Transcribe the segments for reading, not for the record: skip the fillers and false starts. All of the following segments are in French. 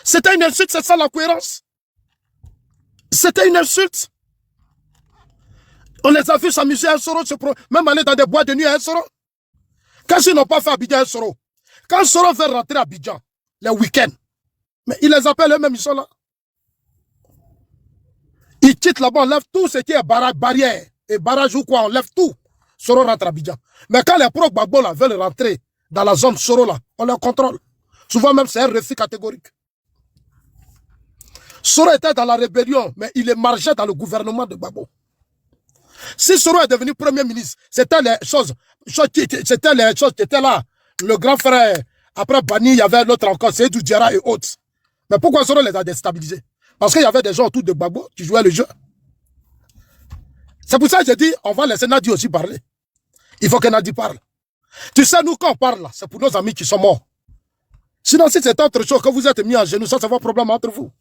C'était une insulte, c'est ça la cohérence. C'était une insulte. On les a vus s'amuser à un Soro, même aller dans des boîtes de nuit à un Soro. Quand ils n'ont pas fait Abidjan à un Soro, quand Soro veut rentrer à Abidjan, les week-ends, mais ils les appellent eux-mêmes, ils sont là. Ils quittent là-bas, on lève tout ce qui est barrière et barrage ou quoi, on lève tout. Soro rentre à Abidjan. Mais quand les pro-Gbagbo là veulent rentrer dans la zone Soro là, on les contrôle. Souvent même, c'est un refus catégorique. Soro était dans la rébellion, mais il est marché dans le gouvernement de Gbagbo. Si Soro est devenu premier ministre, c'était les choses qui étaient là. Le grand frère, après Bani, il y avait l'autre encore, c'est Diarra et autres. Mais pourquoi Soro les a déstabilisés? Parce qu'il y avait des gens autour de Gbagbo qui jouaient le jeu. C'est pour ça que j'ai dit, on va laisser Nadi aussi parler. Il faut que Nadi parle. Tu sais, nous, quand on parle là, c'est pour nos amis qui sont morts. Sinon, si c'est autre chose, que vous êtes mis en genoux, ça va problème entre vous.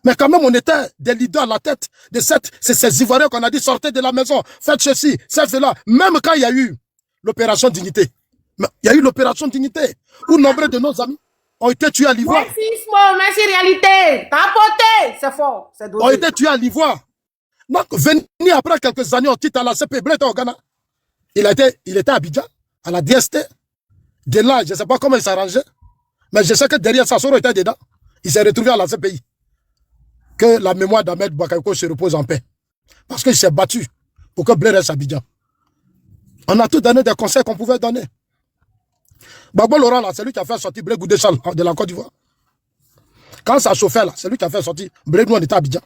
Mais quand même, on était des leaders à la tête de ces Ivoiriens qu'on a dit sortez de la maison, faites ceci, faites cela. Même quand il y a eu l'opération Dignité, il y a eu l'opération Dignité, où nombre de nos amis ont été tués à l'Ivoire. Merci, réalité. T'as apporté, c'est fort. Ont été tués à l'Ivoire. Donc, venir après quelques années, on quitte à la CP, Bled au Ghana. Il était à Abidjan, à la DST. De là, je ne sais pas comment il s'arrangeait, mais je sais que derrière ça, Soro était dedans. Il s'est retrouvé à la CPI. Que la mémoire d'Ahmed Bakayoko se repose en paix. Parce qu'il s'est battu pour que Bled reste à Abidjan. On a tout donné des conseils qu'on pouvait donner. Gbagbo Laurent, là, c'est lui qui a fait sortir Bled Goudéchal de la Côte d'Ivoire. Quand ça chauffait, là, c'est lui qui a fait sortir Bled, nous on était à Abidjan.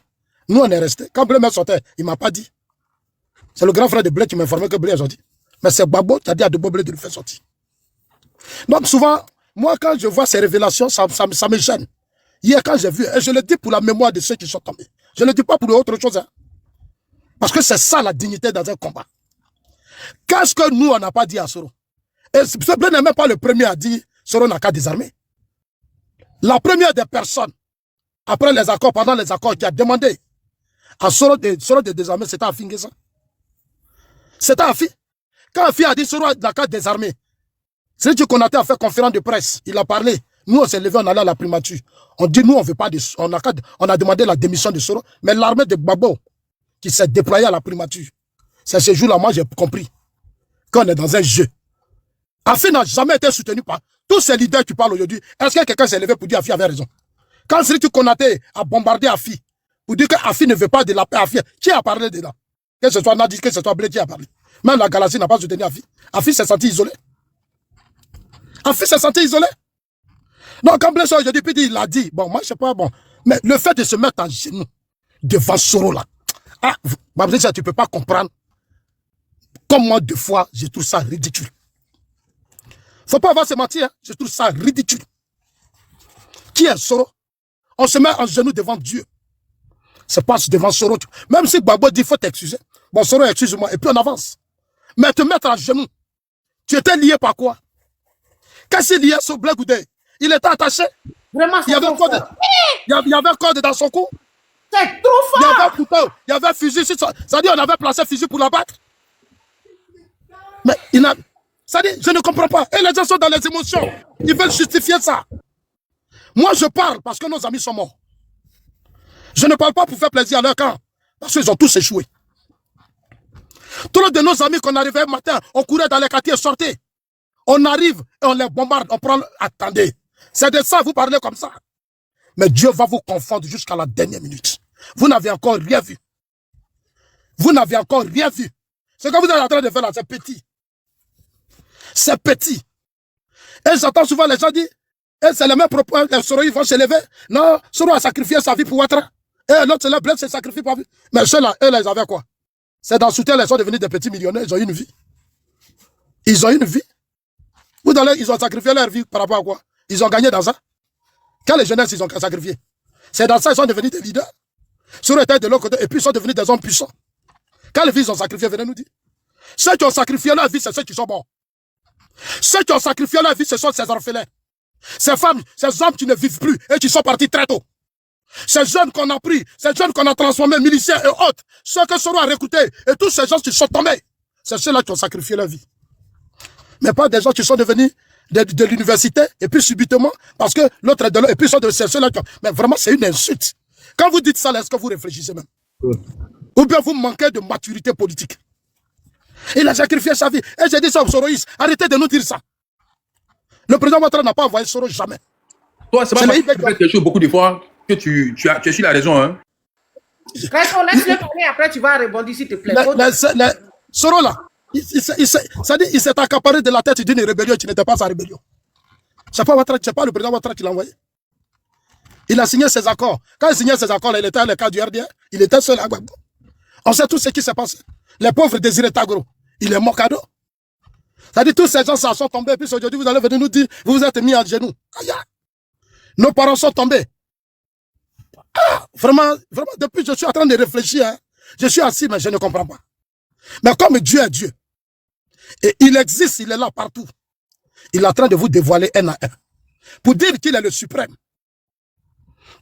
Nous on est restés. Quand Bled sortait, il ne m'a pas dit. C'est le grand frère de Bled qui m'a informé que Bled est sorti. Mais c'est Gbagbo qui a dit à Debo Bled de le faire sortir. Donc souvent, moi quand je vois ces révélations, ça me gêne. Hier, quand j'ai vu, et je le dis pour la mémoire de ceux qui sont tombés, je ne le dis pas pour autre chose. Hein. Parce que c'est ça la dignité dans un combat. Qu'est-ce que nous, on n'a pas dit à Soro? Et ce n'est même pas le premier à dire Soro n'a qu'à désarmer. La première des personnes, après les accords, pendant les accords, qui a demandé à Soro de désarmer, c'était Afi Nguessa. C'était Afi. Quand Afi a dit Soro n'a qu'à désarmer, c'est lui qu'on a fait conférence de presse, il a parlé. Nous, on s'est levé, on allait à la primature. On dit, nous, on veut pas de... On a demandé la démission de Soro. Mais l'armée de Gbagbo, qui s'est déployée à la primature, c'est ce jour-là, moi, j'ai compris qu'on est dans un jeu. Afi n'a jamais été soutenu par tous ces leaders qui parlent aujourd'hui. Est-ce que quelqu'un s'est levé pour dire Afi avait raison? Quand Sri Konaté a bombardé Afi, pour dire que Afi ne veut pas de la paix, Afi, qui a parlé de là? Que ce soit Nadi, que ce soit Bled qui a parlé. Même la galaxie n'a pas soutenu Afi. Afi s'est senti isolé. Afi s'est senti isolé. Donc, quand Bled aujourd'hui, puis il a dit, bon, moi, je sais pas, bon, mais le fait de se mettre à genoux devant Soro, là, ah, tu peux pas comprendre. Comme moi, deux fois, je trouve ça ridicule. Faut pas avoir se mentir, hein, je trouve ça ridicule. Qui est Soro? On se met en genoux devant Dieu. C'est pas devant Soro. Même si Gbagbo dit, il faut t'excuser. Bon, Soro, excuse-moi, et puis on avance. Mais te mettre à genoux, tu étais lié par quoi? Qu'est-ce qu'il y a sur Bled Goudé? Il était attaché. Vraiment, il y avait un corde dans son cou. C'est trop fort. Il y avait un couteau, il y avait un fusil. C'est-à-dire on avait placé un fusil pour la battre. Mais il n'a... C'est-à-dire, je ne comprends pas. Et les gens sont dans les émotions. Ils veulent justifier ça. Moi, je parle parce que nos amis sont morts. Je ne parle pas pour faire plaisir à leur camp. Parce qu'ils ont tous échoué. Tous les de nos amis qu'on arrivait le matin, on courait dans les quartiers et sortait. On arrive et on les bombarde, on prend... Attendez, c'est de ça, vous parlez comme ça. Mais Dieu va vous confondre jusqu'à la dernière minute. Vous n'avez encore rien vu. Vous n'avez encore rien vu. Ce que vous êtes en train de faire là, c'est petit. C'est petit. Et j'entends souvent les gens dire, et c'est les mêmes propos, les Soro, ils vont se lever. Non, Soro a sacrifié sa vie pour Ouattara. Et l'autre, c'est le Bled, c'est sacrifié pour vie. Mais ceux-là, eux, ils avaient quoi? C'est dans le soutien, ils sont devenus des petits millionnaires, ils ont une vie. Ils ont une vie. Vous allez, ils ont sacrifié leur vie par rapport à quoi? Ils ont gagné dans ça. Quand les jeunesses, ils ont sacrifié. C'est dans ça qu'ils sont devenus des leaders. Sur le tête de l'autre côté, et puis ils sont devenus des hommes puissants. Quand les filles ont sacrifié, venez nous dire. Ceux qui ont sacrifié leur vie, c'est ceux qui sont morts. Ceux qui ont sacrifié leur vie, ce sont ces orphelins. Ces femmes, ces hommes qui ne vivent plus et qui sont partis très tôt. Ces jeunes qu'on a pris, ces jeunes qu'on a transformés, miliciens et autres, ceux que Soro a recrutés, et tous ces gens qui sont tombés, c'est ceux-là qui ont sacrifié leur vie. Mais pas des gens qui sont devenus de l'université, et puis subitement, parce que l'autre est de l'autre, et puis ils sont de ceux-là. Mais vraiment, c'est une insulte. Quand vous dites ça, est-ce que vous réfléchissez même? Ou bien vous manquez de maturité politique? Il a sacrifié sa vie. Et j'ai dit ça aux Soroïs. Arrêtez de nous dire ça. Le président Ouattara n'a pas envoyé Soros jamais. Toi, c'est pas parce que tu fais quelque chose beaucoup de fois que tu as su la raison. Hein? Laisse-le parler, après tu vas rebondir, s'il te plaît. Soros là, il s'est accaparé de la tête d'une rébellion qui n'était pas sa rébellion. C'est pas le président Ouattara qui l'a envoyé. Il a signé ses accords. Quand il signait ses accords, là, il était à l'écart du RDA. Il était seul à Gbagbo. On sait tout ce qui s'est passé. Les pauvres désiraient Tagro. Il est mort cadeau. C'est-à-dire tous ces gens ça sont tombés. Et puis aujourd'hui, vous allez venir nous dire, vous vous êtes mis à genoux. Aïe. Nos parents sont tombés. Ah, vraiment, depuis je suis en train de réfléchir. Hein. Je suis assis, mais je ne comprends pas. Mais comme Dieu est Dieu, et il existe, il est là partout, il est en train de vous dévoiler un à un. Pour dire qu'il est le suprême.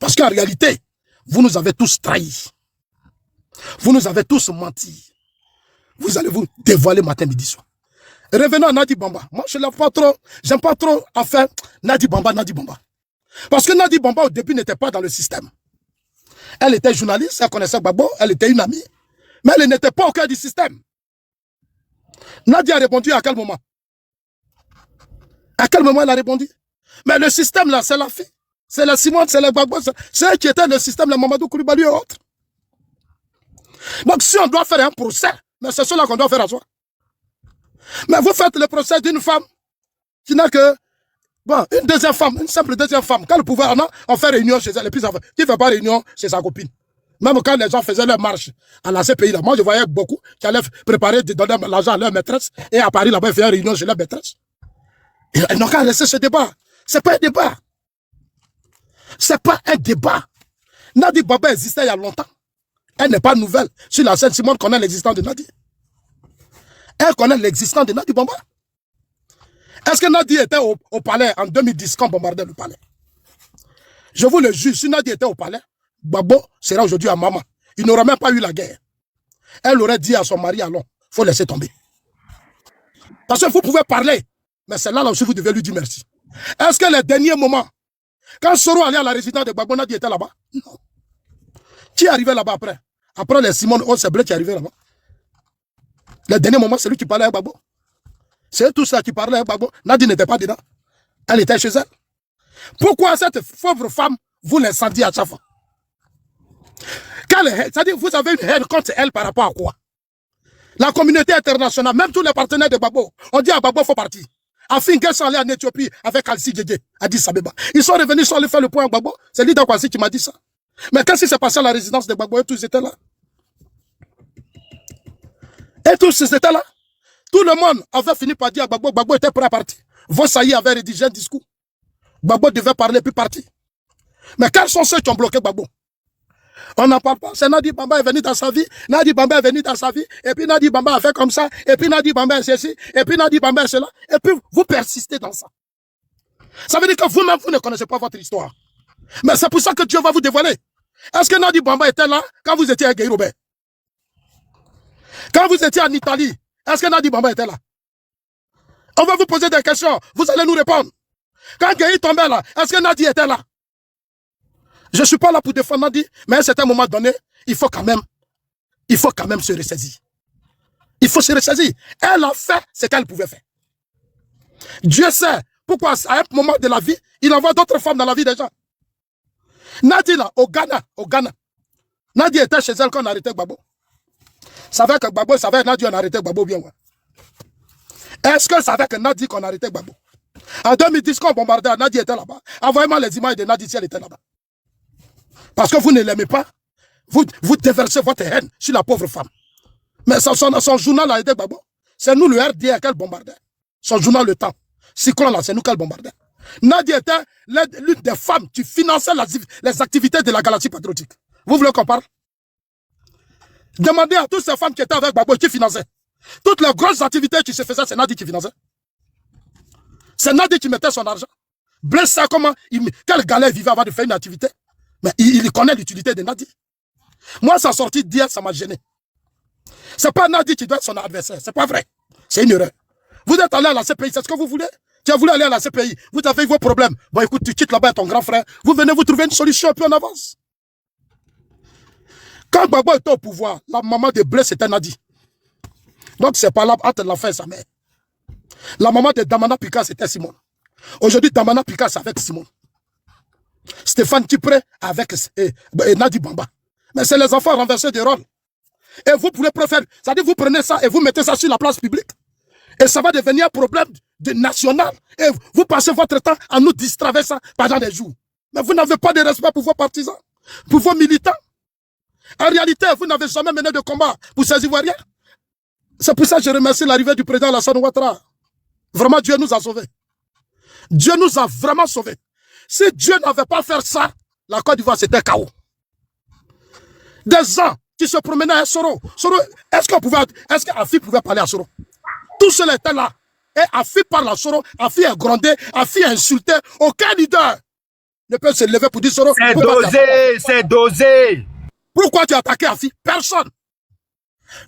Parce qu'en réalité, vous nous avez tous trahis. Vous nous avez tous menti. Vous allez vous dévoiler matin, midi, soir. Revenons à Nadi Bamba. Moi, je n'aime pas trop à faire Nadi Bamba. Parce que Nadi Bamba, au début, n'était pas dans le système. Elle était journaliste, elle connaissait Gbagbo, elle était une amie. Mais elle n'était pas au cœur du système. Nadi a répondu à quel moment? À quel moment elle a répondu? Mais le système, là, c'est la fille. C'est la Simone, c'est le Gbagbo, c'est eux qui étaient le système, le Mamadou Koulibaly et autres. Donc, si on doit faire un procès, mais c'est cela qu'on doit faire à soi. Mais vous faites le procès d'une femme qui n'a que, bon, une deuxième femme, une simple deuxième femme. Quand le pouvoir en a, on fait réunion chez elle, et puis qui ne fait pas réunion chez sa copine. Même quand les gens faisaient leur marche à la CPI, là, moi je voyais beaucoup qui allaient préparer de donner l'argent à leur maîtresse, et à Paris, là-bas, ils faisaient réunion chez leur maîtresse. Ils n'ont qu'à laisser ce débat. C'est pas un débat. C'est pas un débat. Nadi Bamba existait il y a longtemps. Elle n'est pas nouvelle. Sur la scène, Simone connaît l'existence de Nadi. Elle connaît l'existence de Nadi Bamba. Est-ce que Nadi était au palais en 2010 quand on bombardait le palais? Je vous le jure, si Nadi était au palais, Gbagbo serait aujourd'hui à Mama. Il n'aurait même pas eu la guerre. Elle aurait dit à son mari, allons, il faut laisser tomber. Parce que vous pouvez parler, mais c'est là aussi vous devez lui dire merci. Est-ce que les derniers moments, quand Soro allait à la résidence de Gbagbo, Nadi était là-bas? Non. Qui est arrivé là-bas après? Après les Simone Oseblé qui est arrivé là-bas. Le dernier moment, c'est lui qui parlait avec Gbagbo. C'est tout ça qui parlait avec Gbagbo. Nadi n'était pas dedans. Elle était chez elle. Pourquoi cette pauvre femme, vous l'incendiez à chaque fois? C'est-à-dire vous avez une haine contre elle par rapport à quoi? La communauté internationale, même tous les partenaires de Gbagbo, on dit à Gbagbo, il faut partir. Afin qu'elle s'en allait en Éthiopie avec Alci Djedje, à Addis Abeba. Ils sont revenus, ils sont allés faire le point à Gbagbo. C'est Lida Kwasi qui m'a dit ça. Mais qu'est-ce qui s'est passé à la résidence de Gbagbo? Et tous étaient là. Et tous étaient là. Tout le monde avait fini par dire à Gbagbo, Gbagbo était prêt à partir. Vossaï avait rédigé un discours. Gbagbo devait parler puis partir. Mais quels sont ceux qui ont bloqué Gbagbo? On n'en parle pas. C'est Nadi Bamba est venu dans sa vie. Nadi Bamba est venu dans sa vie. Et puis Nadi Bamba a fait comme ça. Et puis Nadi Bamba est ceci. Et puis Nadi Bamba est cela. Et puis vous persistez dans ça. Ça veut dire que vous-même, vous ne connaissez pas votre histoire. Mais c'est pour ça que Dieu va vous dévoiler. Est-ce que Nadi Bamba était là quand vous étiez à Guy Robert? Quand vous étiez en Italie, est-ce que Nadi Bamba était là? On va vous poser des questions. Vous allez nous répondre. Quand Guy tombait là, est-ce que Nadi était là? Je ne suis pas là pour défendre Nadi, mais à un certain moment donné, il faut quand même se ressaisir. Il faut se ressaisir. Elle a fait ce qu'elle pouvait faire. Dieu sait pourquoi à un moment de la vie, il envoie d'autres femmes dans la vie des gens. Nadi là, au Ghana, Nadi était chez elle quand on arrêtait Gbagbo. Savait que Gbagbo, savait que Nadi on arrêtait Gbagbo bien. Ouais. Est-ce qu'elle savait que Nadi qu'on arrêtait Gbagbo? En 2010, quand on bombardait, Nadi était là-bas. Envoyez-moi les images de Nadi si elle était là-bas. Parce que vous ne l'aimez pas, vous déversez votre haine sur la pauvre femme. Mais son journal a été Gbagbo. C'est nous le RDA qu'elle bombardait. Son journal Le Temps. Cyclone là, c'est nous qu'elle bombardait. Nadi était l'une des femmes qui finançait les activités de la galaxie patriotique. Vous voulez qu'on parle? Demandez à toutes ces femmes qui étaient avec Gbagbo qui finançaient. Toutes les grosses activités qui se faisaient, c'est Nadi qui finançait. C'est Nadi qui mettait son argent. Blessé comment, quel galère vivait avant de faire une activité. Mais il connaît l'utilité de Nadi. Moi, sa sortie d'hier, ça m'a gêné. C'est pas Nadi qui doit être son adversaire. C'est pas vrai. C'est une erreur. Vous êtes allé à la CPI, c'est ce que vous voulez? Tu as voulu aller à la CPI. Vous avez vos problèmes. Bon, écoute, tu quittes là-bas à ton grand frère. Vous venez vous trouver une solution et puis on avance. Quand Gbagbo était au pouvoir, la maman de Blé, c'était Nadi. Donc, c'est pas là, entre la fin et sa mère. La maman de Damana Pika, c'était Simon. Aujourd'hui, Damana Pika, c'est avec Simon. Stéphane Kipré avec Nadi Bamba. Mais c'est les enfants renversés de rôle. Et vous pouvez préférer, c'est-à-dire vous prenez ça et vous mettez ça sur la place publique. Et ça va devenir un problème national. Et vous passez votre temps à nous distraire ça pendant des jours. Mais vous n'avez pas de respect pour vos partisans, pour vos militants. En réalité, vous n'avez jamais mené de combat pour ces Ivoiriens. C'est pour ça que je remercie l'arrivée du président Alassane Ouattara. Vraiment, Dieu nous a sauvés. Dieu nous a vraiment sauvés. Si Dieu n'avait pas fait ça, la Côte d'Ivoire, c'était chaos. Des gens qui se promenaient à Soro. Soro, est-ce qu'Afi pouvait parler à Soro? Tous ceux étaient là. Et Afi parle à Soro, Afi est grondé, Afi est insulté. Aucun leader ne peut se lever pour dire Soro. C'est dosé, c'est dosé. Pourquoi tu as attaqué Afi? Personne.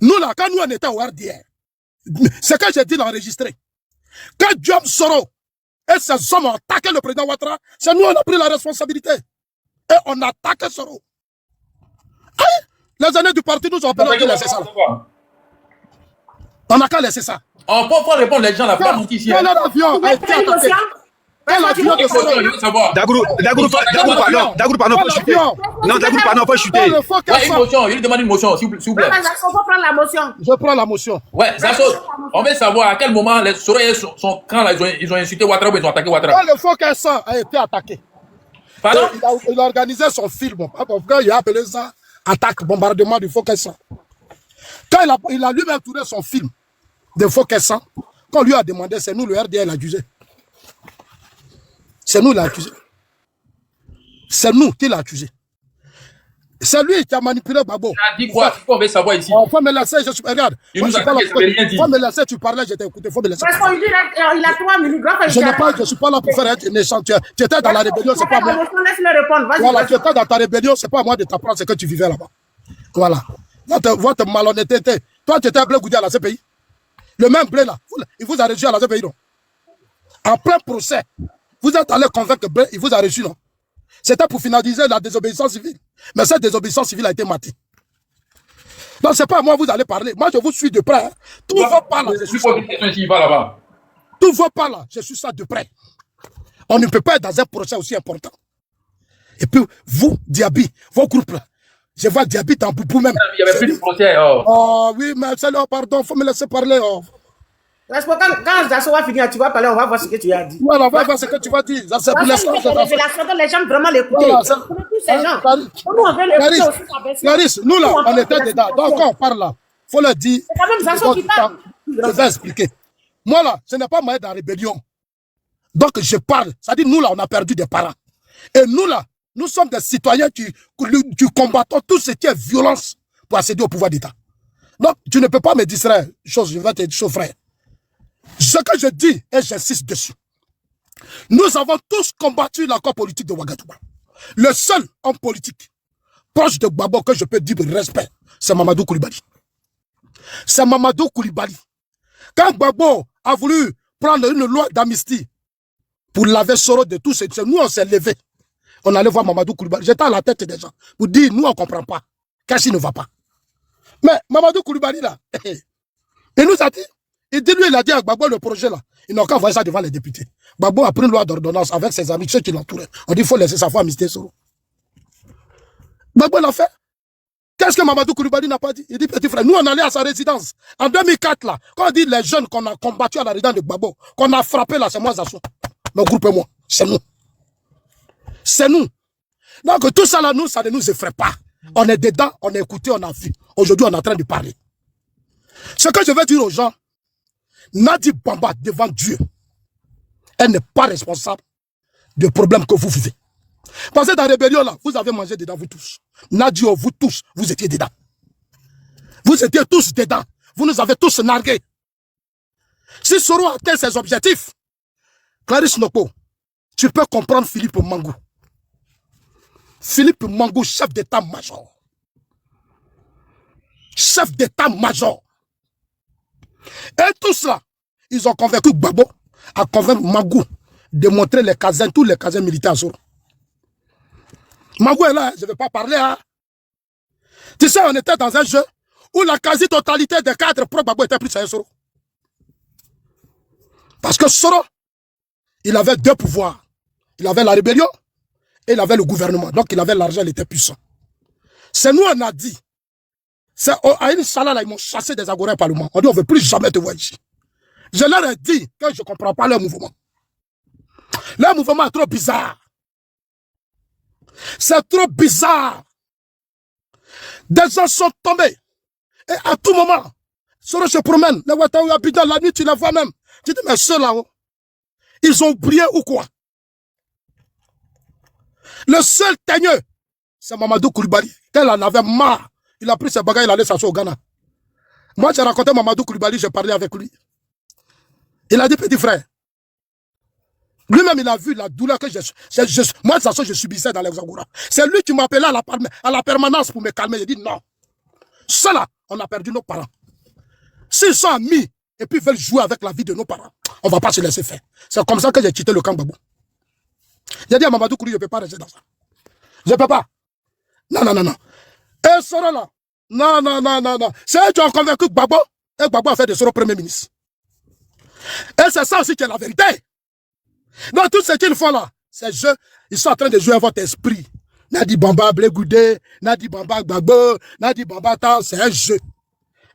Nous là, quand nous on était au RDR, c'est que j'ai dit l'enregistrer. Quand Diom Soro et ses hommes ont attaqué le président Ouattara, c'est nous on a pris la responsabilité. Et on a attaqué Soro. Hein? Les années du parti nous ont appelé à laisser ça. On n'a qu'à laisser ça. On peut pas répondre les gens là, pas mentir ici. Quel avion a été attaqué? Quel avion de Soro? Dagourou, pardon, faut chuter. Non, Dagourou, pardon, faut chuter. Ouais, une motion, il demande une motion, s'il vous plaît. On va prendre la motion. Je prends la motion. Ouais, Zasso, on veut savoir à quel moment les Soro et son camp là, ils ont insulté Ouattara ou ils ont attaqué Ouattara. Quand le Focus a été attaqué, Pardon? il a organisé son film. Quand il a appelé ça attaque, bombardement du Focus. Quand il a lui-même tourné son film de Focus, quand on lui a demandé, c'est nous le RDL accusé. C'est nous l'accusé. C'est nous qui l'a accusé. C'est lui qui a manipulé Gbagbo. Il a dit quoi? C'est quoi on veut savoir ici? Faut me laisser, je suis... Regarde. Il nous a dit qu'il n'avait rien dit. Faut me laisser, tu parlais, j'étais écouté. Faut me laisser. Parce qu'il a 3 minutes. Je ne suis pas là pour faire un échange. Tu étais dans la rébellion, c'est pas moi. Laisse-le répondre. Vas-y. Voilà, tu étais dans ta rébellion, c'est pas moi de t'apprendre ce que tu vivais là-bas. Voilà. Votre malhonnêteté. Toi, tu étais un blé goudé à la CPI. Le même blé là, il vous a reçu à la CPI, non? En plein procès, vous êtes allé convaincre que blé, il vous a reçu, non? C'était pour finaliser la désobéissance civile. Mais cette désobéissance civile a été matée. Donc, c'est pas à moi que vous allez parler. Moi, je vous suis de près. Hein. Tout vos pas là, je suis ça. Tout vos pas là, je suis ça de près. On ne peut pas être dans un procès aussi important. Et puis, vous, Diaby, vos groupes là, je vois Diaby dans Boubou même. Il n'y avait plus de procès. Oh oui, mais c'est là, pardon, il faut me laisser parler. Oh. Quand Zasso va finir, tu vas parler, on va voir ce que tu as dit. Voilà, on va voir ce que tu vas dire. Ça, c'est pour l'instant. Les gens vraiment l'écouter. Voilà, tous ces gens. Nous, on veut l'écouter aussi, sa version. Clarisse, nous là, on était dedans. Donc, quand on parle là, il faut le dire. C'est quand même Zasso qui parle. Je vais expliquer. Moi là, ce n'est pas moi dans la rébellion. Donc, je parle. C'est-à-dire, nous là, on a perdu des parents. Et nous là, nous sommes des citoyens qui combattons tout ce qui est violence pour accéder au pouvoir d'État. Donc, tu ne peux pas me distraire. Je vais te dire, frère. Ce que je dis, et j'insiste dessus, nous avons tous combattu l'accord politique de Ouagadougou. Le seul homme politique proche de Gbagbo que je peux dire respect, c'est Mamadou Koulibaly. C'est Mamadou Koulibaly. Quand Gbagbo a voulu prendre une loi d'amnistie pour laver Soro de tout ce que nous on s'est levé, on allait voir Mamadou Koulibaly. J'étais à la tête des gens pour dire, nous on ne comprend pas, qu'est-ce qui ne va pas. Mais Mamadou Koulibaly là, il nous a dit, il a dit à Gbagbo le projet là. Ils n'ont qu'à envoyer ça devant les députés. Gbagbo a pris une loi d'ordonnance avec ses amis, ceux qui l'entouraient. On dit qu'il faut laisser sa femme amnistier Soro. Gbagbo l'a fait. Qu'est-ce que Mamadou Koulibaly n'a pas dit? Il dit, petit frère, nous on allait à sa résidence. En 2004 là, quand on dit les jeunes qu'on a combattu à la résidence de Gbagbo, qu'on a frappé là, c'est moi Zasso. Le groupe et moi, c'est nous. C'est nous. Donc tout ça là, nous, ça ne nous effraie pas. On est dedans, on a écouté, on a vu. Aujourd'hui, on est en train de parler. Ce que je veux dire aux gens, Nadi Bamba devant Dieu, elle n'est pas responsable des problèmes que vous vivez. Parce que dans la rébellion là, vous avez mangé dedans, vous tous. Nadi, vous tous, vous étiez dedans. Vous étiez tous dedans. Vous nous avez tous nargués. Si Soro atteint ses objectifs, Clarisse Noko, tu peux comprendre Philippe Mangou. Philippe Mangou, chef d'état-major. Chef d'état-major. Et tout cela, ils ont convaincu Gbagbo à convaincre Magou de montrer les casernes, tous les casernes militaires à Soro. Magou est là, je ne vais pas parler. Hein. Tu sais, on était dans un jeu où la quasi-totalité des cadres pro-Gbagbo étaient plus à Soro. Parce que Soro, il avait deux pouvoirs. Il avait la rébellion et il avait le gouvernement. Donc il avait l'argent, il était puissant. C'est nous, on a dit. À une salle, là, ils m'ont chassé des Agorins au Parlement. On dit, on ne veut plus jamais te voir ici. Je leur ai dit que je ne comprends pas leur mouvement. Leur mouvement est trop bizarre. C'est trop bizarre. Des gens sont tombés. Et à tout moment, Soro se promène. Les Ouattaraoui Abidjan, la nuit, tu les vois même. Tu dis, mais ceux là-haut, ils ont oublié ou quoi? Le seul teigneux, c'est Mamadou Koulibaly. Tel en avait marre. Il a pris ses bagages, il allait s'asseoir au Ghana. Moi, j'ai raconté Mamadou Koulibaly, j'ai parlé avec lui. Il a dit, petit frère, lui-même, il a vu la douleur que moi, de toute façon, je subissais dans les Agora. C'est lui qui m'appelait à la permanence pour me calmer. J'ai dit, non. Cela, on a perdu nos parents. S'ils sont amis et puis veulent jouer avec la vie de nos parents, on ne va pas se laisser faire. C'est comme ça que j'ai quitté le camp Gbagbo. J'ai dit à Mamadou Koulibaly, je ne peux pas rester dans ça. Je ne peux pas. Non, non, non, non. Et Soro là, non, non, non, non, non. C'est eux qui ont convaincu Gbagbo, et Gbagbo a fait de Soro Premier ministre. Et c'est ça aussi qui est la vérité. Donc tout ce qu'ils font là, ces jeux, ils sont en train de jouer à votre esprit. Nadi Bamba, Blé Goudé, Nadi Bamba, Gbagbo, Nadi Bamba, c'est un jeu.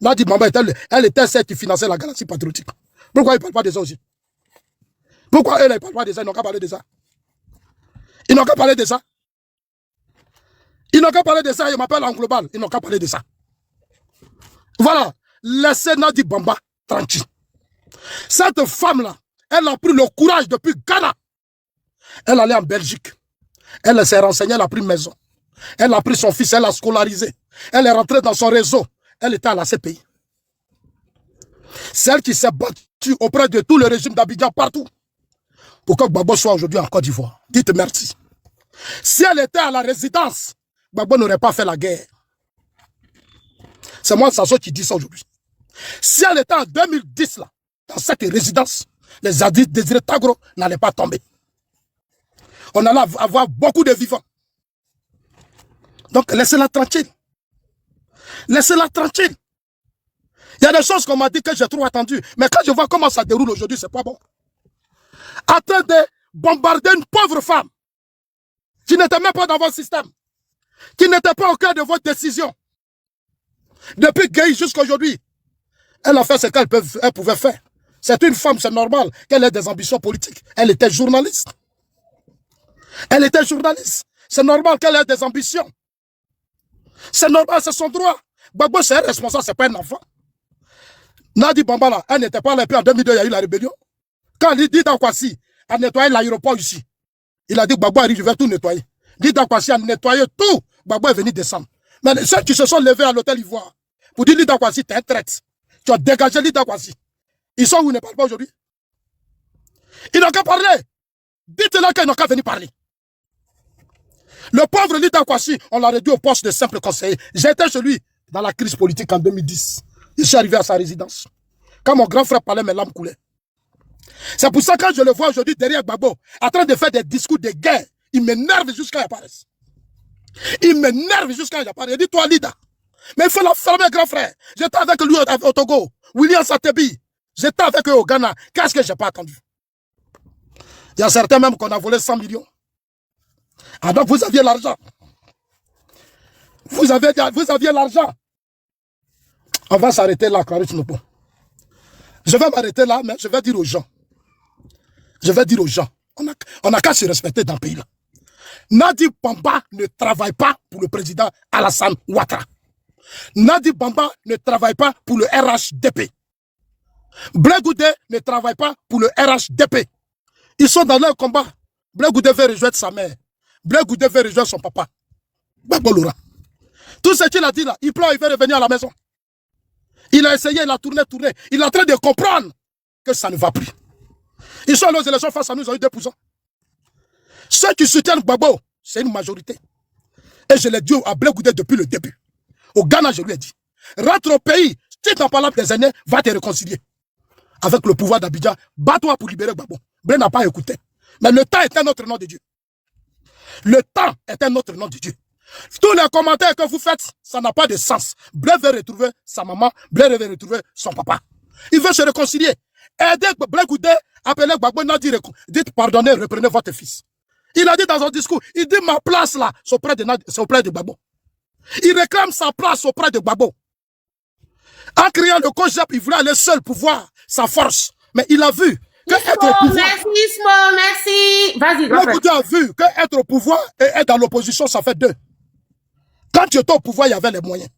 Nadi Bamba, elle était celle qui finançait la galaxie patriotique. Pourquoi ils ne parlent pas de ça aussi? Pourquoi eux, ils ne parlent pas de ça? Ils n'ont qu'à parler de ça. Ils n'ont qu'à parler de ça. Ils n'ont qu'à parler de ça, ils m'appellent en global. Ils n'ont qu'à parler de ça. Voilà. Laissez Nadi Bamba tranquille. Cette femme-là, elle a pris le courage depuis Ghana. Elle allait en Belgique. Elle s'est renseignée, elle a pris une maison. Elle a pris son fils, elle l'a scolarisé. Elle est rentrée dans son réseau. Elle était à la CPI. C'est elle qui s'est battue auprès de tout le régime d'Abidjan partout. Pour que Gbagbo soit aujourd'hui en Côte d'Ivoire. Dites merci. Si elle était à la résidence, Gbagbo n'aurait pas fait la guerre. C'est moi, Sasso, qui dit ça aujourd'hui. Si elle était en 2010, là, dans cette résidence, les adultes Désiré Tagro n'allaient pas tomber. On allait avoir beaucoup de vivants. Donc, laissez-la tranquille. Laissez-la tranquille. Il y a des choses qu'on m'a dit que j'ai trop attendu. Mais quand je vois comment ça déroule aujourd'hui, c'est pas bon. En train de bombarder une pauvre femme qui n'était même pas dans votre système, qui n'était pas au cœur de votre décision. Depuis Gueye jusqu'à aujourd'hui, elle a fait ce qu'elle pouvait faire. C'est une femme, c'est normal qu'elle ait des ambitions politiques. Elle était journaliste. Elle était journaliste. C'est normal qu'elle ait des ambitions. C'est normal, c'est son droit. Gbagbo, c'est un responsable, c'est pas un enfant. Nadi Bamba, là, elle n'était pas là, puis en 2002, il y a eu la rébellion. Quand il dit Dakwasi a nettoyé l'aéroport ici, il a dit Gbagbo arrive, je vais tout nettoyer. Dit Dakwasi a nettoyé tout. Gbagbo est venu descendre. Mais ceux qui se sont levés à l'hôtel Ivoire pour dire Lida Kwasi, t'es un traître. Tu as dégagé Lida Kwasi. Ils sont où ils ne parlent pas aujourd'hui? Ils n'ont qu'à parler. Dites-leur qu'ils n'ont qu'à venir parler. Le pauvre Lida Kwasi, on l'a réduit au poste de simple conseiller. J'étais chez lui dans la crise politique en 2010. Je suis arrivé à sa résidence. Quand mon grand frère parlait, mes larmes coulaient. C'est pour ça que quand je le vois aujourd'hui derrière Gbagbo, en train de faire des discours de guerre, il m'énerve jusqu'à il apparaisse. Il m'énerve jusqu'à il apparaisse. Il dit, toi, Lida, mais il faut la fermer, grand frère. J'étais avec lui au Togo, William Satebi. J'étais avec eux au Ghana. Qu'est-ce que je n'ai pas attendu? Il y a certains même qu'on a volé 100 millions. Ah donc vous aviez l'argent. Vous aviez l'argent. On va s'arrêter là, Clarisse Nopo. Je vais m'arrêter là, mais je vais dire aux gens. Je vais dire aux gens. On n'a qu'à se respecter dans le pays là. Nadi Bamba ne travaille pas pour le président Alassane Ouattara. Nadi Bamba ne travaille pas pour le RHDP. Blé Goudé ne travaille pas pour le RHDP. Ils sont dans leur combat. Blé Goudé veut rejoindre sa mère. Blé Goudé veut rejoindre son papa. Gbagbo Laurent. Tout ce qu'il a dit là, il pleure, il veut revenir à la maison. Il a essayé, il a tourné. Il est en train de comprendre que ça ne va plus. Ils sont allés aux élections face à nous, ils ont eu 2%. Ceux qui soutiennent Gbagbo, c'est une majorité. Et je l'ai dit à Blé Goudé depuis le début. Au Ghana, je lui ai dit, rentre au pays, si tu n'en parles pas des années, va te réconcilier. avec le pouvoir d'Abidjan. Bats-toi pour libérer Gbagbo. Blé n'a pas écouté. Mais le temps est un autre nom de Dieu. Le temps est un autre nom de Dieu. Tous les commentaires que vous faites, ça n'a pas de sens. Blé veut retrouver sa maman, Blé veut retrouver son papa. Il veut se réconcilier. Aidez Blé Goudé, appelez Gbagbo, dites pardonnez, reprenez votre fils. Il a dit dans son discours, il dit ma place là, c'est auprès de Gbagbo. Il réclame sa place auprès de Gbagbo. En criant le COJEP, il voulait aller seul pour voir sa force. Mais il a vu que être au pouvoir... Merci. Vas-y, Blé Goudé a vu que être au pouvoir et être dans l'opposition, ça fait deux. Quand tu étais au pouvoir, il y avait les moyens.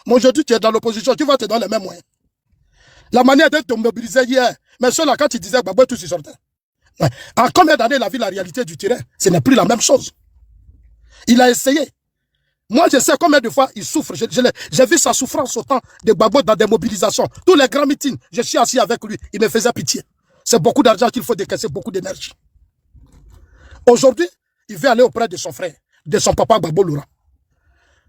Mais aujourd'hui, tu es dans l'opposition, tu vas te donner les mêmes moyens. La manière de te mobiliser hier, mais ceux-là, quand tu disais Gbagbo, tout s'y sortait. Ouais. En combien d'années il a vu la réalité du terrain? Ce n'est plus la même chose. Il a essayé. Moi, je sais combien de fois il souffre. J'ai vu sa souffrance au temps de Gbagbo dans des mobilisations. Tous les grands meetings, je suis assis avec lui. Il me faisait pitié. C'est beaucoup d'argent qu'il faut décaisser, beaucoup d'énergie. Aujourd'hui, il veut aller auprès de son frère, de son papa Gbagbo Laurent.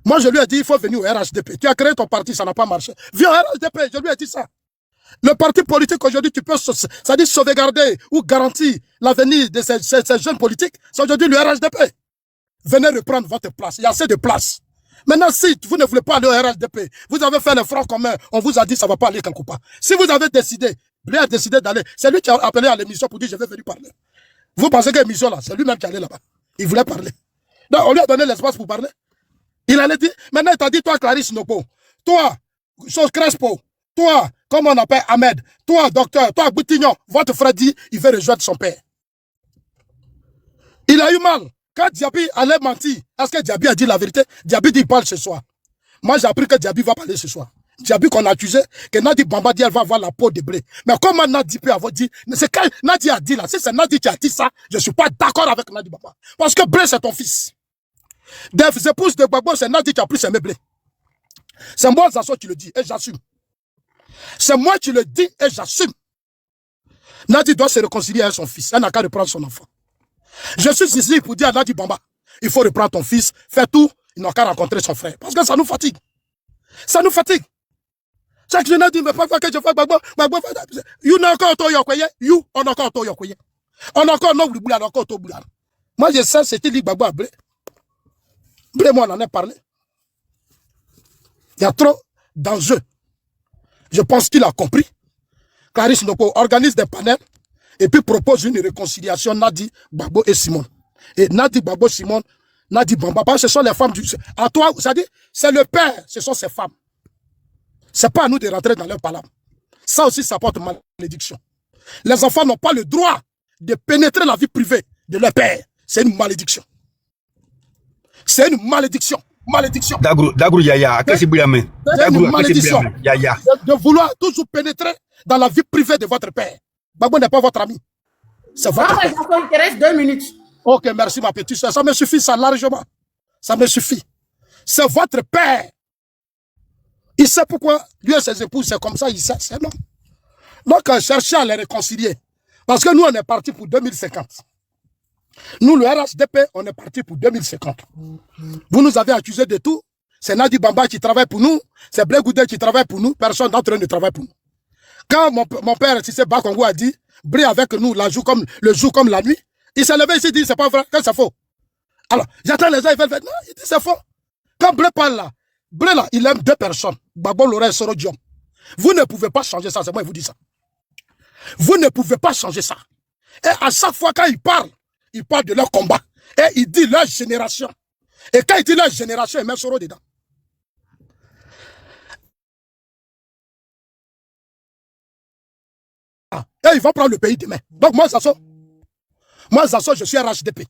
Moi, je lui ai dit, il faut venir au RHDP. Tu as créé ton parti, ça n'a pas marché. Viens au RHDP, je lui ai dit ça. Le parti politique aujourd'hui, tu peux, ça dit sauvegarder ou garantir l'avenir de ces jeunes politiques. C'est aujourd'hui le RHDP. Venez reprendre votre place. Il y a assez de place. Maintenant, si vous ne voulez pas aller au RHDP, vous avez fait le front commun, on vous a dit ça ne va pas aller quelque part. Si vous avez décidé, Blé a décidé d'aller, c'est lui qui a appelé à l'émission pour dire je vais venir parler. Vous pensez que l'émission là, c'est lui-même qui allait là-bas. Il voulait parler. Donc, on lui a donné l'espace pour parler. Il allait dire, maintenant il t'a dit, toi Clarisse Nopo, toi, Chose Crespo, toi, comme on appelle Ahmed, toi, docteur, toi, Boutignon, votre frère dit, il veut rejoindre son père. Il a eu mal. Quand Diaby allait mentir, est-ce que Diaby a dit la vérité? Diaby dit, il parle ce soir. Moi, j'ai appris que Diaby va parler ce soir. Diaby qu'on accusait, que Nadi Bamba dit, elle va avoir la peau de blé. Mais comment Nadi peut avoir dit, c'est quand Nadi a dit là, si c'est Nadi qui a dit ça, je ne suis pas d'accord avec Nadi Bamba. Parce que Blé, c'est ton fils. Des épouses de Gbagbo, c'est Nadi qui a pris ses meubles. C'est moi, Zasso, qui le dis, et j'assume. C'est moi qui le dis, et j'assume. Nadi doit se réconcilier avec son fils. Elle n'a qu'à reprendre son enfant. Je suis ici pour dire à Nadi Bamba, il faut reprendre ton fils, fais tout, il n'a qu'à rencontrer son frère. Parce que ça nous fatigue. Ça nous fatigue. Chaque jeune dit, mais pas que je fais Gbagbo, Gbagbo, you n'a encore auto yokoye, you, on a encore auto yokoye. On a encore non boulard, encore auto boulard. Moi, je sais, c'était dit Gbagbo à Blé. Blé, moi, on en a parlé. Il y a trop d'enjeux. Je pense qu'il a compris. Clarisse Noko organise des panels et puis propose une réconciliation Nadi, Gbagbo et Simon. Et Nadi, Gbagbo, Simon, Nadi Bamba, parce que ce sont les femmes du... À toi, ça dit, c'est le père, ce sont ces femmes. C'est pas à nous de rentrer dans leur palabre. Ça aussi, ça porte malédiction. Les enfants n'ont pas le droit de pénétrer la vie privée de leur père. C'est une malédiction. C'est une malédiction. Malédiction. Dagrou Yaya, qu'est-ce que c'est une malédiction. De vouloir toujours pénétrer dans la vie privée de votre père. Gbagbo n'est pas votre ami. C'est votre père. Il te reste 2 minutes. Ok, merci ma petite soeur. Ça me suffit, ça largement. Ça me suffit. C'est votre père. Il sait pourquoi lui et ses épouses, c'est comme ça, il sait, c'est non. Donc, cherchez à les réconcilier. Parce que nous, on est parti pour 2050. Nous, le RHDP, on est parti pour 2050. Vous nous avez accusés de tout. C'est Nadi Bamba qui travaille pour nous. C'est Blé Goudé qui travaille pour nous. Personne d'entre eux ne travaille pour nous. Quand mon père, Tissé Bakongo, a dit, Blé avec nous le jour comme la nuit, il s'est levé ici et dit, c'est pas vrai, que c'est faux. Alors, j'attends les gens, ils veulent faire, non, il dit, c'est faux. Quand Blé parle là, Blé là, il aime 2 personnes. Gbagbo Laurent et Soro Diom. Vous ne pouvez pas changer ça, c'est moi qui vous dis ça. Vous ne pouvez pas changer ça. Et à chaque fois quand il parle de leur combat. Et il dit leur génération. Et quand il dit leur génération, il met Soro dedans. Et il va prendre le pays demain. Donc moi, Zasso, je suis RHDP.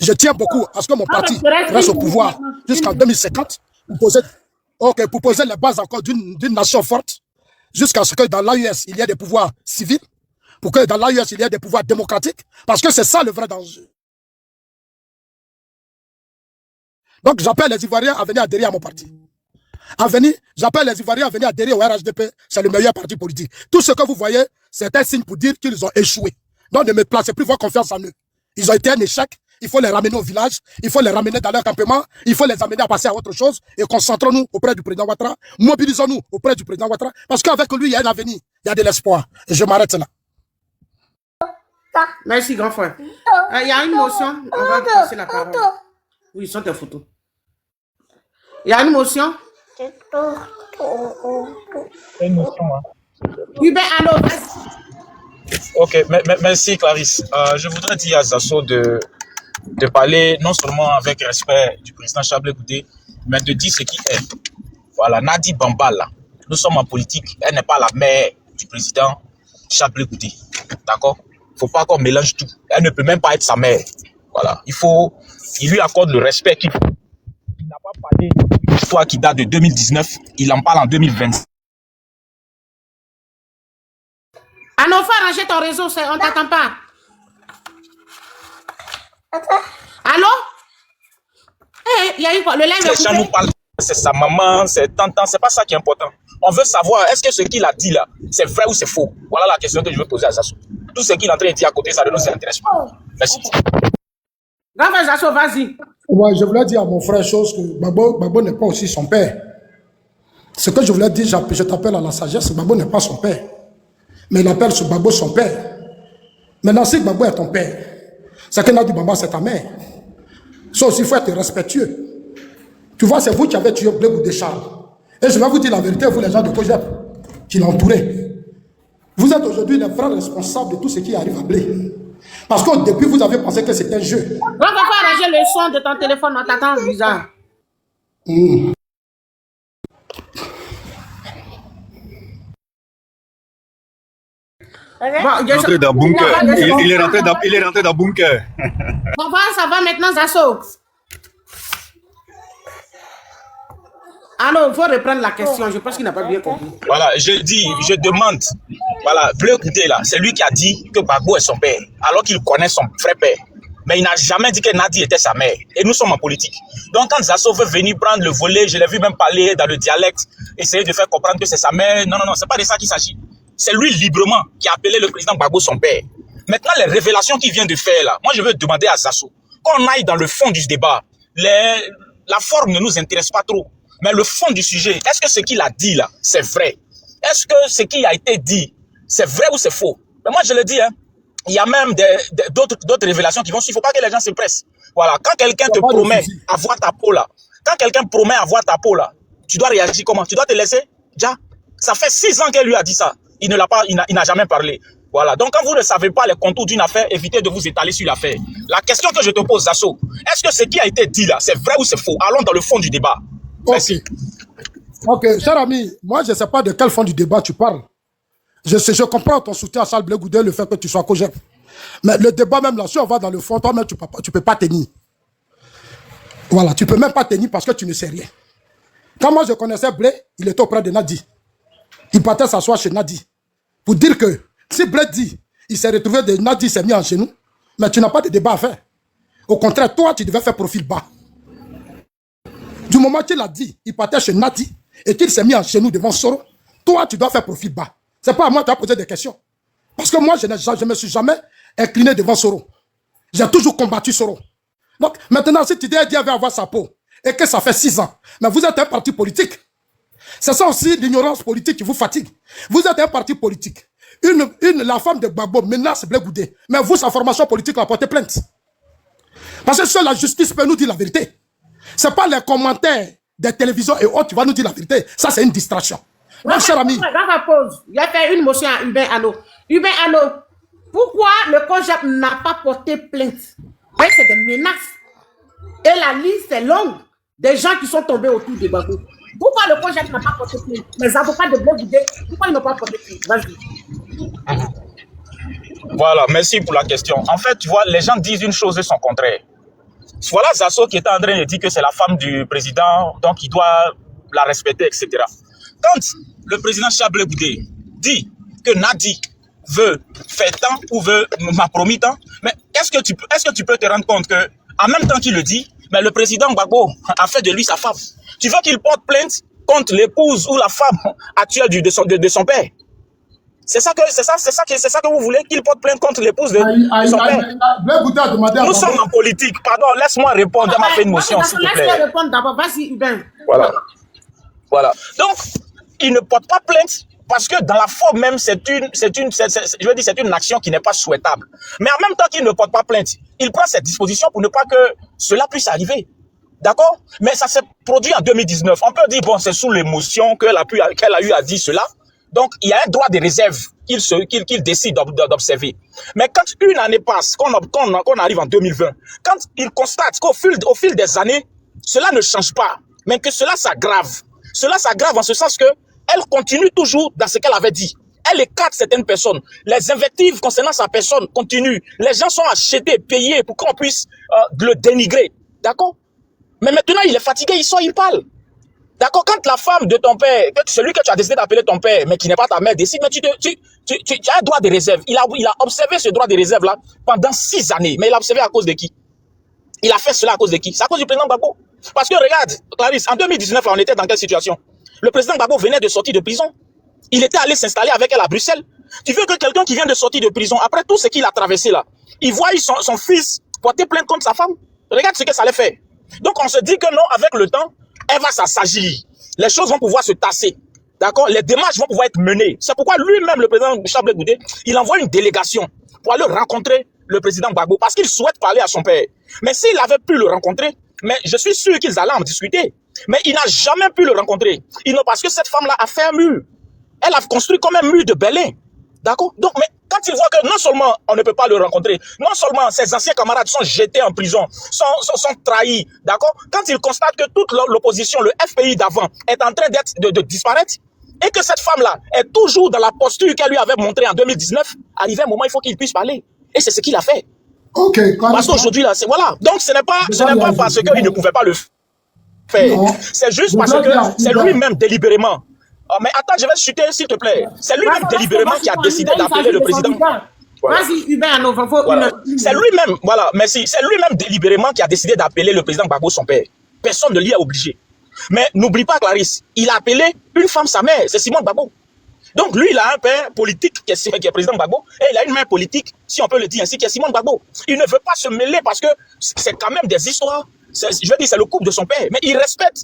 Je tiens beaucoup à ce que mon parti reste au pouvoir jusqu'en 2050 pour poser les bases encore d'une nation forte, jusqu'à ce que dans l'AUS, il y ait des pouvoirs civils, pour que dans l'AUS, il y ait des pouvoirs démocratiques, parce que c'est ça le vrai danger. Donc j'appelle les Ivoiriens à venir adhérer à mon parti. J'appelle les Ivoiriens à venir adhérer au RHDP, c'est le meilleur parti politique. Tout ce que vous voyez, c'est un signe pour dire qu'ils ont échoué. Donc ne me placez plus votre confiance en eux. Ils ont été un échec, il faut les ramener au village, il faut les ramener dans leur campement, il faut les amener à passer à autre chose et concentrons-nous auprès du président Ouattara, mobilisons-nous auprès du président Ouattara, parce qu'avec lui, il y a un avenir, il y a de l'espoir. Et je m'arrête là. Merci, grand frère. Il y a une motion. On va passer la parole. Oui, ce sont tes photos. Il y a une motion. Une motion, hein. Oui, ben, alors, vas-y. Ok, merci Clarisse. Je voudrais dire à Zasso de parler non seulement avec respect du président Chablé Goudé, mais de dire ce qui est. Voilà, Nadi Bambala, nous sommes en politique, elle n'est pas la mère du président Chablé Goudé. D'accord? Il ne faut pas qu'on mélange tout. Elle ne peut même pas être sa mère. Voilà, il lui accorde le respect qu'il faut. Il n'a pas parlé d'une histoire qui date de 2019, il en parle en 2020. Ah non, faut arranger ton réseau, on ne t'attend pas. Allô? Il y a eu quoi? Le live est Les gens nous coupé? parlent, c'est sa maman, c'est tantan, c'est pas ça qui est important. On veut savoir, est-ce que ce qu'il a dit là, c'est vrai ou c'est faux? Voilà la question que je veux poser à Zasso. Tout ce qu'il est en train de dire à côté, ça ne nous intéresse pas. Merci. Grand frère Zasso, vas-y. Ouais, je voulais dire à mon frère chose que Gbagbo n'est pas aussi son père. Ce que je voulais dire, je t'appelle à la sagesse, Gbagbo n'est pas son père. Mais il appelle ce Gbagbo son père. Maintenant, si Gbagbo est ton père, c'est que Nadi Bamba, c'est ta mère. Ça aussi, il faut être respectueux. Tu vois, c'est vous qui avez tué Blé Goudé Charles. Et je vais vous dire la vérité, vous les gens de Kojep, qui l'entouraient. Vous êtes aujourd'hui les vrais responsables de tout ce qui arrive à Blé. Parce qu'au début, vous avez pensé que c'était un jeu. On va pas arranger le son de ton téléphone, on t'attend bizarre. Bon, Il est rentré dans bunker. Il est rentré dans bunker. Ça va maintenant, Zasso. Alors, il faut reprendre la question. Je pense qu'il n'a pas bien compris. Voilà, je demande, voilà, Blé Goudé là, c'est lui qui a dit que Gbagbo est son père, alors qu'il connaît son vrai père. Mais il n'a jamais dit que Nadi était sa mère. Et nous sommes en politique. Donc quand Zasso veut venir prendre le volet, je l'ai vu même parler dans le dialecte, essayer de faire comprendre que c'est sa mère. Non, c'est pas de ça qu'il s'agit. C'est lui librement qui a appelé le président Gbagbo son père. Maintenant, les révélations qu'il vient de faire là, moi je veux demander à Zasso qu'on aille dans le fond du débat. La forme ne nous intéresse pas trop. Mais le fond du sujet, est-ce que ce qu'il a dit là, c'est vrai? Est-ce que ce qui a été dit, c'est vrai ou c'est faux? Mais moi je le dis, hein, il y a même d'autres révélations qui vont suivre. Il ne faut pas que les gens se pressent. Voilà, quand quelqu'un te promet avoir ta peau là, tu dois réagir comment? Tu dois te laisser? Déjà, ça fait 6 ans qu'elle lui a dit ça. Il n'a jamais parlé. Voilà, donc quand vous ne savez pas les contours d'une affaire, évitez de vous étaler sur l'affaire. La question que je te pose, Zasso, est-ce que ce qui a été dit là, c'est vrai ou c'est faux? Allons dans le fond du débat. Merci. Ok, cher ami, moi je ne sais pas de quel fond du débat tu parles. Je comprends ton soutien à Charles Blé Goudé, le fait que tu sois Kojep. Mais le débat même là, si on va dans le fond, toi-même tu ne peux pas tenir. Voilà, tu ne peux même pas tenir parce que tu ne sais rien. Quand moi je connaissais Blé, il était auprès de Nadi. Il partait s'asseoir chez Nadi. Pour dire que si Blé dit, il s'est retrouvé de Nadi s'est mis en genou, mais tu n'as pas de débat à faire. Au contraire, toi tu devais faire profil bas. Du moment qu'il a dit, il partait chez Nadi et qu'il s'est mis en genou devant Soro, toi, tu dois faire profil bas. Ce n'est pas à moi de poser des questions. Parce que moi, je ne me suis jamais incliné devant Soro. J'ai toujours combattu Soro. Donc, maintenant, si tu dis qu'il avait avoir sa peau et que ça fait 6 ans, mais vous êtes un parti politique. C'est ça aussi l'ignorance politique qui vous fatigue. Vous êtes un parti politique. La femme de Gbagbo menace Blé Goudé. Mais vous, sa formation politique, la portez plainte. Parce que seule la justice peut nous dire la vérité. Ce n'est pas les commentaires des télévisions et autres qui vont nous dire la vérité. Ça, c'est une distraction. Mon cher ami. Dans la pause, il a fait une motion à Hubert Ano. Hubert Ano, pourquoi le Kojep n'a pas porté plainte? Oui, c'est des menaces. Et la liste est longue des gens qui sont tombés autour de Gbagbo. Pourquoi le Kojep n'a pas porté plainte? Les avocats de Blé Goudé, pourquoi ils n'ont pas porté plainte? Vas-y. Voilà, merci pour la question. En fait, tu vois, les gens disent une chose et son contraire. Voilà Zasso qui est en train de dire que c'est la femme du président, donc il doit la respecter, etc. Quand le président Chablé Goudé dit que Nadi veut faire tant ou m'a promis tant, mais est-ce que tu peux te rendre compte que en même temps qu'il le dit, mais le président Gbagbo a fait de lui sa femme. Tu veux qu'il porte plainte contre l'épouse ou la femme actuelle de son père? C'est ça que vous voulez qu'il porte plainte contre l'épouse de son père. Nous sommes en politique. Pardon, laisse-moi répondre. Elle m'a fait une motion, s'il te plaît. Laisse-moi répondre d'abord. Vas-y, Hubin. Voilà. Donc, il ne porte pas plainte parce que dans la forme même, c'est une action qui n'est pas souhaitable. Mais en même temps qu'il ne porte pas plainte, il prend cette disposition pour ne pas que cela puisse arriver. D'accord? Mais ça s'est produit en 2019. On peut dire, bon, c'est sous l'émotion qu'elle a eu à dire cela. Donc, il y a un droit de réserve qu'il décide d'observer. Mais quand une année passe, qu'on arrive en 2020, quand il constate qu'au fil des années, cela ne change pas, mais que cela s'aggrave. Cela s'aggrave en ce sens que elle continue toujours dans ce qu'elle avait dit. Elle écarte certaines personnes. Les invectives concernant sa personne continuent. Les gens sont achetés, payés pour qu'on puisse le dénigrer. D'accord? Mais maintenant, il est fatigué, il sort, il parle. D'accord? Quand la femme de ton père, celui que tu as décidé d'appeler ton père, mais qui n'est pas ta mère, décide, mais tu as un droit de réserve. Il a observé ce droit de réserve-là pendant 6 années. Mais il a observé à cause de qui? Il a fait cela à cause de qui? C'est à cause du président Gbagbo. Parce que regarde, Clarisse, en 2019, là, on était dans quelle situation? Le président Gbagbo venait de sortir de prison. Il était allé s'installer avec elle à Bruxelles. Tu veux que quelqu'un qui vient de sortir de prison, après tout ce qu'il a traversé là, il voit son fils porter plainte contre sa femme? Regarde ce que ça allait faire. Donc on se dit que non, avec le temps, elle va s'assagir. Les choses vont pouvoir se tasser. D'accord? Les démarches vont pouvoir être menées. C'est pourquoi lui-même, le président Chablé Goudé, il envoie une délégation pour aller rencontrer le président Gbagbo parce qu'il souhaite parler à son père. Mais s'il avait pu le rencontrer, mais je suis sûr qu'ils allaient en discuter. Mais il n'a jamais pu le rencontrer. Parce que cette femme-là a fait un mur. Elle a construit comme un mur de Berlin. D'accord? Donc, mais quand il voit que non seulement on ne peut pas le rencontrer, non seulement ses anciens camarades sont jetés en prison, sont trahis, d'accord? Quand il constate que toute l'opposition, le FPI d'avant, est en train de disparaître, et que cette femme-là est toujours dans la posture qu'elle lui avait montrée en 2019, arrivé un moment, il faut qu'il puisse parler. Et c'est ce qu'il a fait. Ok. Parce qu'aujourd'hui, là, voilà. Donc, ce n'est pas parce qu'il ne pouvait pas le faire. C'est juste parce que c'est lui-même délibérément. Oh, mais attends, je vais chuter, s'il te plaît. C'est lui-même délibérément qui a décidé d'appeler le président. Vas-y, Hubin, c'est lui-même, voilà, merci. C'est lui-même délibérément qui a décidé d'appeler le président Gbagbo son père. Personne ne l'y a obligé. Mais n'oublie pas, Clarisse, il a appelé une femme sa mère, c'est Simone Gbagbo. Donc lui, il a un père politique qui est président Gbagbo, et il a une mère politique, si on peut le dire ainsi, qui est Simone Gbagbo. Il ne veut pas se mêler parce que c'est quand même des histoires. Je veux dire, c'est le couple de son père, mais il respecte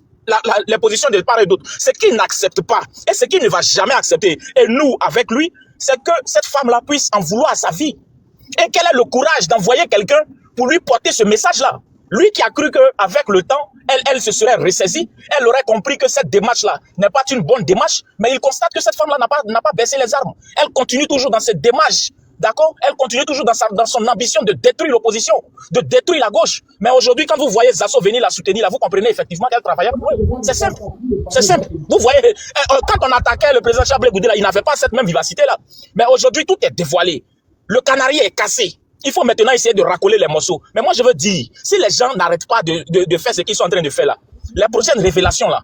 les positions de part et d'autre. Ce qu'il n'accepte pas, et ce qu'il ne va jamais accepter, et nous, avec lui, c'est que cette femme-là puisse en vouloir à sa vie. Et qu'elle ait le courage d'envoyer quelqu'un pour lui porter ce message-là. Lui qui a cru qu'avec le temps, elle se serait ressaisie, elle aurait compris que cette démarche-là n'est pas une bonne démarche, mais il constate que cette femme-là n'a pas baissé les armes. Elle continue toujours dans cette démarche. D'accord? Elle continue toujours dans son ambition de détruire l'opposition, de détruire la gauche. Mais aujourd'hui, quand vous voyez Zasso venir la soutenir, là, vous comprenez effectivement qu'elle travaillait pour eux. C'est simple. C'est simple. Vous voyez, quand on attaquait le président Chablé Goudé, là, il n'avait pas cette même vivacité-là. Mais aujourd'hui, tout est dévoilé. Le canari est cassé. Il faut maintenant essayer de racoler les morceaux. Mais moi, je veux dire, si les gens n'arrêtent pas de faire ce qu'ils sont en train de faire là, les prochaines révélations là,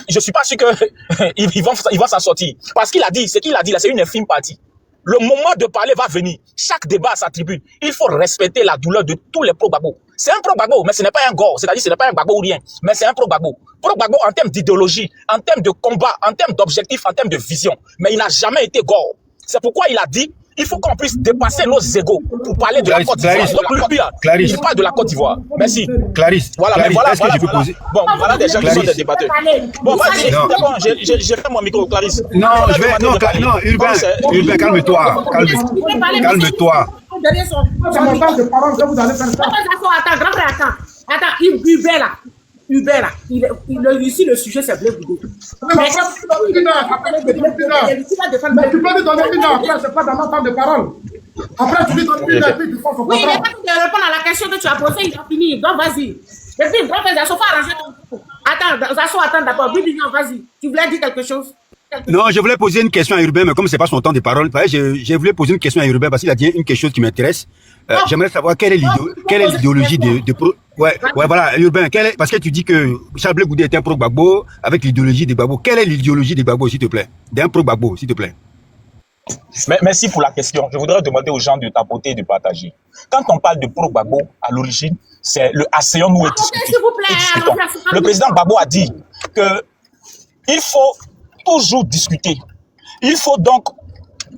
je suis pas sûr qu'ils vont s'en sortir. Parce qu'il a dit, ce qu'il a dit là, c'est une infime partie. Le moment de parler va venir. Chaque débat à sa tribune. Il faut respecter la douleur de tous les pro-Gbagbo. C'est un pro-Gbagbo, mais ce n'est pas un gore. C'est-à-dire ce n'est pas un Gbagbo ou rien. Mais c'est un pro-Gbagbo. Pro-Gbagbo en termes d'idéologie, en termes de combat, en termes d'objectif, en termes de vision. Mais il n'a jamais été gore. C'est pourquoi il a dit, il faut qu'on puisse dépasser nos égos pour parler de la Côte d'Ivoire. Donc lui, il parle de la Côte d'Ivoire. Merci. Clarisse, voilà, mais voilà, est-ce que je peux poser? Bon, voilà des gens qui sont des débatteurs. Bon, vas-y, c'est bon, j'ai fait mon micro, Clarisse. Non, Hubin, calme-toi. Calme-toi. Attends, Hubert là, ici le sujet c'est Blé Goudé. Mais tu peux lui donner une heure, après c'est pas dans ma temps de parole. Après tu lui donnes une heure, puis tu fais son oui, il n'est pas tout de répondre à la question que tu as posée, il a fini, donc vas-y. Et puis, Zasso, faut arranger ton... Attends, Zasso, attends d'abord, vas-y, tu voulais dire quelque chose? Non, je voulais poser une question à Urbain, mais comme c'est pas son temps de parole, je voulais poser une question à Urbain parce qu'il a dit quelque chose qui m'intéresse. J'aimerais savoir quelle est l'idéologie de pro... Ouais, voilà, Urbain, parce que tu dis que Chablé Goudé est un pro-Gbagbo avec l'idéologie des Gbagbo. Quelle est l'idéologie des Gbagbo, s'il te plaît? D'un pro-Gbagbo, s'il te plaît. Merci pour la question. Je voudrais demander aux gens de tapoter et de partager. Quand on parle de pro-Gbagbo, à l'origine, c'est le asseyons-nous et discutons. Le président Gbagbo a dit que il faut toujours discuter. Il faut donc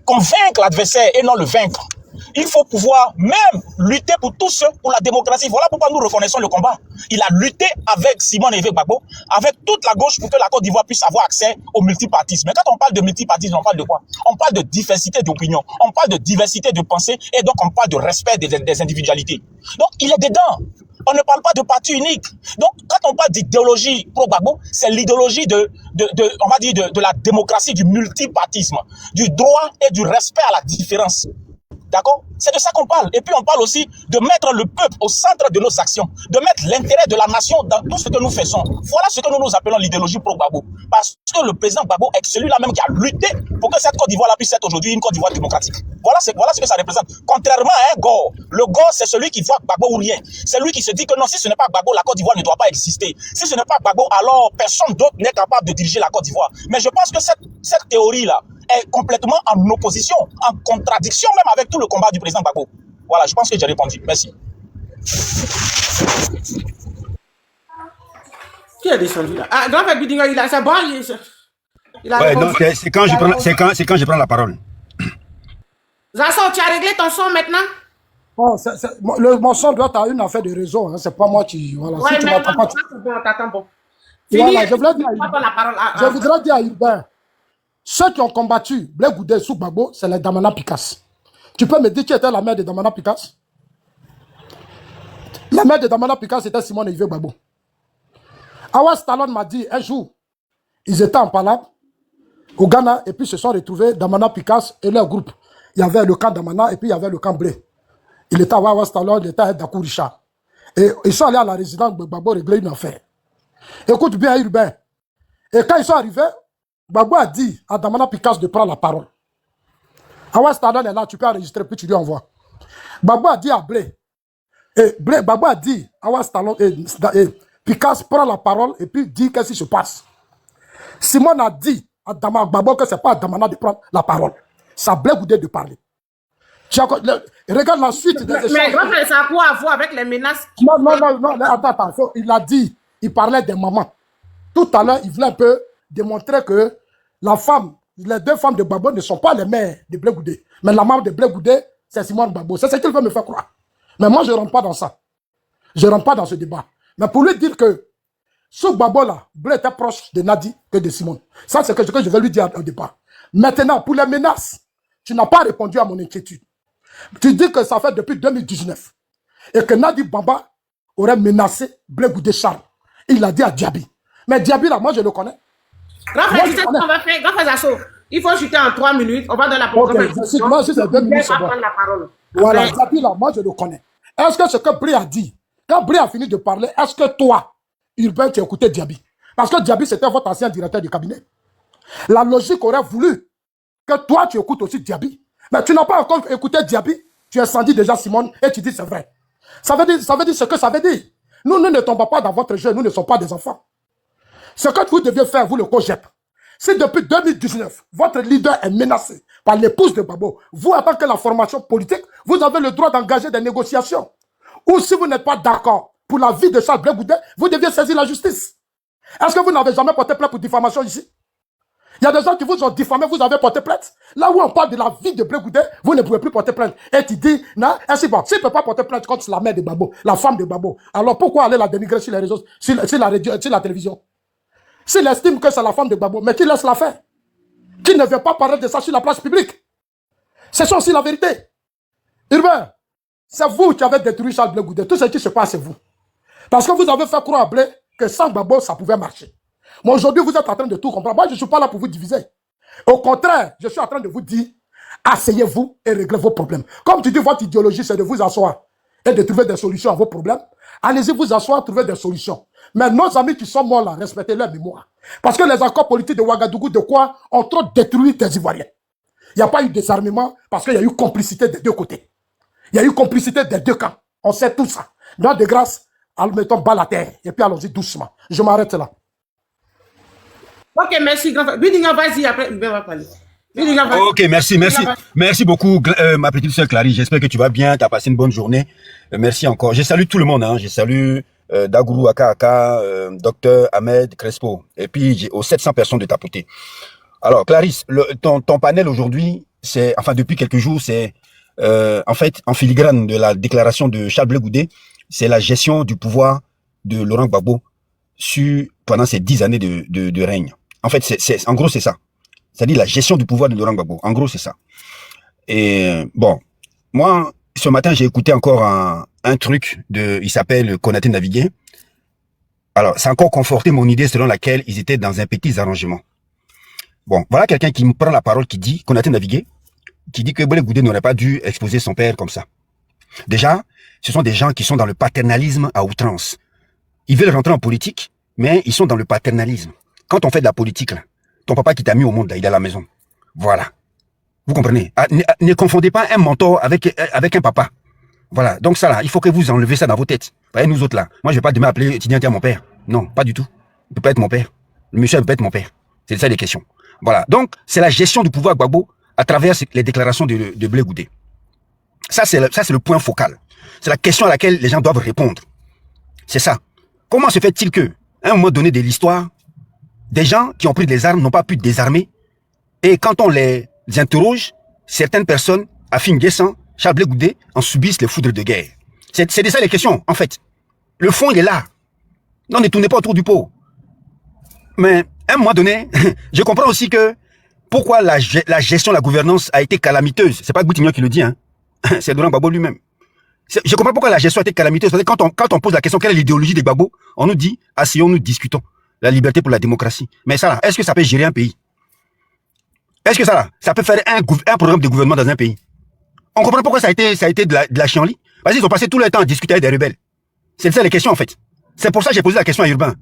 convaincre l'adversaire et non le vaincre. Il faut pouvoir même lutter pour tous, pour la démocratie. Voilà pourquoi nous reconnaissons le combat. Il a lutté avec Simone Evé Gbagbo, avec toute la gauche pour que la Côte d'Ivoire puisse avoir accès au multipartisme. Mais quand on parle de multipartisme, on parle de quoi? On parle de diversité d'opinion, on parle de diversité de pensée et donc on parle de respect des individualités. Donc il est dedans. On ne parle pas de parti unique. Donc, quand on parle d'idéologie pro-Gbagbo, c'est l'idéologie on va dire, de la démocratie, du multipartisme, du droit et du respect à la différence. D'accord? C'est de ça qu'on parle. Et puis on parle aussi de mettre le peuple au centre de nos actions, de mettre l'intérêt de la nation dans tout ce que nous faisons. Voilà ce que nous appelons l'idéologie pro-Gbagbo. Parce que le président Gbagbo est celui-là même qui a lutté pour que cette Côte d'Ivoire puisse être aujourd'hui une Côte d'Ivoire démocratique. Voilà ce que ça représente. Contrairement à un Gore, le Gore c'est celui qui voit Gbagbo ou rien. C'est lui qui se dit que non, si ce n'est pas Gbagbo, la Côte d'Ivoire ne doit pas exister. Si ce n'est pas Gbagbo, alors personne d'autre n'est capable de diriger la Côte d'Ivoire. Mais je pense que cette théorie-là est complètement en opposition, en contradiction même avec tout le combat du président Gbagbo. Voilà, je pense que j'ai répondu. Merci. Qui est descendu là? Ah, grand frère Bidinga, c'est bon, il a Ouais, répondu. non, c'est quand je prends la parole. Zasso, tu as réglé ton son maintenant? Bon, mon son doit avoir une affaire de réseau, hein, c'est pas moi qui... Voilà, Ouais, si tu mais m'entends pas... c'est bon, t'attends bon. Voilà, Fini, je voulais dire la parole je voudrais dire à Urbain, ceux qui ont combattu Blé Goudé sous Gbagbo, c'est les Damana Picasse. Tu peux me dire qui était la mère de Damana Picasse? La mère de Damana Picasse était Simone Evé Gbagbo. Awas Talon m'a dit un jour, ils étaient en palabre au Ghana et puis se sont retrouvés Damana Picasse et leur groupe. Il y avait le camp Damana et puis il y avait le camp Blé. Il était à Awas Talon, il était à Dakou Richard. Et ils sont allés à la résidence de Gbagbo régler une affaire. Écoute bien Urbain. Et quand ils sont arrivés, Gbagbo a dit à Damana Picasse de prendre la parole. Awas Talon est là, tu peux enregistrer puis tu lui envoies. Gbagbo a dit à Blé. Et Gbagbo a dit à Awas Talon et Picasse prend la parole et puis dit qu'est-ce qui se passe. Simone a dit à Gbagbo que ce n'est pas à Damana de prendre la parole. Ça Blé Goudé de parler. Regarde la suite des échanges. Mais grand frère, ça a quoi à voir avec les menaces? Non, attends, il a dit, il parlait des mamans. Tout à l'heure, il voulait un peu démontrer que les deux femmes de Gbagbo ne sont pas les mères de Blé Goudé. Mais la maman de Blé Goudé, c'est Simone Gbagbo. C'est ce qu'il veut me faire croire. Mais moi, je ne rentre pas dans ça. Je ne rentre pas dans ce débat. Mais pour lui dire que ce Gbagbo-là, Blé était proche de Nadi que de Simone. Ça, c'est ce que je vais lui dire au départ. Maintenant, pour les menaces, tu n'as pas répondu à mon inquiétude. Tu dis que ça fait depuis 2019 et que Nadi Bamba aurait menacé Blé Goudé Charles. Il l'a dit à Diaby. Mais Diaby, là, moi, je le connais. Grand frère, tu sais ce qu'on va faire? Grand frère Zasso, il faut chuter en 3 minutes. On va dans la parole. Ok, moi, si c'est 2 minutes, c'est bon. La parole. Voilà, Diaby, là, moi, je le connais. Est-ce que ce que Blé a dit, quand Blé a fini de parler, est-ce que toi, Urbain, tu as écouté Diaby? Parce que Diaby, c'était votre ancien directeur du cabinet. La logique aurait voulu que toi, tu écoutes aussi Diaby. Mais tu n'as pas encore écouté Diaby. Tu incendies déjà Simone et tu dis c'est vrai. Ça veut dire ce que ça veut dire. Nous ne tombons pas dans votre jeu. Nous ne sommes pas des enfants. Ce que vous deviez faire, vous le COGEP, si depuis 2019, votre leader est menacé par l'épouse de Gbagbo, vous, en tant que la formation politique, vous avez le droit d'engager des négociations. Ou si vous n'êtes pas d'accord pour la vie de Charles Blé Goudé, vous deviez saisir la justice. Est-ce que vous n'avez jamais porté plainte pour diffamation ici? Il y a des gens qui vous ont diffamé, vous avez porté plainte. Là où on parle de la vie de Blé Goudé, vous ne pouvez plus porter plainte. Et tu dis, non, ainsi bon, s'il ne peut pas porter plainte contre la mère de Gbagbo, la femme de Gbagbo, alors pourquoi aller la dénigrer sur les réseaux, sur la télévision? S'il estime que c'est la femme de Gbagbo, mais qui laisse la faire? Qui ne veut pas parler de ça sur la place publique? C'est ça aussi la vérité. Urbain, c'est vous qui avez détruit Charles Blé Goudé. Tout ce qui se passe, c'est vous. Parce que vous avez fait croire à Blé que sans Gbagbo, ça pouvait marcher. Mais aujourd'hui, vous êtes en train de tout comprendre. Moi, je ne suis pas là pour vous diviser. Au contraire, je suis en train de vous dire, asseyez-vous et réglez vos problèmes. Comme tu dis, votre idéologie, c'est de vous asseoir et de trouver des solutions à vos problèmes. Allez-y vous asseoir, trouver des solutions. Mais nos amis qui sont morts là, respectez leur mémoire. Parce que les accords politiques de Ouagadougou, de quoi, ont trop détruit des Ivoiriens. Il n'y a pas eu de désarmement parce qu'il y a eu complicité des deux côtés. Il y a eu complicité des deux camps. On sait tout ça. Donc, de grâce, mettons bas la terre et puis allons-y doucement. Je m'arrête là. Ok, merci, grand frère. Bidinga, vas-y, après, on va parler. Bidinga, vas-y. Ok, merci beaucoup, ma petite soeur Clary. J'espère que tu vas bien, tu as passé une bonne journée. Merci encore. Je salue tout le monde, hein. Je salue Dagourou Aka, Docteur Ahmed Crespo, et puis aux 700 personnes de tapoter. Alors, Clarisse, ton panel aujourd'hui, enfin depuis quelques jours, c'est en fait en filigrane de la déclaration de Charles Blé Goudé, c'est la gestion du pouvoir de Laurent Gbagbo pendant ces 10 années de règne. En fait, en gros, c'est ça. C'est-à-dire la gestion du pouvoir de Laurent Gbagbo. En gros, c'est ça. Et bon, moi, ce matin, j'ai écouté encore un truc il s'appelle Konaté Navigué. Alors, ça a encore conforté mon idée selon laquelle ils étaient dans un petit arrangement. Bon, voilà quelqu'un qui me prend la parole, qui dit, Konaté Navigué, qui dit que Blé Goudé n'aurait pas dû exposer son père comme ça. Déjà, ce sont des gens qui sont dans le paternalisme à outrance. Ils veulent rentrer en politique, mais ils sont dans le paternalisme. Quand on fait de la politique, là, ton papa qui t'a mis au monde, là, il est à la maison. Voilà. Vous comprenez? Ne confondez pas un mentor avec un papa. Voilà. Donc ça, là, il faut que vous enlevez ça dans vos têtes. Vous voyez, nous autres, là, moi, je vais pas demain appeler Tidiane mon père. Non, pas du tout. Il peut pas être mon père. Le monsieur, il peut pas être mon père. C'est ça les questions. Voilà. Donc, c'est la gestion du pouvoir Gbagbo à travers les déclarations de Blé Goudé. Ça, c'est le point focal. C'est la question à laquelle les gens doivent répondre. C'est ça. Comment se fait-il que, à un moment donné de l'histoire, des gens qui ont pris des armes n'ont pas pu désarmer, et quand on les interroge, certaines personnes, Afin Guessan, Charles Blé Goudé, en subissent les foudres de guerre. C'est de ça les questions, en fait. Le fond, il est là. Non, ne tournez pas autour du pot. Mais, à un moment donné, je comprends aussi que pourquoi la gestion, la gouvernance a été calamiteuse. C'est pas Goutignon qui le dit, hein. C'est Laurent Gbagbo lui-même. Je comprends pourquoi la gestion a été calamiteuse. Parce que quand on pose la question, quelle est l'idéologie de Gbagbo, on nous dit, asseyons-nous, discutons. La liberté pour la démocratie. Mais ça là, est-ce que ça peut gérer un pays? Est-ce que ça là, ça peut faire un programme de gouvernement dans un pays? On comprend pourquoi ça a été de la chienlit. Parce qu'ils ont passé tout le temps à discuter avec des rebelles. C'est ça les questions en fait. C'est pour ça que j'ai posé la question à Urbain.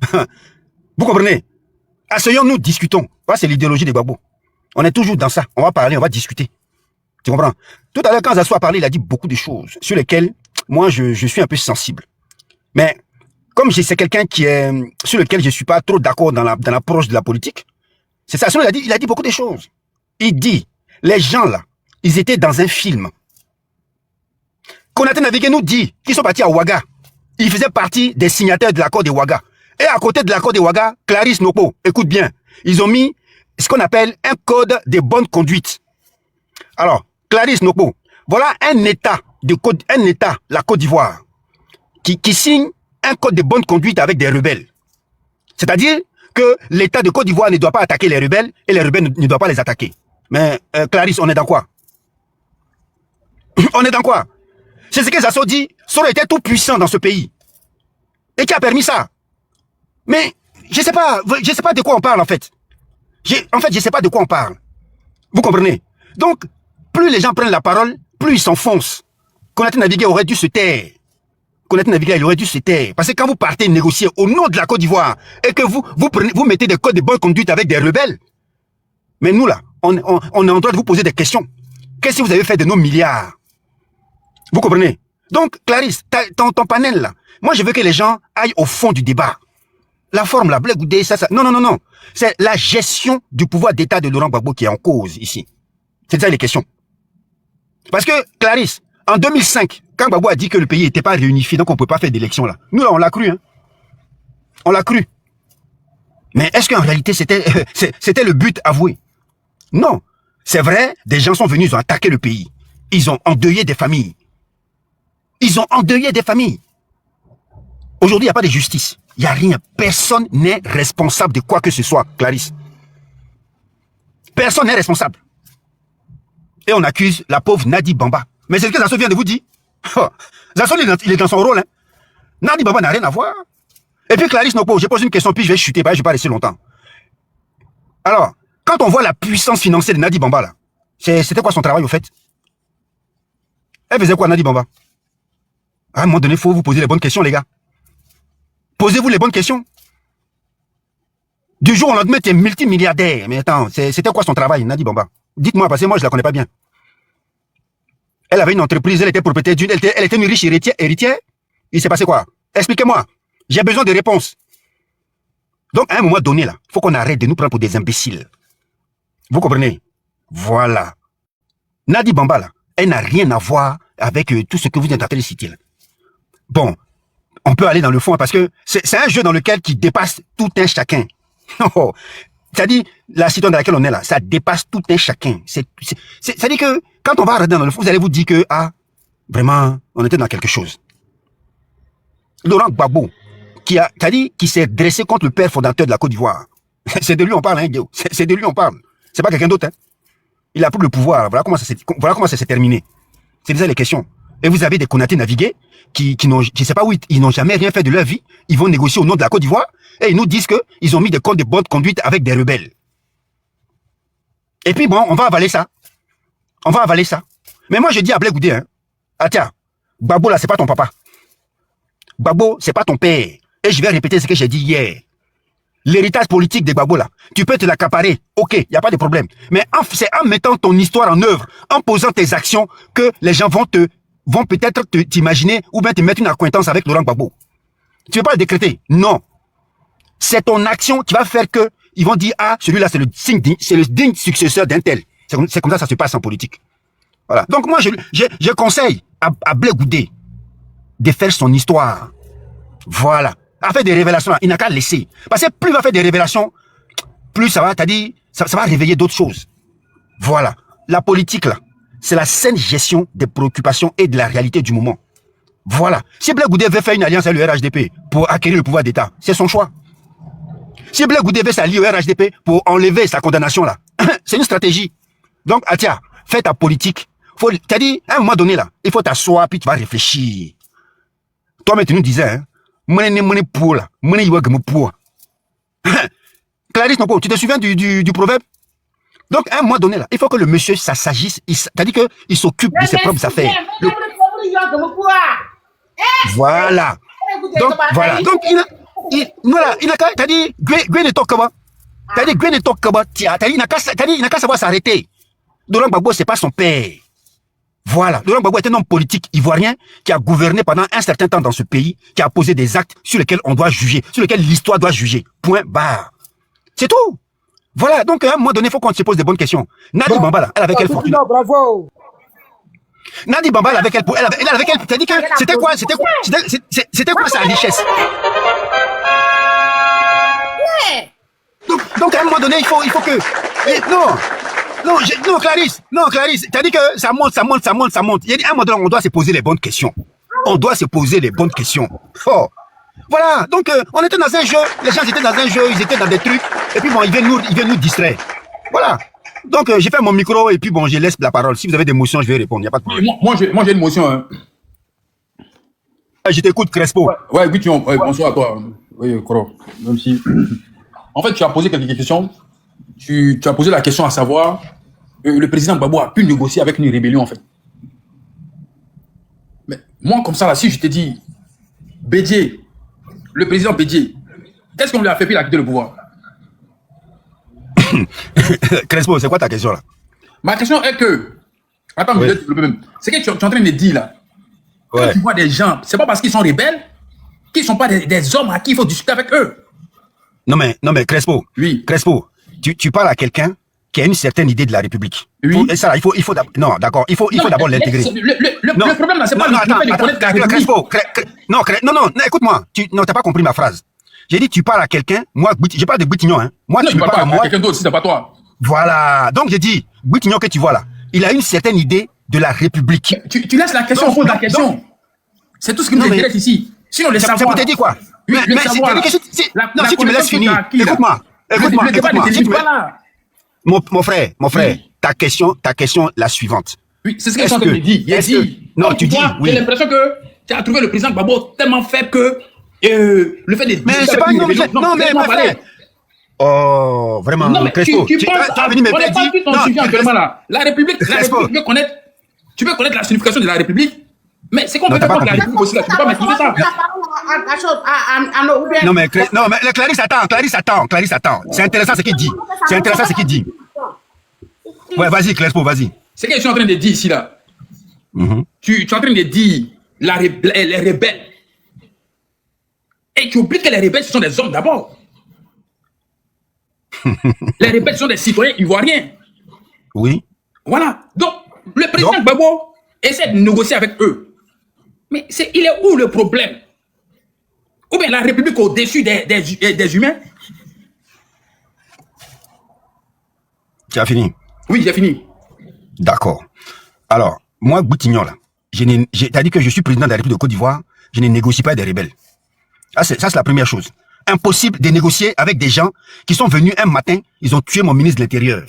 Vous comprenez? Asseyons-nous, discutons. Voilà, c'est l'idéologie de Gbagbo. On est toujours dans ça. On va parler, on va discuter. Tu comprends? Tout à l'heure, quand Zasso a parlé, il a dit beaucoup de choses sur lesquelles, moi, je suis un peu sensible. Mais, comme c'est quelqu'un sur lequel je suis pas trop d'accord dans l'approche de la politique, c'est ça. Sinon, il a dit beaucoup de choses. Il dit, les gens là, ils étaient dans un film. Konaté Navigué nous dit qu'ils sont partis à Ouaga. Ils faisaient partie des signataires de l'accord de Ouaga. Et à côté de l'accord de Ouaga, Clarisse Nopo, écoute bien, ils ont mis ce qu'on appelle un code de bonne conduite. Alors, Clarisse Nopo, voilà un État, la Côte d'Ivoire, qui signe un code de bonne conduite avec des rebelles. C'est-à-dire que l'État de Côte d'Ivoire ne doit pas attaquer les rebelles et les rebelles ne doivent pas les attaquer. Mais Clarisse, on est dans quoi? On est dans quoi? C'est ce que Zasso dit, Soro était tout puissant dans ce pays. Et qui a permis ça? Mais je sais pas de quoi on parle en fait. Je sais pas de quoi on parle. Vous comprenez? Donc, plus les gens prennent la parole, plus ils s'enfoncent. Konaté Navigué aurait dû se taire. Konaté Navigué, il aurait dû se taire. Parce que quand vous partez négocier au nom de la Côte d'Ivoire et que vous mettez des codes de bonne conduite avec des rebelles, mais nous là, on est en droit de vous poser des questions. Qu'est-ce que vous avez fait de nos milliards? Vous comprenez? Donc, Clarisse, ton panel là, moi je veux que les gens aillent au fond du débat. La forme là, Blé Goudé, ça. Non. C'est la gestion du pouvoir d'État de Laurent Gbagbo qui est en cause ici. C'est ça les questions. Parce que, Clarisse, en 2005, quand Gbagbo a dit que le pays n'était pas réunifié, donc on ne peut pas faire d'élection là. Nous là, on l'a cru, hein. On l'a cru. Mais est-ce qu'en réalité, c'était le but avoué? Non. C'est vrai, des gens sont venus, ils ont attaqué le pays. Ils ont endeuillé des familles. Aujourd'hui, il n'y a pas de justice. Il n'y a rien. Personne n'est responsable de quoi que ce soit, Clarisse. Personne n'est responsable. Et on accuse la pauvre Nadi Bamba. Mais c'est ce que Zasso vient de vous dire. Zasso, il est dans son rôle. Hein. Nadi Bamba n'a rien à voir. Et puis Clarisse Nopo, je pose une question, puis je vais chuter, je ne vais pas rester longtemps. Alors, quand on voit la puissance financière de Nadi Bamba, là, c'était quoi son travail au fait? Elle faisait quoi Nadi Bamba? À un moment donné, il faut vous poser les bonnes questions, les gars. Posez-vous les bonnes questions. Du jour au lendemain, tu es multimilliardaire. Mais attends, c'était quoi son travail, Nadi Bamba? Dites-moi, parce que moi, je ne la connais pas bien. Elle avait une entreprise, elle était propriétaire d'une... Elle était une riche héritière. Il s'est passé quoi? Expliquez-moi. J'ai besoin de réponses. Donc, à un moment donné, là, il faut qu'on arrête de nous prendre pour des imbéciles. Vous comprenez? Voilà. Nadi Bamba, là, elle n'a rien à voir avec tout ce que vous êtes en train de citer, là. Bon, on peut aller dans le fond parce que c'est un jeu dans lequel qui dépasse tout un chacun. c'est-à-dire, la situation dans laquelle on est là, ça dépasse tout un chacun. C'est-à-dire que, quand on va regarder dans le fond, vous allez vous dire que, ah, vraiment, on était dans quelque chose. Laurent Gbagbo, qui s'est dressé contre le père fondateur de la Côte d'Ivoire. C'est de lui on parle, hein, Guillaume. C'est de lui on parle. C'est pas quelqu'un d'autre, hein. Il a pris le pouvoir. Voilà comment ça s'est terminé. C'est ça les questions. Et vous avez des Konaté navigués qui n'ont, je sais pas où, ils n'ont jamais rien fait de leur vie. Ils vont négocier au nom de la Côte d'Ivoire et ils nous disent que ils ont mis des codes de bonne conduite avec des rebelles. Et puis bon, on va avaler ça. On va avaler ça. Mais moi je dis à Blé Goudé, hein, ah tiens, Gbagbo là c'est pas ton papa. Gbagbo c'est pas ton père. Et je vais répéter ce que j'ai dit hier. L'héritage politique de Gbagbo là, tu peux te l'accaparer, ok, il n'y a pas de problème. Mais c'est en mettant ton histoire en œuvre, en posant tes actions, que les gens vont peut-être t'imaginer ou bien te mettre une acquaintance avec Laurent Gbagbo. Tu ne veux pas le décréter? Non. C'est ton action qui va faire que ils vont dire, ah, celui-là c'est le digne successeur d'un tel. C'est comme ça que ça se passe en politique. Voilà. Donc moi, je conseille à Blé Goudé de faire son histoire. Voilà. À faire des révélations, là, il n'a qu'à laisser. Parce que plus il va faire des révélations, plus ça va, c'est-à-dire, ça va réveiller d'autres choses. Voilà. La politique, là, c'est la saine gestion des préoccupations et de la réalité du moment. Voilà. Si Blé Goudé veut faire une alliance avec le RHDP pour acquérir le pouvoir d'État, c'est son choix. Si Blé Goudé veut s'allier au RHDP pour enlever sa condamnation, là, c'est une stratégie. Donc, Atia, fais ta politique. C'est-à-dire, à un moment donné, là, il faut t'asseoir, puis tu vas réfléchir. Toi-même, tu nous disais, hein, Clarisse, tu te souviens du proverbe? Donc, à un moment donné, là, il faut que le monsieur s'agisse, c'est-à-dire qu'il s'occupe de ses propres affaires. Voilà. Donc, voilà. Donc, il n'a qu'à, c'est-à-dire, Gwen est comment? C'est-à-dire, Gwen est comment? Il n'a qu'à savoir s'arrêter. Laurent Gbagbo, c'est pas son père. Voilà. Laurent Gbagbo est un homme politique ivoirien qui a gouverné pendant un certain temps dans ce pays, qui a posé des actes sur lesquels on doit juger, sur lesquels l'histoire doit juger. Point barre. C'est tout. Voilà. Donc, à un moment donné, il faut qu'on se pose des bonnes questions. Nadi Bambala, elle avait quelle fortune? Bravo. Nadi Bambala avec elle avait quelle, c'est-à-dire que c'était quoi sa richesse? Donc, à un moment donné, il faut que, Non, Clarisse, c'est-à-dire que ça monte. Il y a un moment donné, on doit se poser les bonnes questions. Oh. Voilà, donc on était dans un jeu, les gens étaient dans un jeu, ils étaient dans des trucs, et puis bon, ils viennent nous distraire. Voilà. Donc j'ai fait mon micro, et puis bon, je laisse la parole. Si vous avez des motions, je vais répondre, il n'y a pas de problème. Moi j'ai une motion. Hein. Je t'écoute, Crespo. Ouais, bonsoir à toi. Oui, Koro. Même si... En fait, tu as posé quelques questions. Tu as posé la question à savoir, le président Gbagbo a pu négocier avec une rébellion, en fait. Mais moi, comme ça, là, si je te dis, Bédié, le président Bédié, qu'est-ce qu'on lui a fait puis il a quitté le pouvoir? Crespo, c'est quoi ta question, là? Ma question est que, attends, ouais. C'est que tu es en train de me dire, là, quand tu vois des gens, c'est pas parce qu'ils sont rebelles qu'ils ne sont pas des hommes à qui il faut discuter avec eux. Non, mais Crespo, oui. Crespo, tu parles à quelqu'un qui a une certaine idée de la République. Oui. Et ça, il faut non, d'accord, il faut d'abord l'intégrer. Le problème, là, c'est pas de connaître la République. Non, écoute-moi, tu n'as pas compris ma phrase. J'ai dit, tu parles à quelqu'un, moi, je parle de Boutignon, hein. Moi, non, tu parles à moi. Quelqu'un d'autre, si c'est pas toi. Voilà. Donc, j'ai dit, Boutignon que tu vois là, il a une certaine idée de la République. Tu laisses la question, on pose la question. C'est tout ce qui nous intéresse ici. Sinon, les savoirs. Ça peut te dire quoi? Oui, mais si tu me laisses finir, écoute-moi. Mon frère, oui. ta question, la suivante. Oui, c'est ce que je suis en train de dire. Non, tu dis, oui. J'ai l'impression que tu as trouvé le président Gbagbo tellement faible que le fait de... Mais c'est pas... Non, mais mon frère. Oh, vraiment, non, mais Crespo, tu penses... On n'est pas tout ton sujet actuellement là. La République, tu veux connaître la signification de la République, mais c'est qu'on peut faire contre la République aussi là. Tu peux pas maîtriser ça. Non, mais Clarisse attend. C'est intéressant ce qu'il dit. Ouais, vas-y, Crespo, vas-y. C'est ce que je suis en train de dire ici là. Tu es en train de dire les rebelles. Et tu oublies que les rebelles, ce sont des hommes d'abord. Les rebelles sont des citoyens ivoiriens. Oui. Voilà. Donc, le président Gbagbo essaie de négocier avec eux. Mais il est où le problème? Ou bien la République au-dessus des humains? Tu as fini? Oui, j'ai fini. D'accord. Alors, moi, Boutignon, là, t'as dit que je suis président de la République de Côte d'Ivoire, je ne négocie pas avec des rebelles. Ça, c'est la première chose. Impossible de négocier avec des gens qui sont venus un matin, ils ont tué mon ministre de l'Intérieur.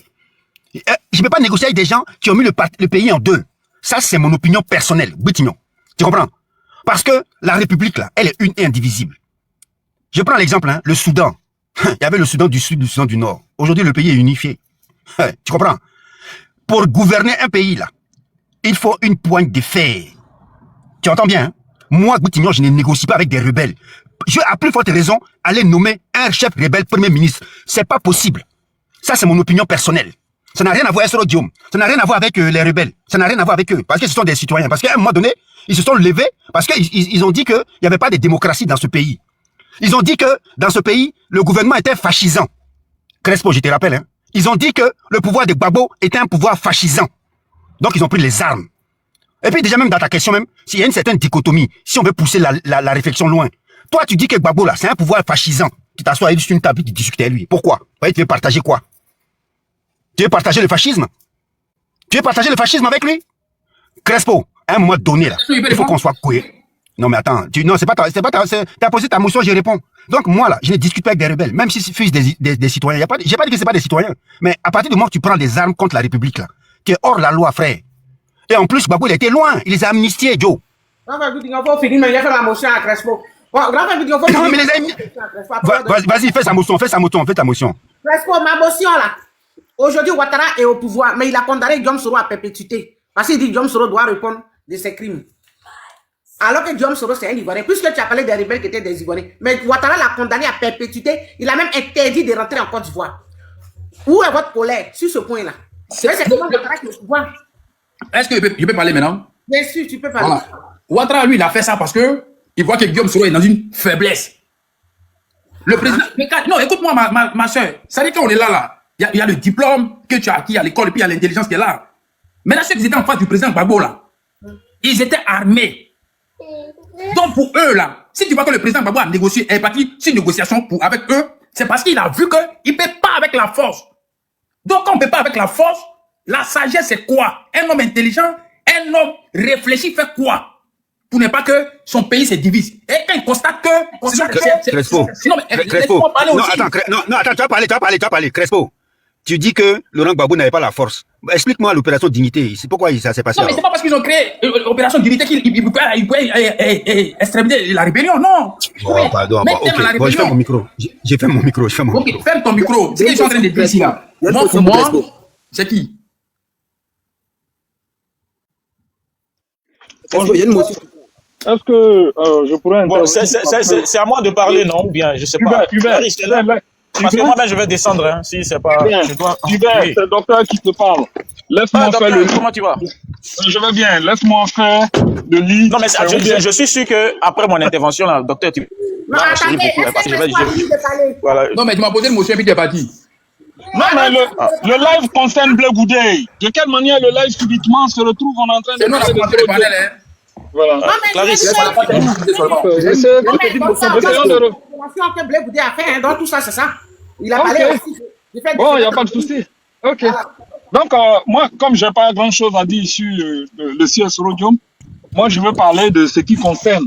Je ne peux pas négocier avec des gens qui ont mis le pays en deux. Ça, c'est mon opinion personnelle, Boutignon. Tu comprends? Parce que la République, là, elle est une et indivisible. Je prends l'exemple, hein, le Soudan. Il y avait le Soudan du Sud, le Soudan du Nord. Aujourd'hui, le pays est unifié. Tu comprends? Pour gouverner un pays, là, il faut une poigne de fer. Tu entends bien, hein? Moi, Boutignon, je ne négocie pas avec des rebelles. Je, à plus forte raison, aller nommer un chef rebelle premier ministre. C'est pas possible. Ça, c'est mon opinion personnelle. Ça n'a rien à voir avec Sorodium. Ça n'a rien à voir avec les rebelles. Ça n'a rien à voir avec eux. Parce que ce sont des citoyens. Parce qu'à un moment donné, ils se sont levés parce qu'ils ont dit qu'il n'y avait pas de démocratie dans ce pays. Ils ont dit que dans ce pays, le gouvernement était fascisant. Crespo, je te rappelle, hein. Ils ont dit que le pouvoir de Gbagbo était un pouvoir fascisant. Donc, ils ont pris les armes. Et puis, déjà, même dans ta question, même, s'il y a une certaine dichotomie, si on veut pousser la réflexion loin, toi, tu dis que Gbagbo, là, c'est un pouvoir fascisant. Tu t'assois sur une table et tu discutes avec lui. Pourquoi? Tu veux partager quoi? Tu veux partager le fascisme? Tu veux partager le fascisme avec lui? Crespo, à un moment donné, là, il faut qu'on soit cohérent. Non, mais attends, non, t'as posé ta motion, je réponds. Donc, moi, là, je ne discute pas avec des rebelles, même si c'est fils des citoyens. J'ai pas dit que c'est pas des citoyens. Mais à partir du moment où tu prends des armes contre la République, là, qui est hors la loi, frère. Et en plus, Gbagbo, il était loin. Il les a amnistiés, Joe. Non, mais j'ai fait ma motion à Crespo. Non, mais les amis. Vas-y, fais ta motion. Crespo, ma motion, là. Aujourd'hui, Ouattara est au pouvoir, mais il a condamné Guillaume Soro à perpétuité. Parce qu'il dit que Guillaume Soro doit répondre de ses crimes. Alors que Guillaume Soro, c'est un Ivoirien. Puisque tu as parlé des rebelles qui étaient des Ivoiriens. Mais Ouattara l'a condamné à perpétuité. Il a même interdit de rentrer en Côte d'Ivoire. Où est votre colère sur ce point-là? C'est comment Ouattara qui est au pouvoir. Est-ce que je peux parler maintenant? Bien sûr, tu peux parler. Voilà. Ouattara, lui, il a fait ça parce que il voit que Guillaume Soro est dans une faiblesse. Le président... Non, écoute-moi, ma soeur. Ça dit qu'on est là. Il y a le diplôme que tu as acquis à l'école et puis il y a l'intelligence qui est là. Maintenant, ceux qui étaient en face du président Gbagbo, là, ils étaient armés. Donc, pour eux, là, si tu vois que le président Gbagbo a négocié, est parti sur une négociation avec eux, c'est parce qu'il a vu qu'il ne peut pas avec la force. Donc, quand on ne peut pas avec la force, la sagesse, c'est quoi? Un homme intelligent, un homme réfléchi fait quoi? Pour ne pas que son pays se divise. Et quand il constate que... Crespo. Non, mais Crespo. Non, attends, tu vas parler. Crespo. Tu dis que Laurent Gbagbo n'avait pas la force. Explique-moi l'opération Dignité. C'est pourquoi ça s'est passé. Non, mais c'est pas parce qu'ils ont créé l'opération Dignité qu'ils pouvaient exterminer la rébellion, non. Oh, pardon. Ok, bon, je ferme mon micro. J'ai fait mon micro. Ok, ferme ton micro. Ce qu'ils sont en train de dire ici, là. Moi, pour moi, c'est qui? Bonjour, il y a une motion. Est-ce que je pourrais intervenir? Bon, c'est à moi de parler, non? Ou bien, je sais pas. Hubert, parce que moi-même, je vais descendre, hein, si c'est pas... Hubert, c'est le docteur qui te parle. Laisse-moi faire le... Comment tu vas? Je vais bien. Laisse-moi faire le lit. Non, mais je suis sûr qu'après mon intervention, là, docteur, tu... Non, attendez, est-ce que je parler? Voilà. Non, mais tu m'as posé une motion et puis tu es parti. Non, mais le live concerne Bleu Goudé. De quelle manière le live subitement se retrouve en train de... C'est nous, on a commencé le panel, hein. Voilà. Non, mais Clarisse, que Bleu Goudé a fait, donc tout ça, c'est ça. Il a parlé aussi. Bon, il n'y a pas de souci. Ok. Donc, moi, comme je n'ai pas grand-chose à dire sur le CS Rhodium, moi, je veux parler de ce qui concerne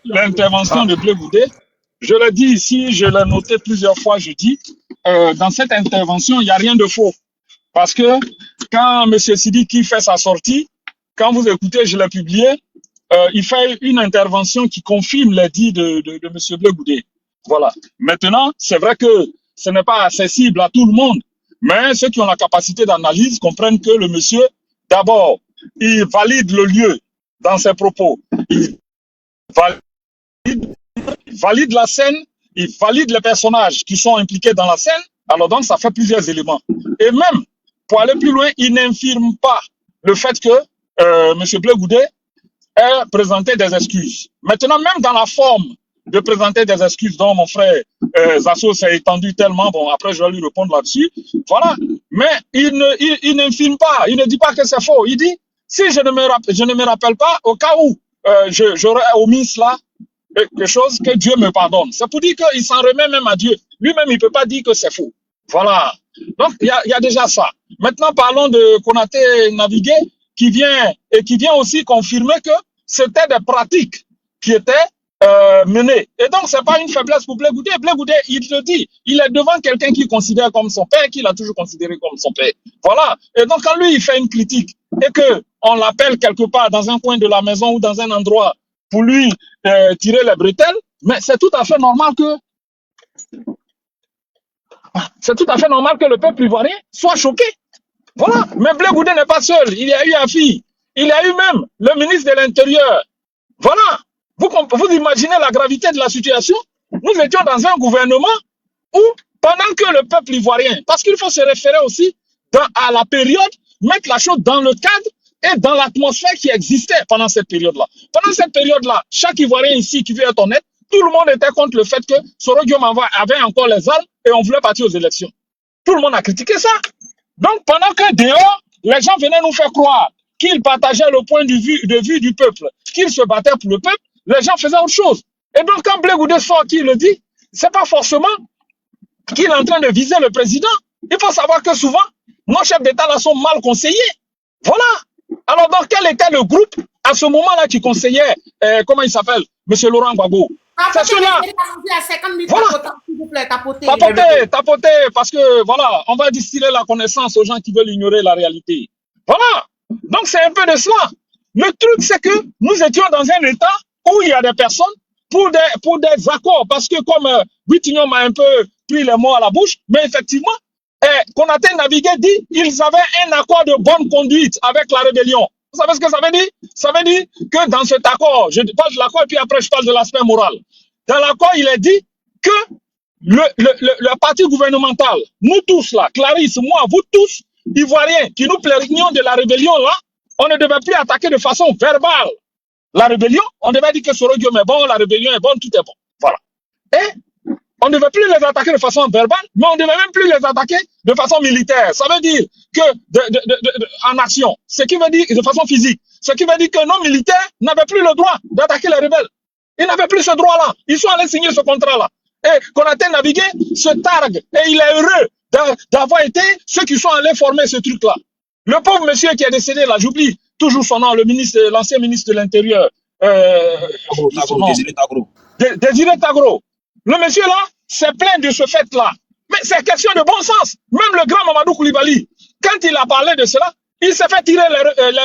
l'intervention de Bleu Goudé. Je l'ai dit ici, je l'ai noté plusieurs fois, je dis, dans cette intervention, il n'y a rien de faux. Parce que quand M. Sidiki fait sa sortie, quand vous écoutez, je l'ai publié, il fait une intervention qui confirme les dits de M. Bleu Goudé. Voilà. Maintenant, c'est vrai que ce n'est pas accessible à tout le monde, mais ceux qui ont la capacité d'analyse comprennent que le monsieur, d'abord, il valide le lieu dans ses propos. Il valide la scène, il valide les personnages qui sont impliqués dans la scène. Alors donc, ça fait plusieurs éléments. Et même, pour aller plus loin, il n'infirme pas le fait que M. Bleu Goudé ait présenté des excuses. Maintenant, même dans la forme de présenter des excuses dont mon frère Zasso s'est étendu tellement, bon, après je vais lui répondre là-dessus, voilà. Mais il n'infirme pas, il ne dit pas que c'est faux. Il dit, si je ne me rappelle pas, au cas où j'aurais omis cela, quelque chose, que Dieu me pardonne. C'est pour dire qu'il s'en remet même à Dieu. Lui-même, il ne peut pas dire que c'est faux. Voilà. Donc, il y a déjà ça. Maintenant, parlons de Konaté Navigué, qui vient aussi confirmer que c'était des pratiques qui étaient menées. Et donc, c'est pas une faiblesse pour Blé Goudé. Blé Goudé, il le dit, il est devant quelqu'un qu'il considère comme son père, qu'il a toujours considéré comme son père. Voilà. Et donc, quand lui, il fait une critique et que on l'appelle quelque part dans un coin de la maison ou dans un endroit pour lui tirer les bretelles, mais c'est tout à fait normal que le peuple ivoirien soit choqué. Voilà. Mais Blé Goudé n'est pas seul. Il y a eu Afi. Il y a eu même le ministre de l'Intérieur. Voilà. Vous imaginez la gravité de la situation? Nous étions dans un gouvernement où, pendant que le peuple ivoirien, parce qu'il faut se référer aussi à la période, mettre la chose dans le cadre et dans l'atmosphère qui existait pendant cette période-là. Pendant cette période-là, chaque Ivoirien ici qui veut être honnête, tout le monde était contre le fait que Soro Guillaume avait encore les armes et on voulait partir aux élections. Tout le monde a critiqué ça. Donc, pendant que dehors, les gens venaient nous faire croire qu'ils partageaient le point de vue du peuple, qu'ils se battaient pour le peuple, les gens faisaient autre chose. Et donc, quand Blé Goudé sort qui le dit, c'est pas forcément qu'il est en train de viser le président. Il faut savoir que souvent, nos chefs d'État là sont mal conseillés. Voilà. Alors, dans quel était le groupe à ce moment-là qui conseillait, comment il s'appelle, M. Laurent Gbagbo? C'est cela. Voilà. Tapoter, parce que, voilà, on va distiller la connaissance aux gens qui veulent ignorer la réalité. Voilà. Donc, c'est un peu de cela. Le truc, c'est que nous étions dans un état où il y a des personnes pour des accords, parce que comme Butignon m'a un peu pris les mots à la bouche, mais effectivement, Konaté Navigué dit ils avaient un accord de bonne conduite avec la rébellion. Vous savez ce que ça veut dire? Ça veut dire que dans cet accord, je parle de l'accord et puis après je parle de l'aspect moral. Dans l'accord, il est dit que le parti gouvernemental, nous tous là, Clarisse, moi, vous tous, Ivoiriens, qui nous plaignions de la rébellion là, on ne devait plus attaquer de façon verbale la rébellion. On devait dire que Soro Guillaume est bon, la rébellion est bonne, tout est bon. Voilà. Et on ne devait plus les attaquer de façon verbale, mais on ne devait même plus les attaquer de façon militaire. Ça veut dire que en action, ce qui veut dire de façon physique, ce qui veut dire que nos militaires n'avaient plus le droit d'attaquer les rebelles. Ils n'avaient plus ce droit-là. Ils sont allés signer ce contrat-là. Et Konaté Navigué se targue et il est heureux d'avoir été ceux qui sont allés former ce truc-là. Le pauvre monsieur qui est décédé là, j'oublie toujours son nom, l'ancien ministre de l'Intérieur. Désiré Tagro. Le monsieur là s'est plaint de ce fait-là. Mais c'est question de bon sens. Même le grand Mamadou Koulibaly, quand il a parlé de cela, il s'est fait tirer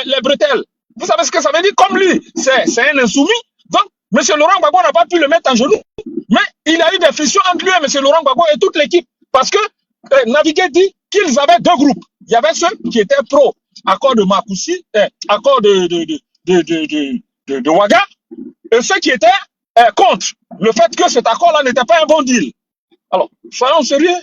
les bretelles. Vous savez ce que ça veut dire? Comme lui, c'est un insoumis. Donc, M. Laurent Gbagbo n'a pas pu le mettre en genoux. Mais il a eu des frictions entre lui et M. Laurent Gbagbo et toute l'équipe. Parce que Navigué dit qu'ils avaient deux groupes. Il y avait ceux qui étaient pro accord de Makoussi, accord de Ouaga, et ceux qui étaient contre le fait que cet accord-là n'était pas un bon deal. Alors, soyons sérieux.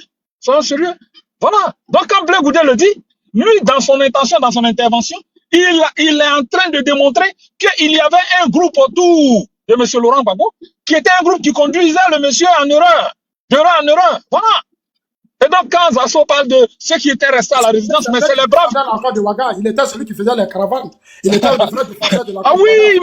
Voilà. Donc, quand Blé Goudé le dit, lui, dans son intention, dans son intervention, il est en train de démontrer qu'il y avait un groupe autour de M. Laurent Gbagbo, qui était un groupe qui conduisait le monsieur en erreur, d'erreur en erreur. Voilà. Et donc, quand Zasso parle de ceux qui étaient restés à la résidence, mais c'est les braves. Il était celui qui faisait les caravanes. Il était le vrai défenseur de la Ah oui,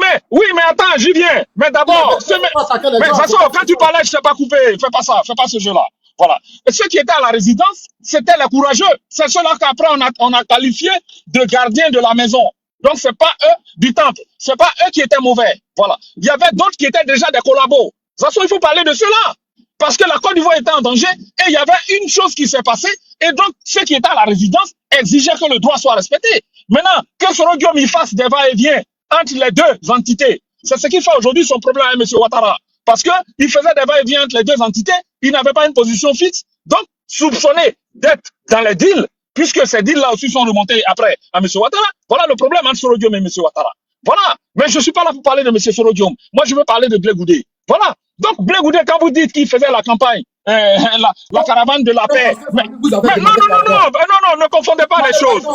mais attends, j'y viens. Mais d'abord, mais Zasso, quand tu parlais, je t'ai pas coupé. Fais pas ça, fais pas ce jeu-là. Voilà. Et ceux qui étaient à la résidence, c'était les courageux. C'est ceux-là qu'après on a qualifié de gardiens de la maison. Donc, c'est pas eux du temple. C'est pas eux qui étaient mauvais. Voilà. Il y avait d'autres qui étaient déjà des collabos. Zasso, il faut parler de cela. Parce que la Côte d'Ivoire était en danger et il y avait une chose qui s'est passée. Et donc, ceux qui étaient à la résidence exigeaient que le droit soit respecté. Maintenant, que Soro Guillaume y fasse des va-et-vient entre les deux entités, c'est ce qui fait aujourd'hui son problème avec M. Ouattara. Parce qu'il faisait des va-et-vient entre les deux entités, il n'avait pas une position fixe. Donc, soupçonné d'être dans les deals, puisque ces deals-là aussi sont remontés après à M. Ouattara, voilà le problème entre Soro Guillaume et M. Ouattara. Voilà. Mais je ne suis pas là pour parler de M. Soro Guillaume. Moi, je veux parler de Blé Goudé. Voilà. Donc, Blé Goudé, quand vous dites qu'il faisait la campagne, la caravane de la paix. Mais non, ne confondez pas les choses. Il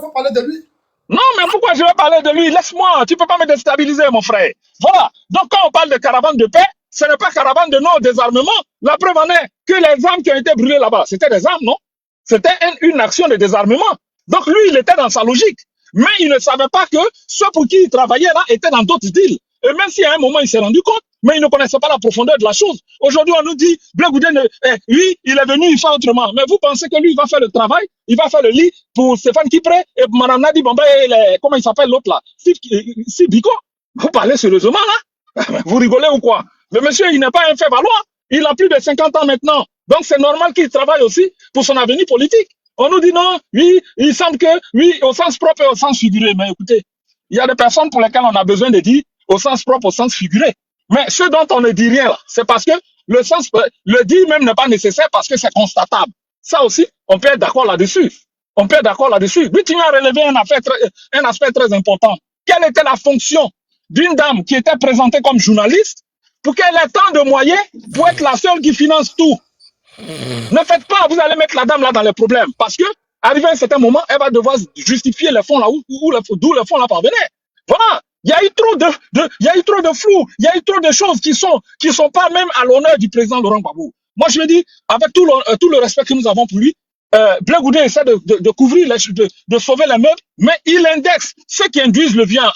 faut parler de lui. Non, mais pourquoi je vais parler de lui? Laisse-moi, tu ne peux pas me déstabiliser, mon frère. Voilà. Donc, quand on parle de caravane de paix, ce n'est pas caravane de non-désarmement. La preuve en est que les armes qui ont été brûlées là-bas, c'était des armes, non? C'était une action de désarmement. Donc, lui, il était dans sa logique. Mais il ne savait pas que ceux pour qui il travaillait là étaient dans d'autres deals. Et même si à un moment, il s'est rendu compte mais ils ne connaissaient pas la profondeur de la chose. Aujourd'hui, on nous dit, Blé Goudé, lui, il est venu, il fait autrement. Mais vous pensez que lui, il va faire le travail, il va faire le lit pour Stéphane Kipré et Mme Nadi Bamba et comment il s'appelle l'autre là, Steve Biko. Vous parlez sérieusement là? Vous rigolez ou quoi? Le monsieur, il n'est pas un fait valoir. Il a plus de 50 ans maintenant. Donc c'est normal qu'il travaille aussi pour son avenir politique. On nous dit non, oui, il semble que, oui, au sens propre et au sens figuré. Mais écoutez, il y a des personnes pour lesquelles on a besoin de dire au sens propre, au sens figuré. Mais ce dont on ne dit rien là, c'est parce que le dire même n'est pas nécessaire parce que c'est constatable. Ça aussi, on peut être d'accord là-dessus. On peut être d'accord là-dessus. Oui, tu as relevé un aspect très important. Quelle était la fonction d'une dame qui était présentée comme journaliste pour qu'elle ait tant de moyens pour être la seule qui finance tout? Ne faites pas, vous allez mettre la dame là dans les problèmes. Parce que, arrivé à un certain moment, elle va devoir justifier les fonds là, d'où les fonds là parvenaient. Voilà. Il y a eu trop de flou. Il y a eu trop de choses qui sont pas même à l'honneur du président Laurent Gbagbo. Moi, je me dis, avec tout le respect que nous avons pour lui, Blé Goudé essaie de couvrir, de sauver les meubles, mais il indexe ceux qui induisent le bien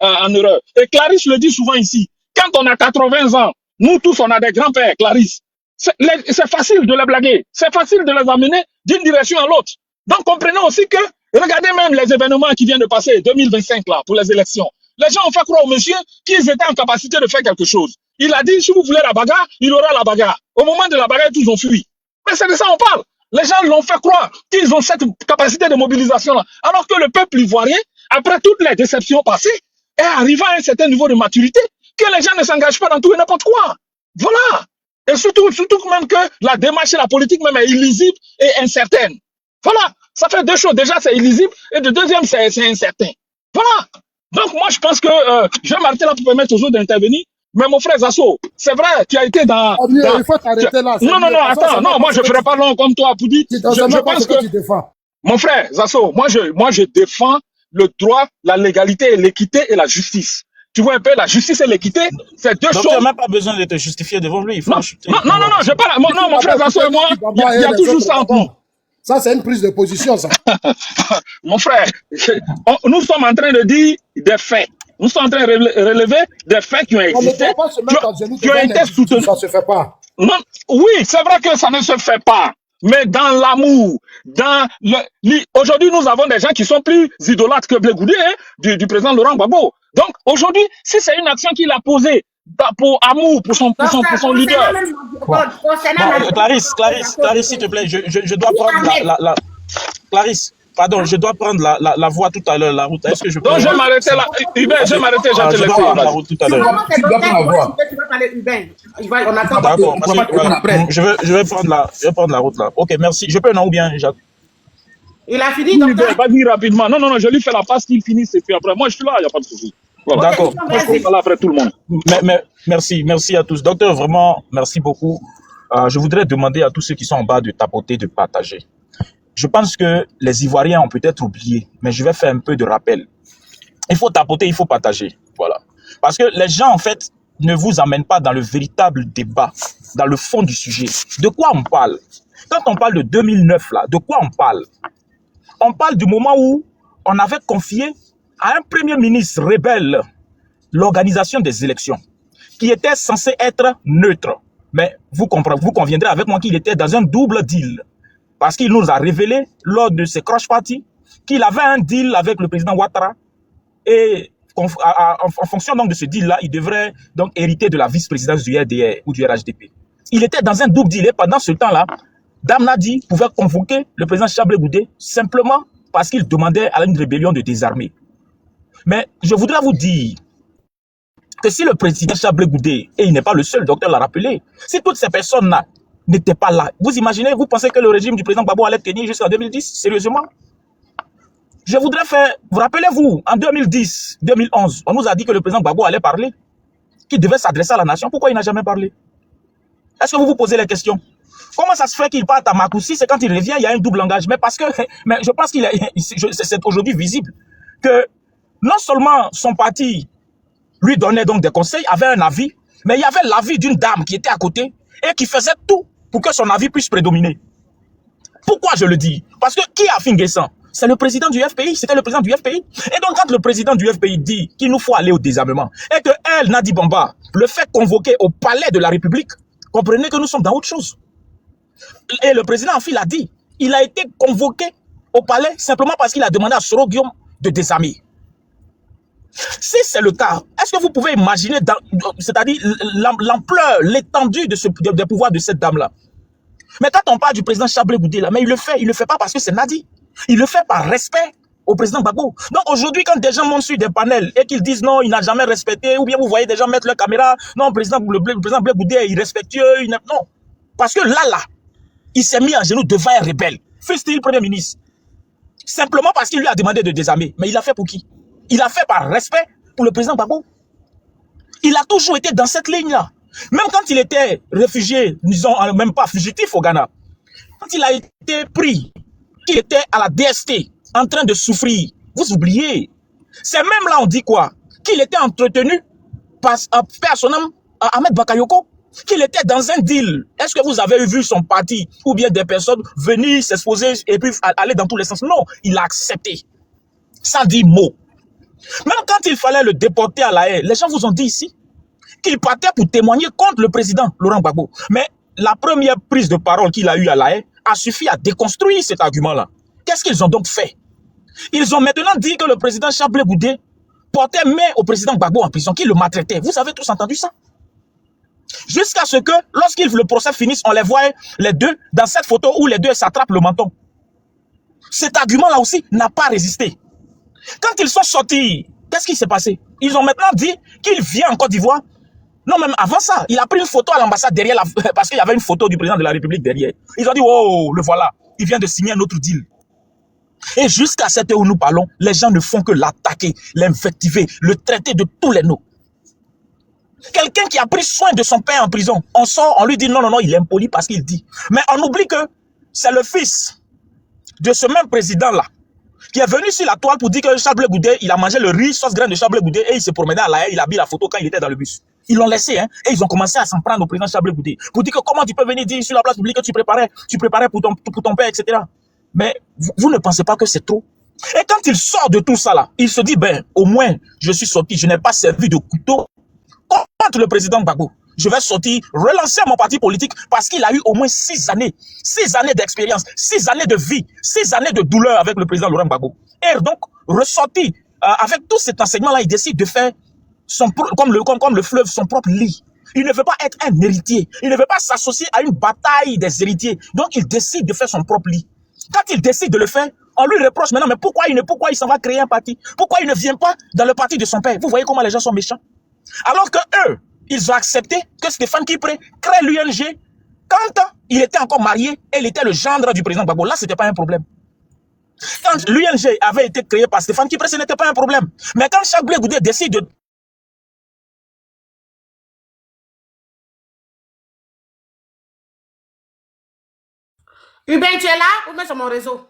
en erreur. Et Clarisse le dit souvent ici. Quand on a 80 ans, nous tous, on a des grands-pères, Clarisse. C'est facile de les blaguer. C'est facile de les amener d'une direction à l'autre. Donc, comprenez aussi que, regardez même les événements qui viennent de passer, 2025 là, pour les élections. Les gens ont fait croire au monsieur qu'ils étaient en capacité de faire quelque chose. Il a dit, si vous voulez la bagarre, il aura la bagarre. Au moment de la bagarre, tous ont fui. Mais c'est de ça on parle. Les gens l'ont fait croire qu'ils ont cette capacité de mobilisation là. Alors que le peuple ivoirien, après toutes les déceptions passées, est arrivé à un certain niveau de maturité, que les gens ne s'engagent pas dans tout et n'importe quoi. Voilà. Et surtout même que la démarche et la politique même est illisible et incertaine. Voilà. Ça fait deux choses. Déjà, c'est illisible. Et de deuxième, c'est incertain. Voilà. Donc, moi, je pense que je vais m'arrêter là pour permettre aux autres d'intervenir. Mais mon frère Zasso, c'est vrai, tu as été dans... Il faut t'arrêter là. Non, attends. Non, moi, je ne ferai pas long comme toi, Poudi. Je pense que... Tu défends. Mon frère Zasso, moi, je défends le droit, la légalité, et l'équité et la justice. Tu vois un peu, la justice et l'équité, c'est deux choses... Donc, tu n'as même pas besoin de te justifier devant lui. Il faut non, j'ai pas... Non, mon frère Zasso et moi, il y a toujours ça entre nous. Ça, c'est une prise de position, ça. Mon frère, nous sommes en train de dire des faits. Nous sommes en train de relever des faits qui ont existé, qui ont été soutenus. Ça ne se fait pas. Non, oui, c'est vrai que ça ne se fait pas. Mais dans l'amour, aujourd'hui, nous avons des gens qui sont plus idolâtres que Blé Goudé, hein, du président Laurent Gbagbo. Donc, aujourd'hui, si c'est une action qu'il a posée pour amour, pour son leader. Clarisse, s'il te plaît, je dois prendre Clarisse, pardon, je dois prendre la voie tout à l'heure, la route. Est-ce que je peux... Donc, je vais m'arrêter là. Hubert, je vais m'arrêter, je te laisse prendre la route tout à l'heure. Tu dois prendre la voie. Tu vas parler Hubert. On attend. D'accord, je vais prendre la route là. Ok, merci. Je peux non ou bien, Jacques? Il a fini, docteur? Vas-y rapidement. Non, je lui fais la passe qu'il finisse et puis après, moi je suis là, il n'y a pas de souci. Voilà. D'accord. Je suis là après tout le monde. Merci à tous. Docteur, vraiment, merci beaucoup. Je voudrais demander à tous ceux qui sont en bas de tapoter, de partager. Je pense que les Ivoiriens ont peut-être oublié, mais je vais faire un peu de rappel. Il faut tapoter, il faut partager. Voilà. Parce que les gens, en fait, ne vous amènent pas dans le véritable débat, dans le fond du sujet. De quoi on parle? Quand on parle de 2009, là, de quoi on parle? On parle du moment où on avait confié à un premier ministre rebelle l'organisation des élections, qui était censé être neutre. Mais vous conviendrez avec moi qu'il était dans un double deal. Parce qu'il nous a révélé, lors de ses crash parties, qu'il avait un deal avec le président Ouattara. Et en fonction donc de ce deal-là, il devrait donc hériter de la vice-présidence du RDR ou du RHDP. Il était dans un double deal. Et pendant ce temps-là, Dame Nadi pouvait convoquer le président Blé Goudé simplement parce qu'il demandait à une rébellion de désarmer. Mais je voudrais vous dire que si le président Blé Goudé, et il n'est pas le seul, le docteur l'a rappelé, si toutes ces personnes-là n'étaient pas là, vous imaginez, vous pensez que le régime du président Gbagbo allait tenir jusqu'en 2010, sérieusement? Je voudrais vous rappelez-vous, en 2010, 2011, on nous a dit que le président Gbagbo allait parler, qu'il devait s'adresser à la nation. Pourquoi il n'a jamais parlé? Est-ce que vous vous posez la question? Comment ça se fait qu'il parte à Makoussi? C'est quand il revient, il y a un double langage. Mais parce que, mais je pense c'est aujourd'hui visible que non seulement son parti lui donnait donc des conseils, avait un avis, mais il y avait l'avis d'une dame qui était à côté et qui faisait tout pour que son avis puisse prédominer. Pourquoi je le dis? Parce que qui a Finguessan? C'est le président du FPI, c'était le président du FPI. Et donc quand le président du FPI dit qu'il nous faut aller au désarmement et qu'un elle, Nadi Bamba, le fait convoquer au palais de la République, comprenez que nous sommes dans autre chose. Et le président Afi l'a dit, il a été convoqué au palais simplement parce qu'il a demandé à Soro Guillaume de désarmer. Si c'est le cas, est-ce que vous pouvez imaginer, c'est-à-dire l'ampleur, l'étendue des pouvoirs de cette dame-là? Mais quand on parle du président Chablé Goudé, là, mais il le fait pas parce que c'est Nadi. Il le fait par respect au président Gbagbo. Donc aujourd'hui, quand des gens montent sur des panels et qu'ils disent non, il n'a jamais respecté, ou bien vous voyez des gens mettre leur caméra, non, le président Blé Goudé est irrespectueux, non. Parce que là, il s'est mis en genoux devant un rebelle. Fût-il premier ministre. Simplement parce qu'il lui a demandé de désarmer. Mais il l'a fait pour qui? Il l'a fait par respect pour le président Gbagbo. Il a toujours été dans cette ligne-là. Même quand il était réfugié, disons même pas fugitif au Ghana, quand il a été pris, qu'il était à la DST, en train de souffrir, vous oubliez. C'est même là on dit quoi? Qu'il était entretenu par son homme Ahmed Bakayoko, qu'il était dans un deal. Est-ce que vous avez vu son parti ou bien des personnes venir s'exposer et puis aller dans tous les sens? Non, il a accepté. Sans dire mot. Même quand il fallait le déporter à La Haye, les gens vous ont dit ici qu'il partait pour témoigner contre le président Laurent Gbagbo. Mais la première prise de parole qu'il a eue à La Haye a suffi à déconstruire cet argument-là. Qu'est-ce qu'ils ont donc fait? Ils ont maintenant dit que le président Chablé Goudé portait main au président Gbagbo en prison, qu'il le maltraitait. Vous avez tous entendu ça? Jusqu'à ce que, le procès finisse, on les voit les deux dans cette photo où les deux s'attrapent le menton. Cet argument-là aussi n'a pas résisté. Quand ils sont sortis, qu'est-ce qui s'est passé? Ils ont maintenant dit qu'il vient en Côte d'Ivoire. Non, même avant ça, il a pris une photo à l'ambassade derrière, parce qu'il y avait une photo du président de la République derrière. Ils ont dit, oh, le voilà, il vient de signer un autre deal. Et jusqu'à cette heure où nous parlons, les gens ne font que l'attaquer, l'invectiver, le traiter de tous les noms. Quelqu'un qui a pris soin de son père en prison, on sort, on lui dit non, non, non, il est impoli parce qu'il dit. Mais on oublie que c'est le fils de ce même président-là qui est venu sur la toile pour dire que Chablé Goudé, il a mangé le riz, sauce graine de Chablé Goudé et il se promenait à La Haye, il a mis la photo quand il était dans le bus. Ils l'ont laissé, hein, et ils ont commencé à s'en prendre au président Chablé Goudé pour dire que comment tu peux venir dire sur la place publique que tu préparais pour ton père, etc. Mais vous ne pensez pas que c'est trop? Et quand il sort de tout ça là, il se dit, ben, au moins, je suis sorti, je n'ai pas servi de couteau contre le président Gbagbo. Je vais sortir, relancer mon parti politique parce qu'il a eu au moins 6 années d'expérience, 6 années de vie, 6 années de douleur avec le président Laurent Gbagbo. Et donc, ressorti, avec tout cet enseignement-là, il décide de faire comme le fleuve, son propre lit. Il ne veut pas être un héritier. Il ne veut pas s'associer à une bataille des héritiers. Donc, il décide de faire son propre lit. Quand il décide de le faire, on lui reproche maintenant, mais pourquoi il s'en va créer un parti? Pourquoi il ne vient pas dans le parti de son père? Vous voyez comment les gens sont méchants? Alors que eux, ils ont accepté que Stéphane Kipré crée l'UNG quand il était encore marié et il était le gendre du président Gbagbo. Là, ce n'était pas un problème. Quand l'UNG avait été créée par Stéphane Kipré, ce n'était pas un problème. Mais quand Chablé Goudé décide de... Hubert, tu es là ou bien sur mon réseau?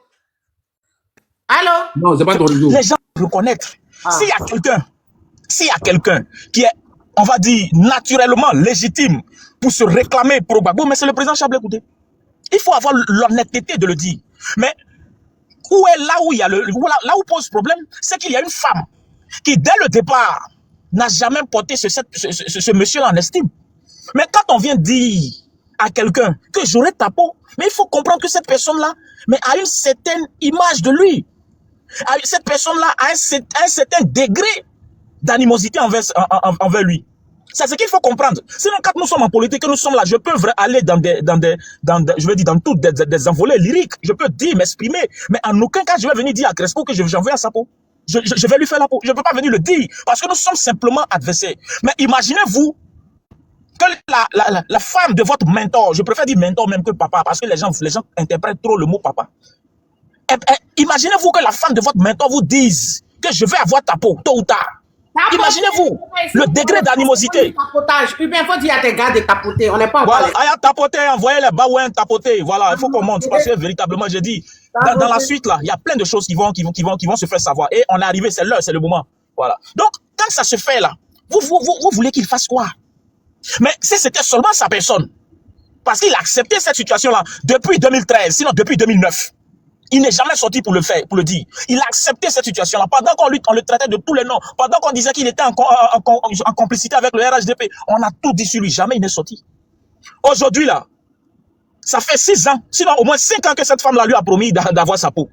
Allô? Non, c'est pas ton réseau. Les gens reconnaître. S'il y a quelqu'un qui est, on va dire, naturellement légitime pour se réclamer pour Gbagbo, mais c'est le président Chablé Goudé. Il faut avoir l'honnêteté de le dire. Mais où est là où il y a là où pose problème, c'est qu'il y a une femme qui, dès le départ, n'a jamais porté ce monsieur-là en estime. Mais quand on vient dire à quelqu'un que j'aurai ta peau, mais il faut comprendre que cette personne-là a une certaine image de lui. Cette personne-là a un certain degré d'animosité envers lui. C'est ce qu'il faut comprendre. Sinon, quand nous sommes en politique, nous sommes là, je peux aller dans toutes des envolées lyriques. Je peux dire, m'exprimer. Mais en aucun cas, je vais venir dire à Crespo que j'en veux à sa peau. Je vais lui faire la peau. Je ne peux pas venir le dire. Parce que nous sommes simplement adversaires. Mais imaginez-vous que la femme de votre mentor, je préfère dire mentor même que papa, parce que les gens interprètent trop le mot papa. Imaginez-vous que la femme de votre mentor vous dise que je vais avoir ta peau, tôt ou tard. Imaginez-vous le degré d'animosité. Il faut dire à tes gars de tapoter. On n'est pas en voilà, il y a tapoter, envoyez les baouins tapoter. Voilà, il faut qu'on monte. Parce que véritablement, j'ai dit, dans la suite, là, il y a plein de choses qui vont se faire savoir. Et on est arrivé, c'est l'heure, c'est le moment. Voilà. Donc, quand ça se fait là, vous voulez qu'il fasse quoi? Mais si c'était seulement sa personne, parce qu'il a accepté cette situation-là depuis 2013, sinon depuis 2009. Il n'est jamais sorti pour le faire, pour le dire. Il a accepté cette situation-là. Pendant qu'on le traitait de tous les noms, pendant qu'on disait qu'il était en complicité avec le RHDP, on a tout dit sur lui. Jamais il n'est sorti. Aujourd'hui, là, ça fait 6 ans, sinon au moins 5 ans que cette femme-là lui a promis d'avoir sa peau.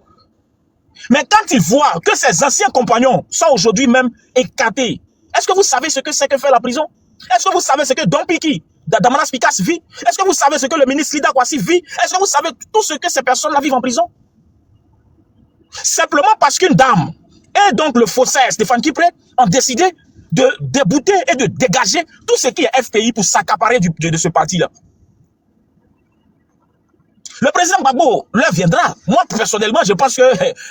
Mais quand il voit que ses anciens compagnons sont aujourd'hui même écartés, est-ce que vous savez ce que c'est que fait la prison? Est-ce que vous savez ce que Don Piki, Damanas Pikas vit? Est-ce que vous savez ce que le ministre Lida Kwasi vit? Est-ce que vous savez tout ce que ces personnes-là vivent en prison? Simplement parce qu'une dame et donc le faussaire Stéphane Kipré ont décidé de débouter et de dégager tout ce qui est FPI pour s'accaparer de ce parti-là. Le président Gbagbo, l'heure viendra. Moi, personnellement, je pense que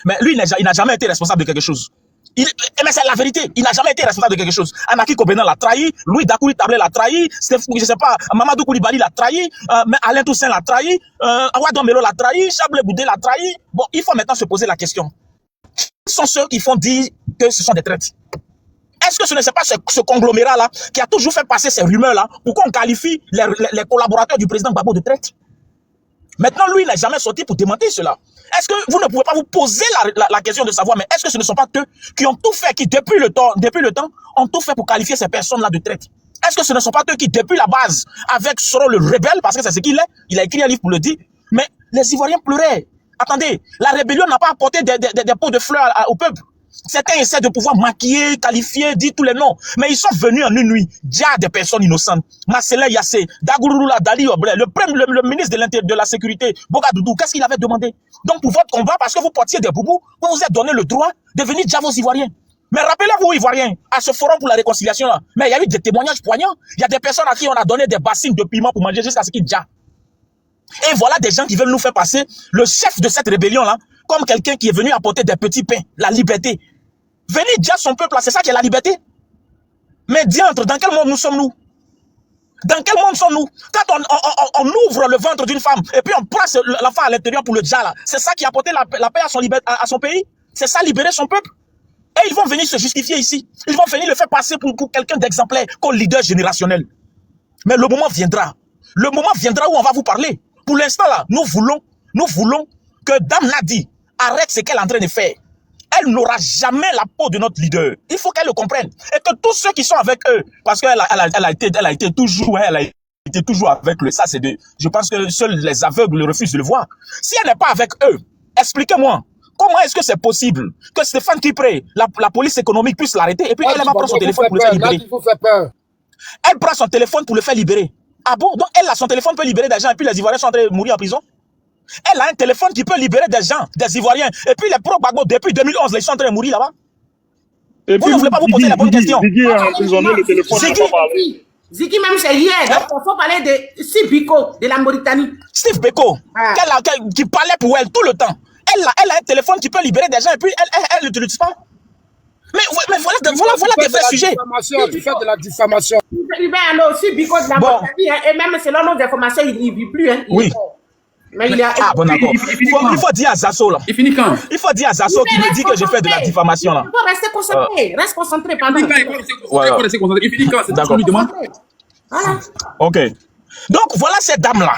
mais lui, il n'a jamais été responsable de quelque chose. Mais c'est la vérité, il n'a jamais été responsable de quelque chose. Anaki Kobenan l'a trahi, Louis Dakouri Tablé l'a trahi, je sais pas, Mamadou Koulibaly l'a trahi, Alain Toussaint l'a trahi, Awadon Melo l'a trahi, Chablé Boudé l'a trahi. Bon, il faut maintenant se poser la question. Qui sont ceux qui font dire que ce sont des traîtres? Est-ce que ce n'est pas ce conglomérat-là qui a toujours fait passer ces rumeurs-là pour qu'on qualifie les collaborateurs du président Gbagbo de traîtres? Maintenant, lui, il n'a jamais sorti pour démentir cela. Est-ce que vous ne pouvez pas vous poser la question de savoir, mais est-ce que ce ne sont pas eux qui ont tout fait, qui depuis le temps, ont tout fait pour qualifier ces personnes-là de traîtres? Est-ce que ce ne sont pas eux qui, depuis la base, avec Soro le rebelle, parce que c'est ce qu'il est, il a écrit un livre pour le dire, mais les Ivoiriens pleuraient. Attendez, la rébellion n'a pas apporté des pots de fleurs au peuple. Certains essaient de pouvoir maquiller, qualifier, dire tous les noms. Mais ils sont venus en une nuit. Déjà des personnes innocentes. Marcelin Yassé, Dagourouroula, Dali Oblé, le ministre de la Sécurité, Bogadoudou, qu'est-ce qu'il avait demandé? Donc pour votre combat, parce que vous portiez des boubous, vous vous êtes donné le droit de venir déjà vos Ivoiriens. Mais rappelez-vous, Ivoiriens, à ce forum pour la réconciliation là, mais il y a eu des témoignages poignants. Il y a des personnes à qui on a donné des bassines de piment pour manger jusqu'à ce qu'ils déjà. Et voilà des gens qui veulent nous faire passer le chef de cette rébellion là comme quelqu'un qui est venu apporter des petits pains, la liberté. Venez dire à son peuple, c'est ça qui est la liberté. Mais diantre, dans quel monde nous sommes-nous? Dans quel monde sommes-nous? Quand on ouvre le ventre d'une femme et puis on place l'enfant à l'intérieur pour le dja là, c'est ça qui a apporté la paix à son pays? C'est ça libérer son peuple? Et ils vont venir se justifier ici. Ils vont venir le faire passer pour quelqu'un d'exemplaire, comme leader générationnel. Mais le moment viendra. Le moment viendra où on va vous parler. Pour l'instant là, nous voulons que Dame Nadi arrête ce qu'elle est en train de faire. Elle n'aura jamais la peau de notre leader. Il faut qu'elle le comprenne. Et que tous ceux qui sont avec eux, parce qu'elle a été toujours avec eux. Ça, je pense que seuls les aveugles refusent de le voir. Si elle n'est pas avec eux, expliquez-moi. Comment est-ce que c'est possible que Stéphane Kipré, la police économique puisse l'arrêter et puis elle va prendre son téléphone pour le faire libérer? Elle prend son téléphone pour le faire libérer. Ah bon? Donc elle a son téléphone peut libérer des gens et puis les Ivoiriens sont en train de mourir en prison? Elle a un téléphone qui peut libérer des gens, des Ivoiriens. Et puis les pro-Gbagbo, depuis 2011, ils sont en train de mourir là-bas. Vous ne voulez pas vous poser la bonne question? Ziggy a emprisonné le téléphone. Ziggy, même c'est hier. Donc il faut parler de Steve Biko, de la Mauritanie. Steve Biko, qui parlait pour elle tout le temps. Elle a un téléphone qui peut libérer des gens et puis elle ne l'utilise pas. Mais voilà des vrais sujets. Tu fais de la diffamation. Steve Biko de la Mauritanie, et même selon nos informations, il ne vit plus. Oui. Mais il a... Ah bon d'accord. Il faut dire à Zasso là. Il finit quand? Il faut dire à Zasso qui me dit que je fais de la diffamation là. Il faut rester concentré. Reste concentré pendant. Il finit quand? C'est ce qu'on lui demande. Voilà. Ok. Donc voilà cette dame là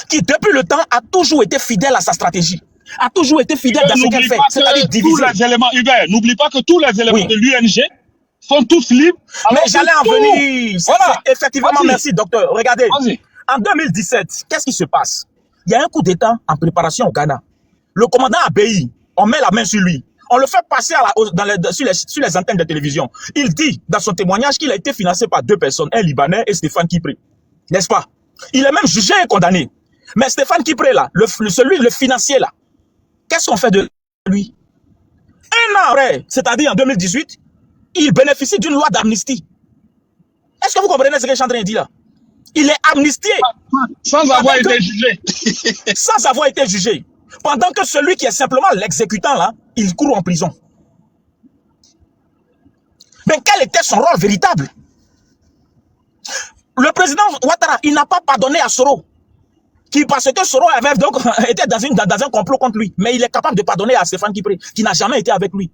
qui depuis le temps a toujours été fidèle à sa stratégie. A toujours été fidèle à ce qu'elle fait. C'est-à-dire diviser. Tous les éléments, Hubert, n'oublie pas que tous les éléments de l'UNG sont tous libres. Mais j'allais en venir. Voilà. Effectivement, merci docteur. Regardez. En 2017, qu'est-ce qui se passe? Il y a un coup d'État en préparation au Ghana. Le commandant Abeyi, on met la main sur lui. On le fait passer sur les antennes de télévision. Il dit dans son témoignage qu'il a été financé par 2 personnes, un Libanais et Stéphane Kipré. N'est-ce pas? Il est même jugé et condamné. Mais Stéphane Kipré, là, le financier, là, qu'est-ce qu'on fait de lui? Un an après, c'est-à-dire en 2018, il bénéficie d'une loi d'amnistie. Est-ce que vous comprenez ce que je suis en train de dire là? Il est amnistié. Sans avoir été jugé. Sans avoir été jugé. Pendant que celui qui est simplement l'exécutant, là, il court en prison. Mais quel était son rôle véritable? Le président Ouattara, il n'a pas pardonné à Soro. Parce que Soro avait donc été dans un complot contre lui. Mais il est capable de pardonner à Stéphane Kipré, qui n'a jamais été avec lui.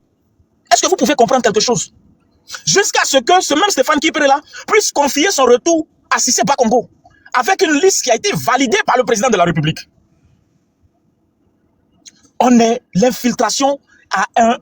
Est-ce que vous pouvez comprendre quelque chose? Jusqu'à ce que ce même Stéphane Kipré-là puisse confier son retour à Cissé Bakongo, avec une liste qui a été validée par le président de la République. on est l'infiltration à un...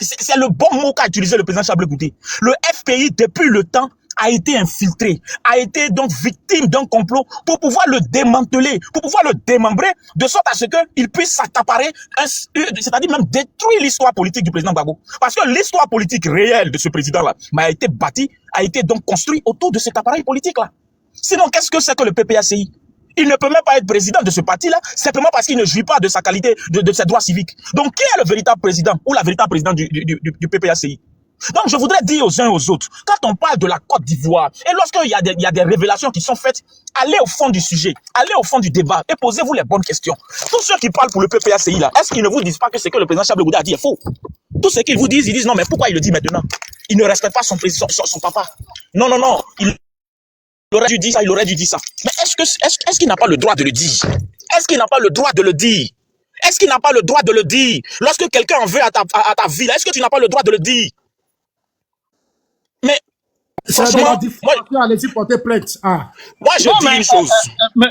C'est le bon mot qu'a utilisé le président Chablé Goudé. Le FPI, depuis le temps, a été infiltré, a été donc victime d'un complot pour pouvoir le démanteler, pour pouvoir le démembrer, de sorte à ce qu'il puisse s'accaparer, c'est-à-dire même détruire l'histoire politique du président Gbagbo. Parce que l'histoire politique réelle de ce président-là a été bâtie, a été donc construite autour de cet appareil politique-là. Sinon, qu'est-ce que c'est que le PPACI? Il ne peut même pas être président de ce parti-là, simplement parce qu'il ne jouit pas de sa qualité, de ses droits civiques. Donc, qui est le véritable président ou la véritable présidente du PPACI? Donc, je voudrais dire aux uns et aux autres, quand on parle de la Côte d'Ivoire, et lorsqu'il y a des révélations qui sont faites, allez au fond du sujet, allez au fond du débat et posez-vous les bonnes questions. Tous ceux qui parlent pour le PPACI, là, est-ce qu'ils ne vous disent pas que ce que le président Chablé Goudé a dit est faux? Tout ce qu'ils vous disent, ils disent non, mais pourquoi il le dit maintenant? Il ne respecte pas son papa. Non, non, non, il aurait dû dire ça, il aurait dû dire ça. Mais est-ce qu'il n'a pas le droit de le dire? Est-ce qu'il n'a pas le droit de le dire? Est-ce qu'il n'a pas le droit de le dire? Lorsque quelqu'un en veut à ta vie, est-ce que tu n'as pas le droit de le dire? Mais franchement, allez-y porter plainte. Ah. Moi je dis une chose.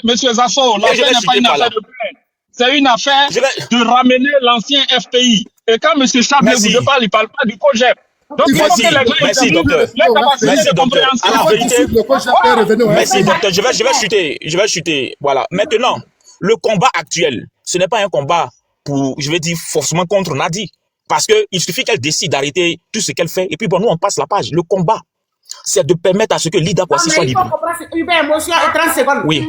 Monsieur Zasso, l'affaire n'est pas une affaire de plainte. C'est une affaire de ramener l'ancien FPI. Et quand M. Chablé Goudé parle, il ne parle pas du COGEP. Donc, merci, docteur. Merci, docteur. À la vérité, merci, docteur. Je vais chuter. Voilà. Maintenant, le combat actuel, ce n'est pas un combat pour, je vais dire, forcément contre Nadi. Parce qu'il suffit qu'elle décide d'arrêter tout ce qu'elle fait. Et puis, bon, nous, on passe la page. Le combat, c'est de permettre à ce que Lida Kwasi soit libre. Oui.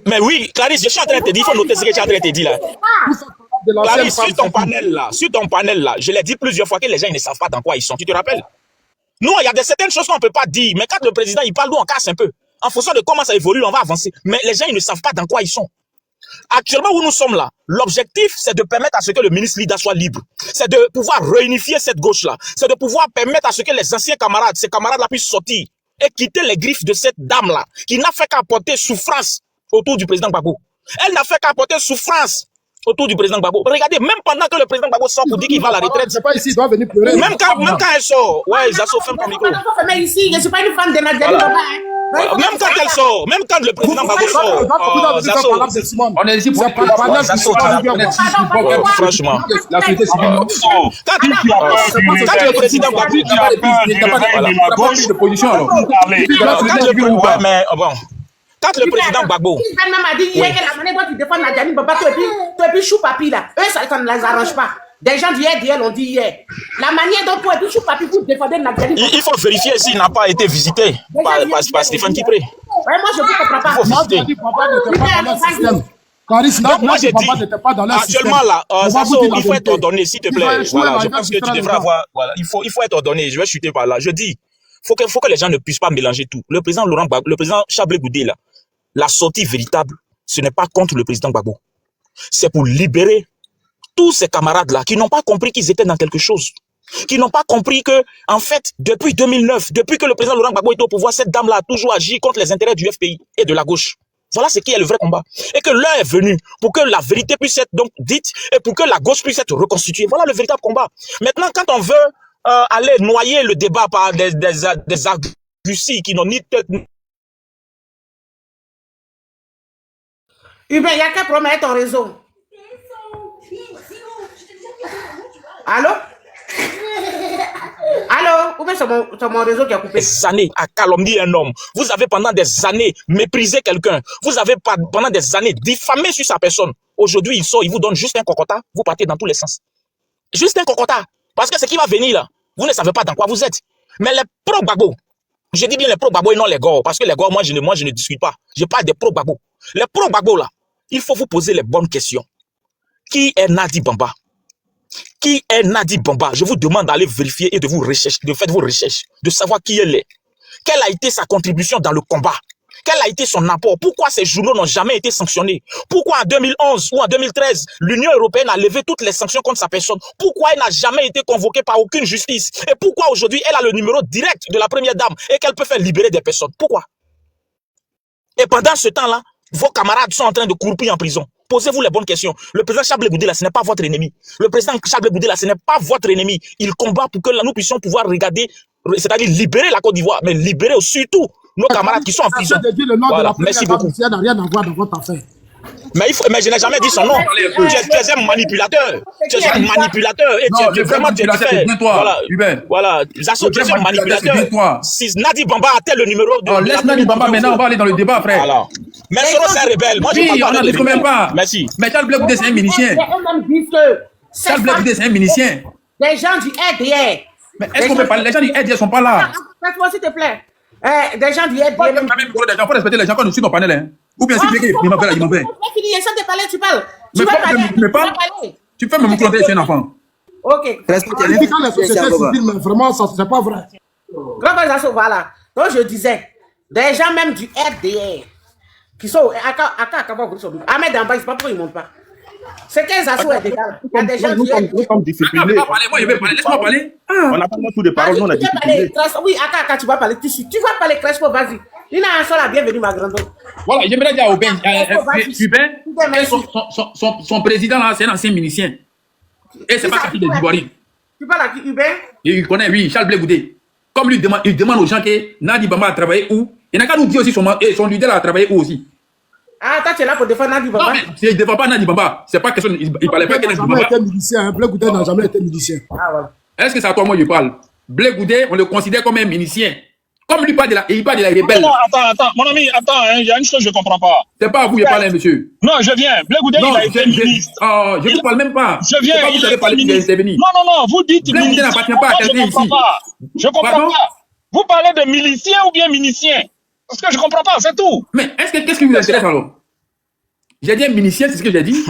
Mais oui, Clarisse, je suis en train de te dire, il faut noter ce que tu es en train de te dire là. Clarisse, sur ton panel là, je l'ai dit plusieurs fois que les gens ils ne savent pas dans quoi ils sont. Tu te rappelles? Nous, il y a certaines choses qu'on ne peut pas dire. Mais quand le président il parle, nous on casse un peu. En fonction de comment ça évolue, on va avancer. Mais les gens ils ne savent pas dans quoi ils sont. Actuellement où nous sommes là, l'objectif c'est de permettre à ce que le ministre Lida soit libre. C'est de pouvoir réunifier cette gauche-là. C'est de pouvoir permettre à ce que les anciens camarades, ces camarades-là puissent sortir et quitter les griffes de cette dame-là, qui n'a fait qu'apporter souffrance autour du président Gbagbo. Elle n'a fait qu'apporter souffrance autour du président Gbagbo. Regardez, même pendant que le président Gbagbo sort pour dire qu'il va à la retraite, c'est pas ici, il doit venir pleurer. Même quand elle sort, ouais, Zasso, ferme ton micro. Ici, je ne suis pas une fan de Nadia Baba. Même quand elle sort, même quand le président Gbagbo sort, Zasso, on est ici pour franchement, la société civile. Quand le président Gbagbo, quand le président Gbagbo, même a dit hier que la manière dont tu défends Nadia Baba, tu es plus chou papi là. Eux, ça ne les arrange pas. Des gens d'hier l'ont dit hier. La manière dont toi et puis chou papi, vous défendez Nadia Baba. Il faut vérifier s'il n'a pas été visité par Stéphane Kipré. Ouais, moi je ne comprends pas. Il faut visiter. Donc moi j'ai dit, actuellement là, Zasso, il faut être ordonné, s'il te plaît. Voilà, je pense que tu devrais avoir, voilà, il faut être ordonné. Je vais chuter par là. Je dis, faut que les gens ne puissent pas mélanger tout. Le président Chablé Goudé là, la sortie véritable, ce n'est pas contre le président Gbagbo. C'est pour libérer tous ces camarades-là qui n'ont pas compris qu'ils étaient dans quelque chose. Qui n'ont pas compris que, en fait, depuis 2009, depuis que le président Laurent Gbagbo est au pouvoir, cette dame-là a toujours agi contre les intérêts du FPI et de la gauche. Voilà ce qui est le vrai combat. Et que l'heure est venue pour que la vérité puisse être donc dite et pour que la gauche puisse être reconstituée. Voilà le véritable combat. Maintenant, quand on veut aller noyer le débat par des arguties qui n'ont ni tête ni... Hubert, il y a qu'à promettre ton réseau. Allô? Allô? Ou bien c'est mon réseau qui a coupé? Des années à calomnier un homme. Vous avez pendant des années méprisé quelqu'un. Vous avez pendant des années diffamé sur sa personne. Aujourd'hui, il sort, il vous donne juste un cocota. Vous partez dans tous les sens. Juste un cocota. Parce que ce qui va venir là, vous ne savez pas dans quoi vous êtes. Mais les pro-Gbagbo, je dis bien les pro-Gbagbo et non les gars. Parce que les gars, moi je ne discute pas. Je parle des pro-Gbagbo. Les pro-Gbagbo là, il faut vous poser les bonnes questions. Qui est Nadi Bamba? Qui est Nadi Bamba? Je vous demande d'aller vérifier et de faire vos recherches, de savoir qui elle est. Quelle a été sa contribution dans le combat? Quel a été son apport? Pourquoi ces journaux n'ont jamais été sanctionnés? Pourquoi en 2011 ou en 2013, l'Union européenne a levé toutes les sanctions contre sa personne? Pourquoi elle n'a jamais été convoquée par aucune justice? Et pourquoi aujourd'hui elle a le numéro direct de la première dame et qu'elle peut faire libérer des personnes? Pourquoi? Et pendant ce temps-là, vos camarades sont en train de croupir en prison. Posez-vous les bonnes questions. Le président Chablé Goudé, là, ce n'est pas votre ennemi. Le président Chablé Goudé, là, ce n'est pas votre ennemi. Il combat pour que là, nous puissions pouvoir regarder, c'est-à-dire libérer la Côte d'Ivoire, mais libérer surtout nos camarades qui sont en prison. Le nom voilà. de la Merci beaucoup. Ça n'a rien à voir dans votre affaire. Mais je n'ai jamais dit son nom. Tu es un manipulateur. Tu es un manipulateur. Et Non, tu es vraiment... Tu c'est bien toi, voilà, Hubert. voilà. Zasso, tu es un manipulateur. Si Nadi Bamba a tel le numéro de... Oh, laisse Nadi Bamba maintenant, on va aller dans le débat, frère. Alors. Mais Soro, c'est un rebelle. Moi, je Oui, on parle n'en discute même pas. Merci. Mais Charles Blé Goudé, c'est un milicien. Charles Blé Goudé, c'est un milicien. Des gens du RDR. Mais est-ce qu'on peut parler? Les gens du RDR ne sont pas là. Laisse-moi, s'il te plaît. Des gens du Il RDR. faut respecter les gens quand nous sommes dans le panel. Hein. Ou bien si tu veux qu'il m'en fait, il m'en fait. Il essaie de parler, tu parles. Mais Tu vas pas- parler. mais Tu vas pas- parler. Tu peux me montrer c'est un enfant. Ok. Il dit quand la société civile, mais vraiment, ça, c'est pas vrai. Grand frère Zasso, voilà. Donc je disais, des gens même du RDR qui sont Ahmed Damba, c'est pas pourquoi ils ne montent pas. C'est qu'un Zasso est déjà. Il y a des gens du RDR. Nous sommes disciplinés. Moi, je vais parler. Laisse-moi parler. On n'a pas beaucoup de paroles, nous on a Tu vas discipliné. parler, oui, Aka, tu vas parler. Tu vas parler, Crespo, vas-y. Il a un seul la bienvenue, ma grande. Voilà, j'aimerais dire à Aubin, son président là, c'est un ancien milicien. Et c'est pas parti des Ivoiriens. Tu parles à qui, Hubert? Et il connaît, oui, Charles Blé Goudé. Comme lui, il demande aux gens que Nadi Bamba a travaillé où. Il n'a qu'à nous dire aussi son leader a travaillé où aussi. Ah, toi, tu es là pour défendre Nadi Non, Bamba? mais il ne défend pas Nadi Bamba. C'est pas question. Il ne parlait pas que Il n'a Nadi jamais Bamba. été milicien. Hein. Blé Goudé n'a jamais été milicien. Ah, voilà. Est-ce que c'est à toi, moi, je parle? Blé Goudé, on le considère comme un milicien. Comme lui, il parle de la rebelle. Non, attends, mon ami, attends, il y a une chose que je ne comprends pas. C'est pas à vous, je parle, monsieur. Non, je viens. Blé Goudé, Non, il a été ministre. je ne vous parle même pas. Je viens, C'est pas vous il qui a avez été parlé qui est ministre. intervenu. Non, vous dites Blé Goudé ministre. n'appartient pas à Je quelqu'un comprends ici. pas. Je comprends Pardon? pas. Vous parlez de milicien ou bien minicien? Parce que je ne comprends pas, c'est tout. Mais qu'est-ce qui vous intéresse alors? J'ai dit un milicien, c'est ce que j'ai dit.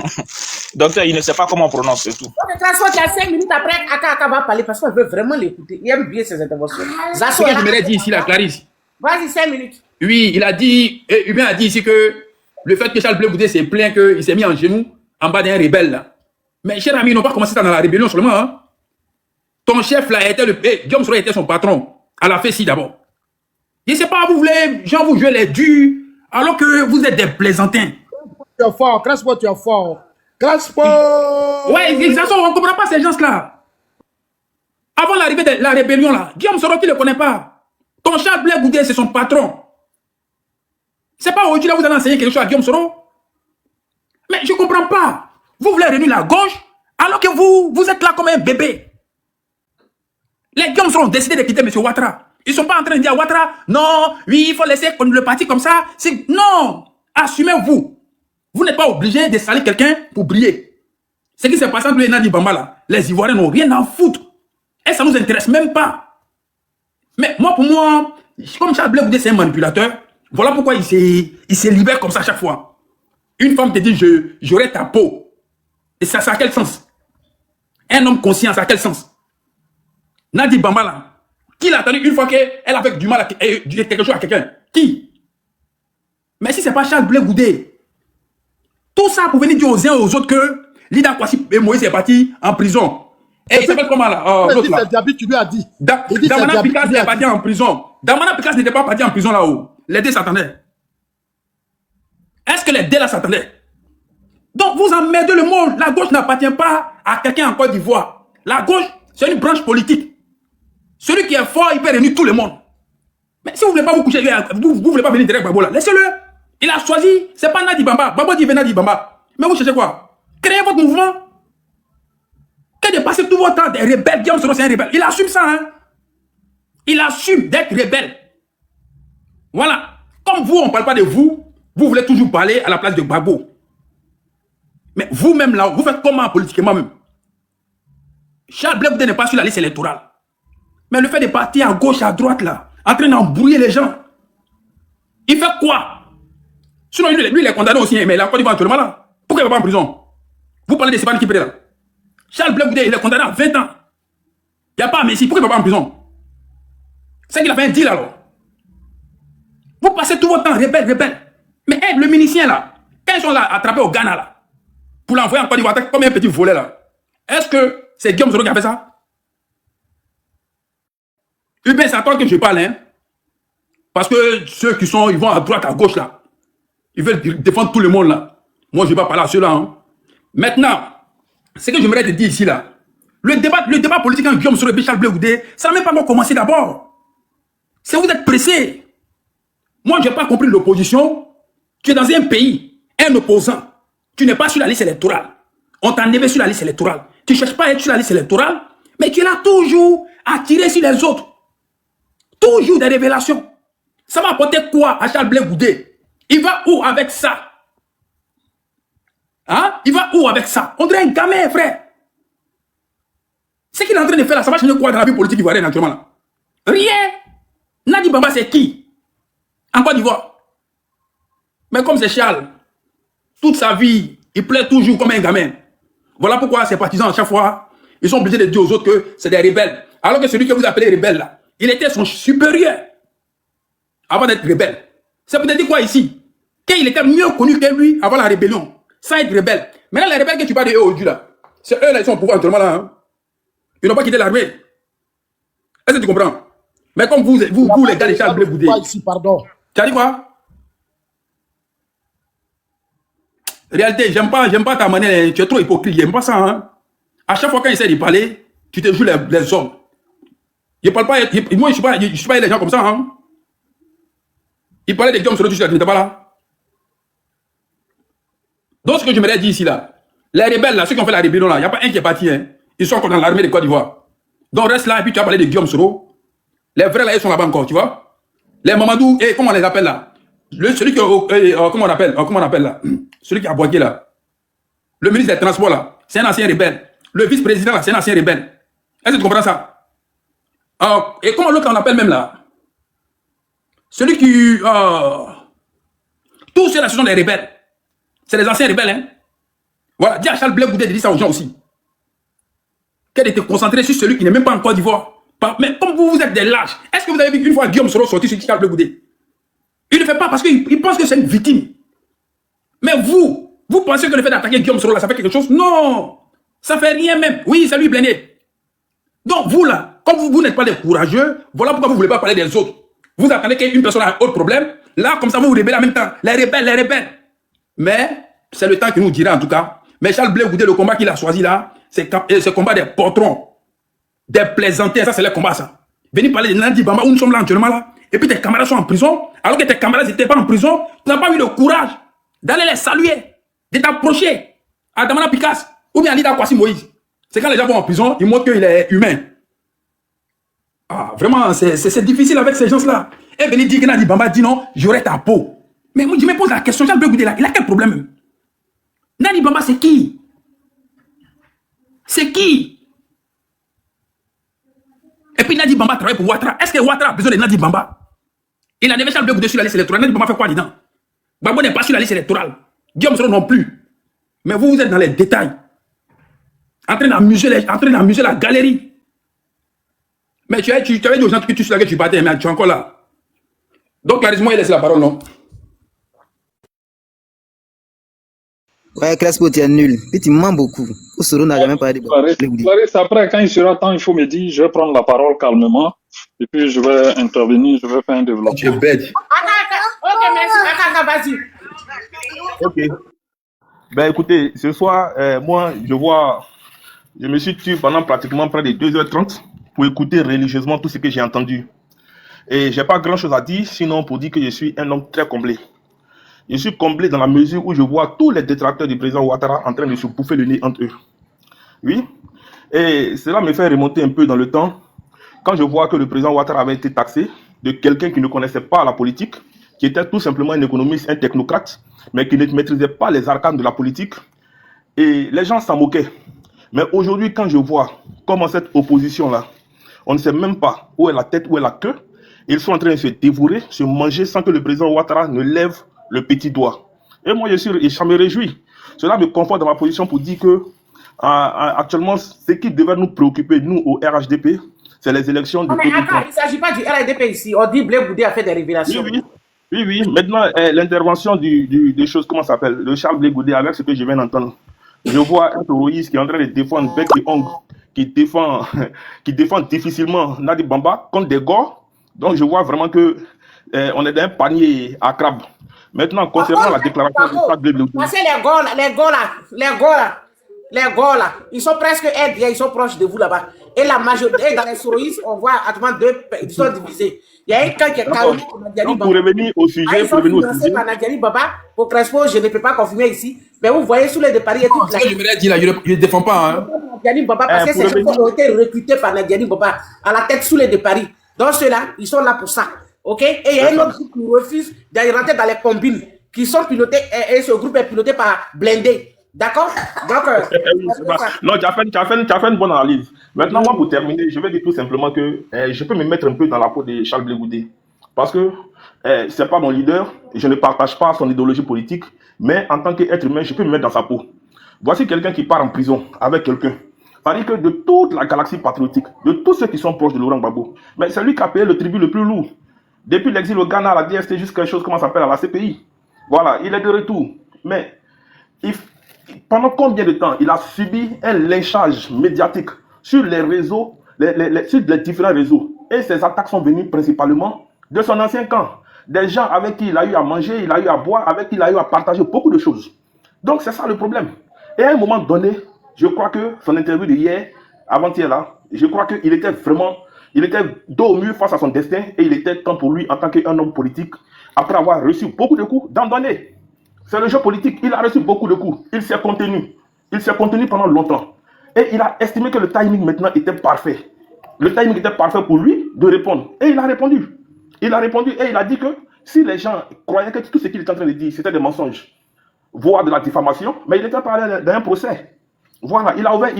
Docteur, il ne sait pas comment on prononce, c'est tout. Donc, de toute façon, tu as 5 minutes après, Aka va parler parce qu'on veut vraiment l'écouter. Il aime bien ses interventions. Ce Zasso que est là. j'aimerais dire ici, la Clarisse. Vas-y, 5 minutes. Oui, il a dit, et Hubert a dit ici que le fait que Charles Blé Goudé s'est plaint qu'il s'est mis en genoux en bas d'un rebelle là. Mais cher ami, ils n'ont pas commencé dans la rébellion seulement. Hein. Ton chef là était Guillaume Soro était son patron. À la FECI d'abord. Je ne sais pas, vous voulez, genre vous jouez les durs, alors que vous êtes des plaisantins. Tu es fort. Crespo, tu es fort. Crespo. Ouais, exactement, on ne comprend pas ces gens-là. Avant l'arrivée de la rébellion là, Guillaume Soro, tu ne le connais pas. Ton Charles Blé Goudé, c'est son patron. C'est pas aujourd'hui là, vous allez enseigner quelque chose à Guillaume Soro. Mais je ne comprends pas. Vous voulez réunir la gauche, alors que vous êtes là comme un bébé. Les Guillaume Soro ont décidé de quitter M. Ouattara. Ils ne sont pas en train de dire à Ouattara, non, oui, il faut laisser le parti comme ça. Non, assumez-vous. Vous n'êtes pas obligé de salir quelqu'un pour briller. Ce qui s'est passé entre les Nadi Bamba là, les Ivoiriens n'ont rien à foutre. Et ça ne nous intéresse même pas. Mais moi, pour moi, comme Charles Blé Goudé, c'est un manipulateur, voilà pourquoi il se libère comme ça à chaque fois. Une femme te dit, j'aurai ta peau. Et ça a quel sens? Un homme conscient, ça a quel sens? Nadi Bamba là, qui l'a attendu une fois qu'elle a fait du mal à quelque chose à quelqu'un? Qui? Mais si ce n'est pas Charles Blé Goudé, tout ça pour venir dire aux uns et aux autres que Lida Kwasi et Moïse est parti en prison. Et il s'appelle comment là? Il dit c'est Diaby, tu lui as dit. Damana Picasse est parti en prison. Damana Picasse n'était pas parti en prison là-haut. Les deux s'attendaient. Est-ce que les deux là s'attendaient? Donc vous emmerdez le monde. La gauche n'appartient pas à quelqu'un en Côte d'Ivoire. La gauche, c'est une branche politique. Celui qui est fort, il peut réunir tout le monde. Mais si vous ne voulez pas vous coucher, vous ne voulez pas venir derrière Babo là, laissez-le. Il a choisi, c'est pas Nadi Bamba. Babo dit Nadi Bamba. Mais vous cherchez quoi? Créez votre mouvement. Que de passer tout votre temps des rebelles. Guillaume Soro, c'est un rebelle. Il assume ça, hein. Il assume d'être rebelle. Voilà. Comme vous, on ne parle pas de vous, vous voulez toujours parler à la place de Babo. Mais vous-même là, vous faites comment politiquement même? Charles Blé Goudé n'est pas sur la liste électorale. Mais le fait de partir à gauche, à droite là, en train d'embrouiller les gens, il fait quoi? Sinon, lui, il est condamné aussi, mais il est en Côte d'Ivoire actuellement là. Pourquoi il ne va pas en prison? Vous parlez de Sébastien Kipere là. Charles Blé Goudé, il est condamné à 20 ans. Il n'y a pas à Messi. Pourquoi il ne va pas en prison? C'est qu'il a fait un deal alors. Vous passez tout votre temps rebelle. Mais hey, le milicien là, quand ils sont là attrapés au Ghana là, pour l'envoyer en Côte d'Ivoire comme un petit volet là, est-ce que c'est Guillaume Soro qui a fait ça? Hubert, c'est à toi que je parle, hein. Parce que ceux qui sont, ils vont à droite, à gauche là, ils veulent défendre tout le monde là. Moi, je ne vais pas parler à ceux-là. Hein. Maintenant, ce que j'aimerais te dire ici là, le débat politique entre Guillaume Soro et Charles Blé Goudé, ça n'a même pas encore commencé d'abord. C'est vous êtes pressés. Moi, je n'ai pas compris l'opposition qui est dans un pays un opposant, tu n'es pas sur la liste électorale. On t'a enlevé sur la liste électorale. Tu ne cherches pas à être sur la liste électorale, mais tu es là toujours à tirer sur les autres. Toujours des révélations. Ça va apporter quoi à Charles Blé Goudé? Il va où avec ça? Hein? Il va où avec ça? On dirait un gamin, frère. Ce qu'il est en train de faire là, ça va changer quoi dans la vie politique ivoirienne actuellement là? Rien. Nadi Bamba, c'est qui? En Côte d'Ivoire. Mais comme c'est Charles, toute sa vie, il plaît toujours comme un gamin. Voilà pourquoi ses partisans, à chaque fois, ils sont obligés de dire aux autres que c'est des rebelles. Alors que celui que vous appelez rebelle là, il était son supérieur avant d'être rebelle. Ça peut dire quoi ici? Qu'il était mieux connu que lui avant la rébellion, sans être rebelle. Maintenant, les rebelles que tu parles de eux aujourd'hui là, c'est eux là, ils sont au pouvoir actuellement là. Hein? Ils n'ont pas quitté l'armée. Est-ce que tu comprends? Mais comme vous les gars de Charles Blé Goudé. Ici, pardon. Tu as dit quoi? Réalité, j'aime pas ta manière, tu es trop hypocrite, j'aime pas ça. Hein? À chaque fois quand il essaie de parler, tu te joues les hommes. Je parle pas, moi je suis pas les gens comme ça. Hein? Il parlait des Guillaume Soro, tu n'étais pas là. Donc ce que je me dire ici là, les rebelles là, ceux qui ont fait la rébellion là, il n'y a pas un qui est parti. Hein? Ils sont encore dans l'armée de Côte d'Ivoire. Donc reste là et puis tu as parlé de Guillaume Soro. Les vrais là, ils sont là-bas encore, tu vois. Les Mamadou, et comment on les appelle là? Celui qui, comment on appelle là? Celui qui a boigué là. Le ministre des Transports là, c'est un ancien rebelle. Le vice-président là, c'est un ancien rebelle. Est-ce que tu comprends ça? Et comment l'autre on appelle même là? Celui qui... tous ceux-là, ce sont des rebelles. C'est des anciens rebelles, hein? Voilà, dis à Charles Blé Goudé de dire ça aux gens aussi. Qu'elle était concentrée sur celui qui n'est même pas en Côte d'Ivoire. Mais comme vous êtes des lâches, est-ce que vous avez vu une fois Guillaume Soro sortir sur Charles Blé Goudé? Il ne le fait pas parce qu'il pense que c'est une victime. Mais vous pensez que le fait d'attaquer Guillaume Soro là, ça fait quelque chose? Non! Ça fait rien même. Oui, c'est lui blindé. Donc vous là, comme vous n'êtes pas des courageux, voilà pourquoi vous ne voulez pas parler des autres. Vous attendez qu'une personne a un autre problème. Là, comme ça, vous vous rébellez en même temps. Les rebelles. Mais c'est le temps qui nous dira en tout cas. Mais Charles Blé Goudé, le combat qu'il a choisi là, c'est ce combat des patrons, des plaisantés. Ça, c'est le combat, ça. Venez parler de Nadi Bamba où nous sommes là actuellement là. Et puis tes camarades sont en prison. Alors que tes camarades n'étaient pas en prison, tu n'as pas eu le courage d'aller les saluer, de t'approcher à Damana Picasse ou bien à Lida Kwasi Moïse. C'est quand les gens vont en prison, ils montrent qu'il est humain. Ah, vraiment, c'est difficile avec ces gens-là. Et venir dire que Nadi Bamba dit non, j'aurai ta peau. Mais moi, je me pose la question, Charles Blé Goudé là, il a quel problème? Nadi Bamba, c'est qui? C'est qui? Et puis Nadi Bamba travaille pour Ouattara. Est-ce que Ouattara a besoin de Nadi Bamba? Il a déjà Charles Blé Goudé sur la liste électorale. Nadi Bamba fait quoi dedans? Bamba n'est pas sur la liste électorale. Guillaume Soro non plus. Mais vous êtes dans les détails. En train d'amuser la galerie. Mais tu avais dit aux gens que tu suis là, que tu battais, mais tu es encore là. Donc, Charisma, il laisse la parole, non? Ouais, Crespo, tu es nul. Puis tu mens beaucoup. Oussoro n'a jamais parlé de Clarisse, après, quand il sera temps, il faut me dire, je vais prendre la parole calmement. Et puis, je vais intervenir, je vais faire un développement. Tu es bête. Ok, merci. Akaka, vas-y. Ok. Ben écoutez, ce soir, moi, je me suis tué pendant pratiquement près de 2h30 pour écouter religieusement tout ce que j'ai entendu. Et j'ai pas grand chose à dire, sinon pour dire que je suis un homme très comblé. Je suis comblé dans la mesure où je vois tous les détracteurs du président Ouattara en train de se bouffer le nez entre eux. Oui. Et cela me fait remonter un peu dans le temps, quand je vois que le président Ouattara avait été taxé de quelqu'un qui ne connaissait pas la politique, qui était tout simplement un économiste, un technocrate, mais qui ne maîtrisait pas les arcanes de la politique. Et les gens s'en moquaient. Mais aujourd'hui, quand je vois comment cette opposition-là, on ne sait même pas où est la tête, où est la queue, ils sont en train de se dévorer, se manger sans que le président Ouattara ne lève le petit doigt. Et moi, je me réjouis. Cela me conforte dans ma position pour dire que actuellement, ce qui devrait nous préoccuper, nous, au RHDP, c'est les élections de... Mais attends, il ne s'agit pas du RHDP ici. On dit Blé Goudé a fait des révélations. Oui. Maintenant, l'intervention des choses, comment ça s'appelle, de Charles Blé Goudé, avec ce que je viens d'entendre. Je vois un terroriste qui est en train de défendre bec et ongle, qui défend difficilement Nadi Bamba contre des gars. Donc, je vois vraiment que on est dans un panier à crabe. Maintenant, concernant la déclaration de Charles Blé Goudé. Parce que les gars les gars là, ils sont presque aides, ils sont proches de vous là-bas. Et la majorité, dans les souris, on voit actuellement ils sont divisés. Il y a un camp qui est calme. Donc, pour revenir au sujet, Ils sont financés par Nadjani Baba. Pour Crespo, je ne peux pas confirmer ici. Mais vous voyez sous les de Paris et toute la... Je me dit là, je ne défends pas. Hein. Nadjani Baba, parce que ces gens ont été recrutés par Nadjani Baba à la tête sous les de Paris. Donc ceux-là, ils sont là pour ça. OK? Et il y a un autre groupe qui refuse d'aller rentrer dans les combines, qui sont pilotés, et ce groupe est piloté par Blindé. D'accord? Donc, non, tu as fait une bonne analyse. Maintenant, moi, pour terminer, je vais dire tout simplement que je peux me mettre un peu dans la peau de Charles Blé Goudé. Parce que ce n'est pas mon leader, je ne partage pas son idéologie politique, mais en tant qu'être humain, je peux me mettre dans sa peau. Voici quelqu'un qui part en prison avec quelqu'un. C'est-à-dire que de toute la galaxie patriotique, de tous ceux qui sont proches de Laurent Gbagbo, mais c'est lui qui a payé le tribut le plus lourd. Depuis l'exil au Ghana, à la DST, jusqu'à quelque chose, comment ça s'appelle, à la CPI. Voilà, il est de retour. Mais pendant combien de temps il a subi un lynchage médiatique sur les réseaux, sur les différents réseaux. Et ces attaques sont venues principalement de son ancien camp. Des gens avec qui il a eu à manger, il a eu à boire, avec qui il a eu à partager beaucoup de choses. Donc c'est ça le problème. Et à un moment donné, je crois que son interview d'hier, avant-hier là, je crois qu'il était vraiment, il était dos au mur face à son destin et il était temps pour lui en tant qu'un homme politique, après avoir reçu beaucoup de coups, d'en donner. C'est le jeu politique. Il a reçu beaucoup de coups. Il s'est contenu. Il s'est contenu pendant longtemps. Et il a estimé que le timing maintenant était parfait. Le timing était parfait pour lui de répondre. Et il a répondu. Il a répondu et il a dit que si les gens croyaient que tout ce qu'il était en train de dire, c'était des mensonges, voire de la diffamation, mais il était parlé d'un procès. Voilà, il a ouvert,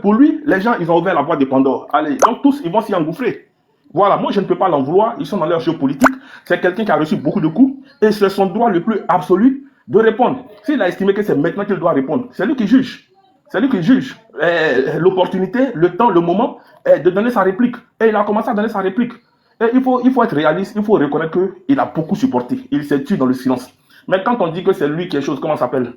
pour lui, les gens, ils ont ouvert la boîte de Pandore. Allez, donc tous, ils vont s'y engouffrer. Voilà, moi je ne peux pas l'en vouloir. Ils sont dans leur jeu politique. C'est quelqu'un qui a reçu beaucoup de coups et c'est son droit le plus absolu de répondre. S'il a estimé que c'est maintenant qu'il doit répondre, c'est lui qui juge. C'est lui qui juge l'opportunité, le temps, le moment de donner sa réplique. Et il a commencé à donner sa réplique. Et il faut être réaliste, il faut reconnaître qu'il a beaucoup supporté. Il s'est tué dans le silence. Mais quand on dit que c'est lui quelque chose, comment ça s'appelle,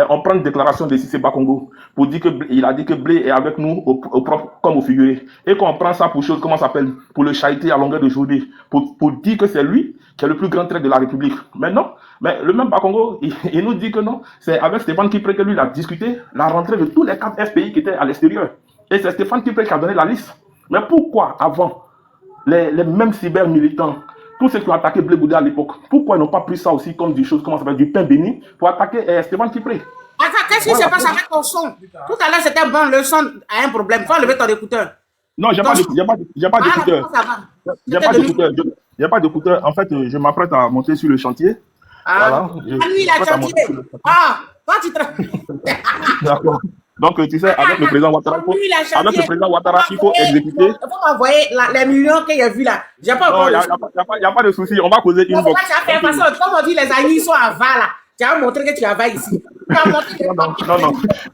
on prend une déclaration de Cissé Bakongo pour dire qu'il a dit que Blé est avec nous au propre comme au figuré. Et qu'on prend ça pour chose, comment ça s'appelle, pour le chahuter à longueur de journée, pour dire que c'est lui qui est le plus grand trait de la République. Mais non, mais le même Bakongo, il nous dit que non, c'est avec Stéphane Kipré que lui il a discuté la rentrée de tous les 4 FPI qui étaient à l'extérieur. Et c'est Stéphane Kipré qui a donné la liste. Mais pourquoi avant les mêmes cyber-militants, tous ceux qui ont attaqué Blé Goudé à l'époque, pourquoi ils n'ont pas pris ça aussi comme des choses, comment ça s'appelle, du pain béni, pour attaquer Stéphane Kipré? Qu'est-ce qui se passe avec ton son? Tout à l'heure, c'était bon, le son a un problème. Il faut enlever ton écouteur. Non, il n'y a pas d'écouteur. Il n'y a pas d'écouteur. En fait, je m'apprête à monter sur le chantier. Ah, voilà. lui, il a chantier. Ah, toi, tu te... D'accord. Donc, tu sais, avec le président Ouattara, il faut exécuter. Il faut m'envoyer les millions qu'il a vus là. J'ai pas encore. Non, il n'y a pas de souci. On va causer une box. Comme on dit, les amis sont à Val là. Tu as montré que tu avais ici. Non.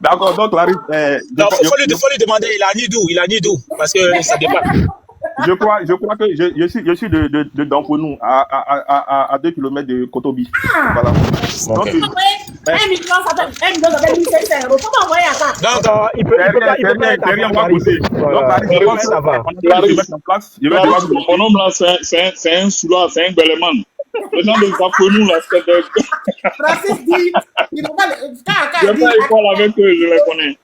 D'accord, donc Larry. Non, il faut lui demander, il a ni d'où, parce que ça dépasse. Je crois que je suis de Damponou, à 2 km de Kotobi. Voilà. Donc, 1 million, ça fait 1500 euros. Comment envoyer à ça? Donc, il peut rien, on va pousser. Donc, Larry, je vais mon homme là, c'est un soulard, c'est un beleman. Les gens de Damponou là, c'est des... Francis dit, il n'a pas je vais pas école avec eux, je les connais.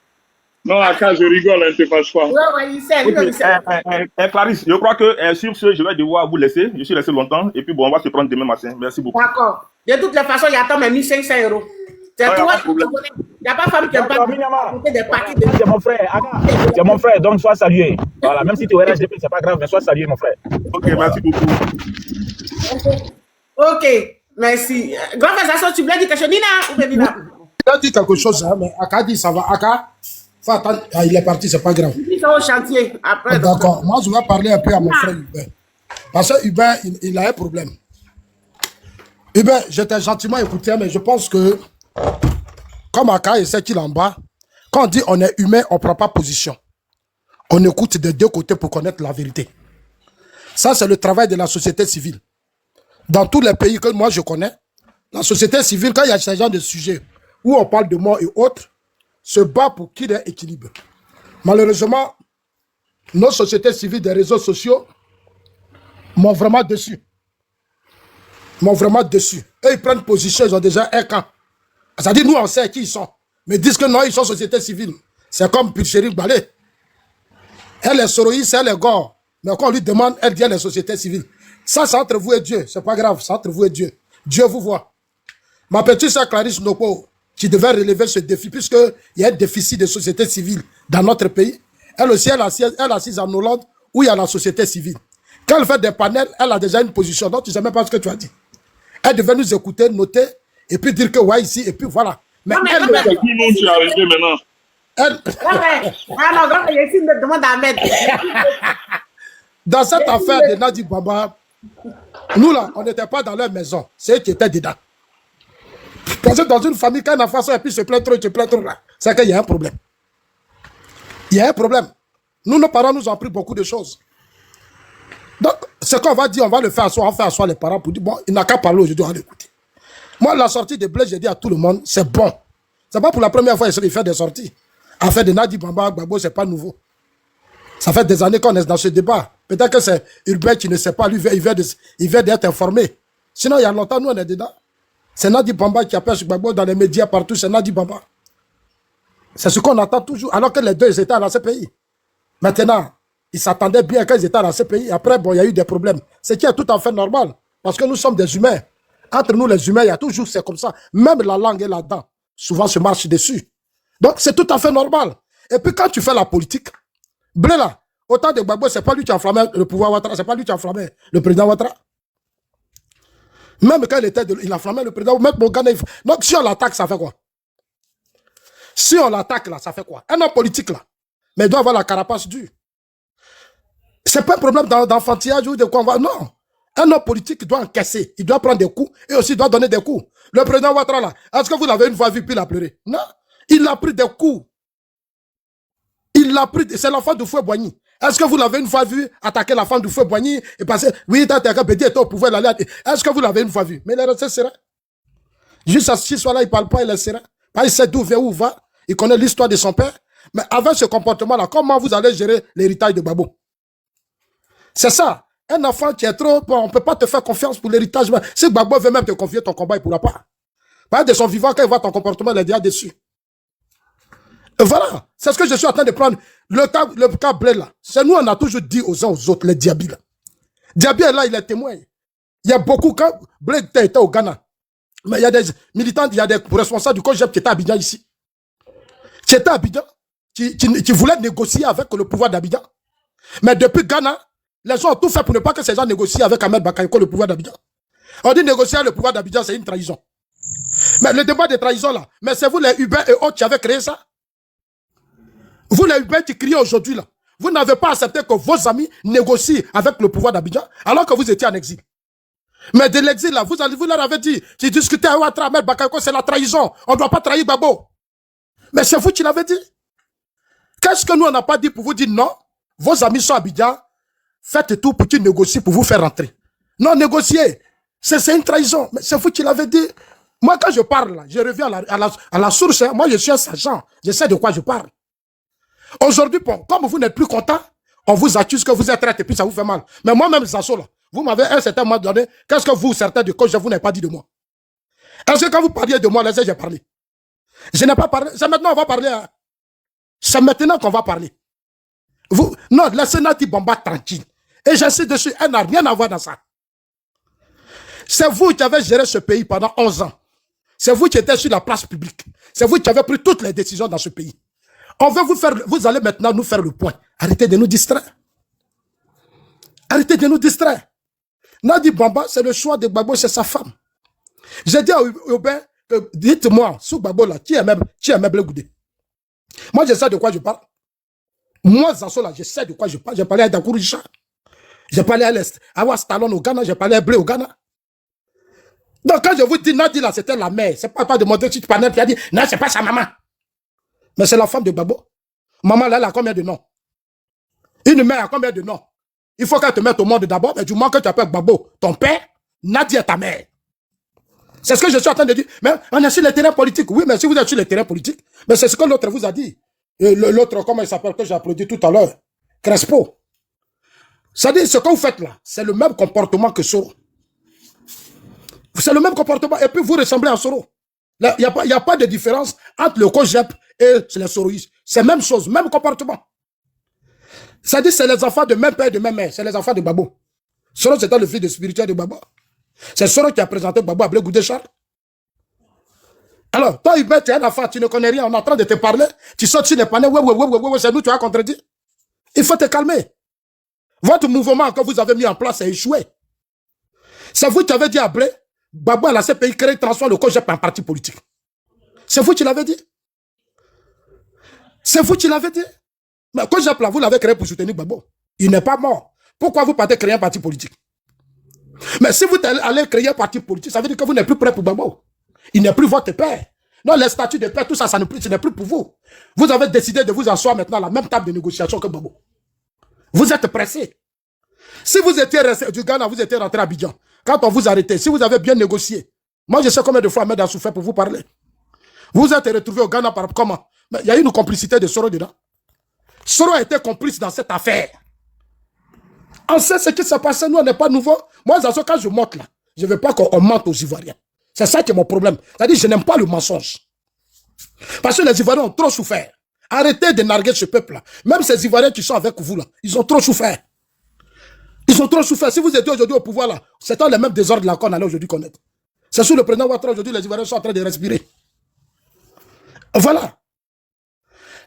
Non, Aka, je rigole, ne te fâche pas. Clarisse, je crois que sur ce, je vais devoir vous laisser. Je suis resté longtemps. Et puis, bon, on va se prendre demain matin. Merci beaucoup. D'accord. De toutes les façons, il y a tant même 1500 euros. C'est toi qui connais. Il n'y a pas de femme qui aime pas des paquets de... C'est mon frère, Aka. C'est mon frère, donc sois salué. Voilà, même si tu es RHDP, c'est pas grave, mais sois salué, mon frère. Ok, merci beaucoup. Ok, merci. Grand frère, tu voulais dire quelque chose, Nina ou bien Nina? Il a dit quelque chose, hein, mais Aka dit ça va. Aka, faut attendre. Ah, il est parti, c'est pas grave. Ils sont au chantier. Après. D'accord. Moi, je vais parler un peu à mon frère Hubert. Parce que Hubert, il a un problème. Hubert, j'étais gentiment écouté, mais je pense que, comme Aka et c'est qu'il en bas, quand on dit on est humain, on ne prend pas position. On écoute des deux côtés pour connaître la vérité. Ça, c'est le travail de la société civile. Dans tous les pays que moi je connais, la société civile, quand il y a ce genre de sujet où on parle de mort et autres, se bat pour qu'il y ait équilibre. Malheureusement, nos sociétés civiles des réseaux sociaux m'ont vraiment déçu. Et ils prennent position, ils ont déjà un camp. C'est-à-dire, nous, on sait qui ils sont. Mais ils disent que non, ils sont société civile. C'est comme Pulchéri Balé. Elle est soroïste, elle est gore. Mais quand on lui demande, elle dit elle est société civile. Ça, c'est entre vous et Dieu. C'est pas grave, c'est entre vous et Dieu. Dieu vous voit. Ma petite sœur Clarisse Nopo, qui devait relever ce défi, puisqu'il y a un déficit de société civile dans notre pays. Elle aussi, elle est assise en Hollande, où il y a la société civile. Quand elle fait des panels, elle a déjà une position. Donc, tu ne sais même pas ce que tu as dit. Elle devait nous écouter, noter, et puis dire que ouais, ici, et puis voilà. Mais Non, mais elle, C'est qui nom tu es arrivé maintenant? Alors, grand, il ici me demande à mettre. dans cette affaire de Nadi Bamba, nous là, on n'était pas dans leur maison. C'est eux qui étaient dedans. Parce que dans une famille, quand un enfant sort et puis se plaint trop là, c'est qu'il y a un problème. Il y a un problème. Nous, nos parents nous ont appris beaucoup de choses. Donc, ce qu'on va dire, on va le faire asseoir, on fait asseoir les parents pour dire, bon, il n'a qu'à parler aujourd'hui, on va l'écouter. Moi, la sortie de Blaise, j'ai dit à tout le monde, c'est bon. C'est pas pour la première fois qu'il fait des sorties. Affaire de Nadi Bamba, Gbagbo, c'est pas nouveau. Ça fait des années qu'on est dans ce débat. Peut-être que c'est Hubert qui ne sait pas, lui, il vient d'être informé. Sinon, il y a longtemps, nous, on est dedans. C'est Nadi Bamba qui appelle Gbagbo dans les médias partout, c'est Nadi Bamba. C'est ce qu'on attend toujours, alors que les deux, ils étaient à la CPI. Maintenant, ils s'attendaient bien qu'ils étaient à la CPI. Après, bon, il y a eu des problèmes. Ce qui est tout à fait normal, parce que nous sommes des humains. Entre nous, les humains, il y a toujours, c'est comme ça. Même la langue est là-dedans. Souvent, se marche dessus. Donc, c'est tout à fait normal. Et puis, quand tu fais la politique, Blé là, autant de Gbagbo, c'est pas lui qui a enflammé le pouvoir Ouattara, c'est pas lui qui a enflammé le président Ouattara. Même quand il a enflammé le président, même mon Ghana. Donc, si on l'attaque, ça fait quoi? Si on l'attaque là, ça fait quoi? Un homme politique là, mais il doit avoir la carapace dure. C'est pas un problème d'enfantillage ou de quoi on va. Non. Un homme politique doit encaisser, il doit prendre des coups et aussi il doit donner des coups. Le président Ouattara là, est-ce que vous l'avez une fois vu puis il a pleuré? Non. Il a pris des coups. Il l'a pris, c'est l'enfant du feu Boigny. Est-ce que vous l'avez une fois vu attaquer la femme du feu Boigny et passer, oui, Bédi était au pouvoir, est-ce que vous l'avez une fois vu? Mais il est resté serein. Juste à ce soir-là, il ne parle pas, il est serein. Il sait d'où vient, où va. Il connaît l'histoire de son père. Mais avec ce comportement-là, comment vous allez gérer l'héritage de Gbagbo? C'est ça. Un enfant qui est trop, bon, on ne peut pas te faire confiance pour l'héritage. Si Gbagbo veut même te confier ton combat, il ne pourra pas. Par de son vivant, quand il voit ton comportement, il est déjà déçu. Voilà, c'est ce que je suis en train de prendre. Le cas Blé là, c'est nous, on a toujours dit aux uns aux autres, les Diaby là. Diaby est là, il est témoin. Il y a beaucoup, quand Blé était au Ghana, mais il y a des militants, il y a des responsables du COJEP qui étaient à Abidjan ici. Qui étaient à Abidjan, qui voulaient négocier avec le pouvoir d'Abidjan. Mais depuis Ghana, les gens ont tout fait pour ne pas que ces gens négocient avec Ahmed Bakayoko, le pouvoir d'Abidjan. On dit négocier avec le pouvoir d'Abidjan, c'est une trahison. Mais le débat de trahison là, mais c'est vous les Hubert et autres qui avez créé ça. Vous, les Hubert qui criez aujourd'hui, là, vous n'avez pas accepté que vos amis négocient avec le pouvoir d'Abidjan, alors que vous étiez en exil. Mais de l'exil, là, vous leur avez dit, tu discutais avec Ouattara, Ahmed Bakayoko, c'est la trahison. On ne doit pas trahir Gbagbo. Mais c'est vous qui l'avez dit. Qu'est-ce que nous, on n'a pas dit pour vous dire non? Vos amis sont à Abidjan, faites tout pour qu'ils négocient pour vous faire rentrer. Non, négocier, c'est une trahison. Mais c'est vous qui l'avez dit. Moi, quand je parle, là, je reviens à la source. Hein. Moi, je suis un sergent. Je sais de quoi je parle. Aujourd'hui, bon, comme vous n'êtes plus content, on vous accuse que vous êtes traité et puis ça vous fait mal. Mais moi-même, Zasso, là, vous m'avez un certain moment donné, qu'est-ce que vous, certains de cause, vous n'avez pas dit de moi? Est-ce que quand vous parliez de moi, là, j'ai parlé? Je n'ai pas parlé. C'est maintenant qu'on va parler. Hein. C'est maintenant qu'on va parler. Vous, non, laissez Nadi Bamba tranquille. Et j'insiste dessus, elle n'a rien à voir dans ça. C'est vous qui avez géré ce pays pendant 11 ans. C'est vous qui étiez sur la place publique. C'est vous qui avez pris toutes les décisions dans ce pays. On veut vous faire, vous allez maintenant nous faire le point. Arrêtez de nous distraire. Arrêtez de nous distraire. Nadi Bamba, c'est le choix de Gbagbo, c'est sa femme. J'ai dit à Hubert, dites-moi, sous Gbagbo là, qui est Blé Goudé? Moi, je sais de quoi je parle. Moi, Zasso là, je sais de quoi je parle. J'ai parlé à Dakour Richard. J'ai parlé à l'Est, à Wastalon au Ghana, j'ai parlé à Blé au Ghana. Donc, quand je vous dis Nadi là, c'était la mère. C'est pas de mon petit panel qui a dit, non, c'est pas sa maman. Mais c'est la femme de Gbagbo. Maman, là, elle a combien de noms? Une mère a combien de noms? Il faut qu'elle te mette au monde d'abord, mais du moment que tu appelles Gbagbo, ton père, Nadi est ta mère. C'est ce que je suis en train de dire. Mais on est sur le terrain politique. Oui, mais si vous êtes sur le terrain politique, mais c'est ce que l'autre vous a dit. L'autre, comment il s'appelle, que j'ai applaudi tout à l'heure? Crespo. C'est-à-dire, ce que vous faites là, c'est le même comportement que Soro. C'est le même comportement. Et puis, vous ressemblez à Soro. Il n'y a pas de différence entre le COJEP et les soroïstes. C'est la même chose, même comportement. Ça dit c'est les enfants de même père et de même mère. C'est les enfants de Gbagbo. Soro, c'était le fils de spirituel de Gbagbo. C'est Soro qui a présenté Gbagbo à Blé Goudé Charles. Alors, toi, Hubert, tu es un enfant, tu ne connais rien, on est en train de te parler, tu sautes sur les panneaux, ouais, c'est nous, tu as contredit. Il faut te calmer. Votre mouvement que vous avez mis en place a échoué. C'est vous qui avez dit à Blé, Gbagbo à la CPI crée, transforme le COJEP en parti politique. C'est vous qui l'avez dit. C'est vous qui l'avez dit. Mais COJEP là, vous l'avez créé pour soutenir Gbagbo. Il n'est pas mort. Pourquoi vous partez créer un parti politique? Mais si vous allez créer un parti politique, ça veut dire que vous n'êtes plus prêt pour Gbagbo. Il n'est plus votre père. Non, les statuts de père, tout ça, ce n'est plus pour vous. Vous avez décidé de vous asseoir maintenant à la même table de négociation que Gbagbo. Vous êtes pressé. Si vous étiez resté du Ghana, vous étiez rentré à Abidjan. Quand on vous arrêtait, si vous avez bien négocié, moi je sais combien de fois Ahmed a souffert pour vous parler. Vous êtes retrouvé au Ghana par comment? Mais il y a eu une complicité de Soro dedans. Soro a été complice dans cette affaire. On sait ce qui s'est passé, nous on n'est pas nouveau. Moi, quand je monte là, je ne veux pas qu'on mente aux Ivoiriens. C'est ça qui est mon problème. C'est-à-dire je n'aime pas le mensonge. Parce que les Ivoiriens ont trop souffert. Arrêtez de narguer ce peuple-là. Même ces Ivoiriens qui sont avec vous là, ils ont trop souffert. Ils ont trop souffert. Si vous étiez aujourd'hui au pouvoir là, c'est les mêmes désordres là qu'on allait aujourd'hui connaître. C'est sous le président Ouattara aujourd'hui, les Ivoiriens sont en train de respirer. Voilà.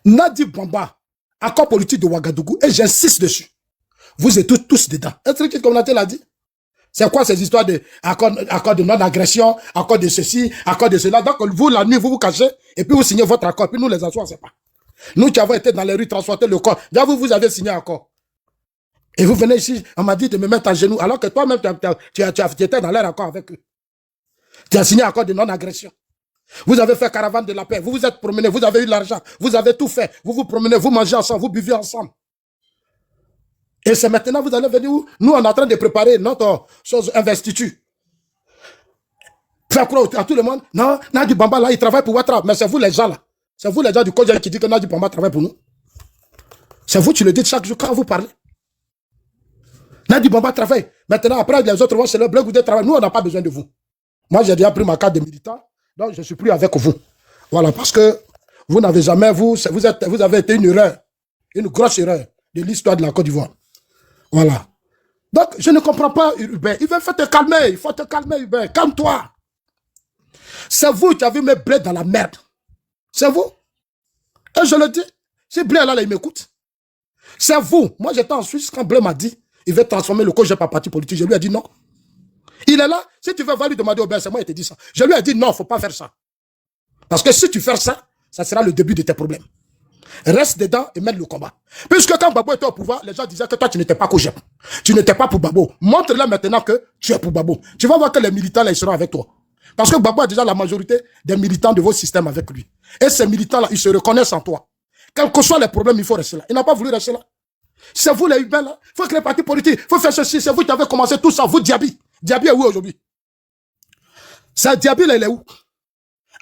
Nadi Bamba, accord politique de Ouagadougou, et j'insiste dessus. Vous êtes tous dedans. Est-ce que comme Naté l'a dit? C'est quoi ces histoires de accord de non-agression, accord de ceci, accord de cela? Donc vous, la nuit, vous vous cachez, et puis vous signez votre accord, puis nous les autres, on ne sait pas. Nous qui avons été dans les rues transporter le corps, déjà vous avez signé un accord. Et vous venez ici, on m'a dit de me mettre à genoux, alors que toi-même, tu étais dans leur accord avec eux. Tu as signé un accord de non-agression. Vous avez fait caravane de la paix, vous vous êtes promené, vous avez eu l'argent, vous avez tout fait, vous vous promenez, vous mangez ensemble, vous buvez ensemble. Et c'est maintenant vous allez venir où? Nous, on est en train de préparer notre investiture. Faire croire à tout le monde, non, Nadi Bamba là, il travaille pour Ouattara, mais c'est vous les gens là. C'est vous les gens du Kodja qui dit que Nadi Bamba travaille pour nous. C'est vous qui le dites chaque jour quand vous parlez. Nadi Bamba travaille. Maintenant, après, les autres vont chez le Blé Goudé travail. Nous, on n'a pas besoin de vous. Moi, j'ai déjà pris ma carte de militant, donc je ne suis plus avec vous. Voilà, parce que vous n'avez jamais, vous avez été une erreur, une grosse erreur de l'histoire de la Côte d'Ivoire. Voilà. Donc, je ne comprends pas, Hubert. Il faut te calmer. Il faut te calmer, Hubert. Calme-toi. C'est vous qui avez mis Blé dans la merde. C'est vous. Et je le dis. Si Blé là, il m'écoute. C'est vous. Moi, j'étais en Suisse quand Blé m'a dit il veut transformer le COJEP en parti politique. Je lui ai dit non. Il est là. Si tu veux lui demander au c'est moi qui te dit ça. Je lui ai dit non, il ne faut pas faire ça. Parce que si tu fais ça, ça sera le début de tes problèmes. Reste dedans et mène le combat. Puisque quand Gbagbo était au pouvoir, les gens disaient que toi, tu n'étais pas COJEP. Tu n'étais pas pour Gbagbo. Montre-leur maintenant que tu es pour Gbagbo. Tu vas voir que les militants, là, ils seront avec toi. Parce que Gbagbo a déjà la majorité des militants de vos systèmes avec lui. Et ces militants-là, ils se reconnaissent en toi. Quels que soient les problèmes, il faut rester là. Il n'a pas voulu rester là. C'est vous les Hubert là. Il faut que les partis politiques, il faut faire ceci. C'est vous qui avez commencé tout ça. Vous, Diaby. Diaby est où aujourd'hui? C'est Diaby là, il est où?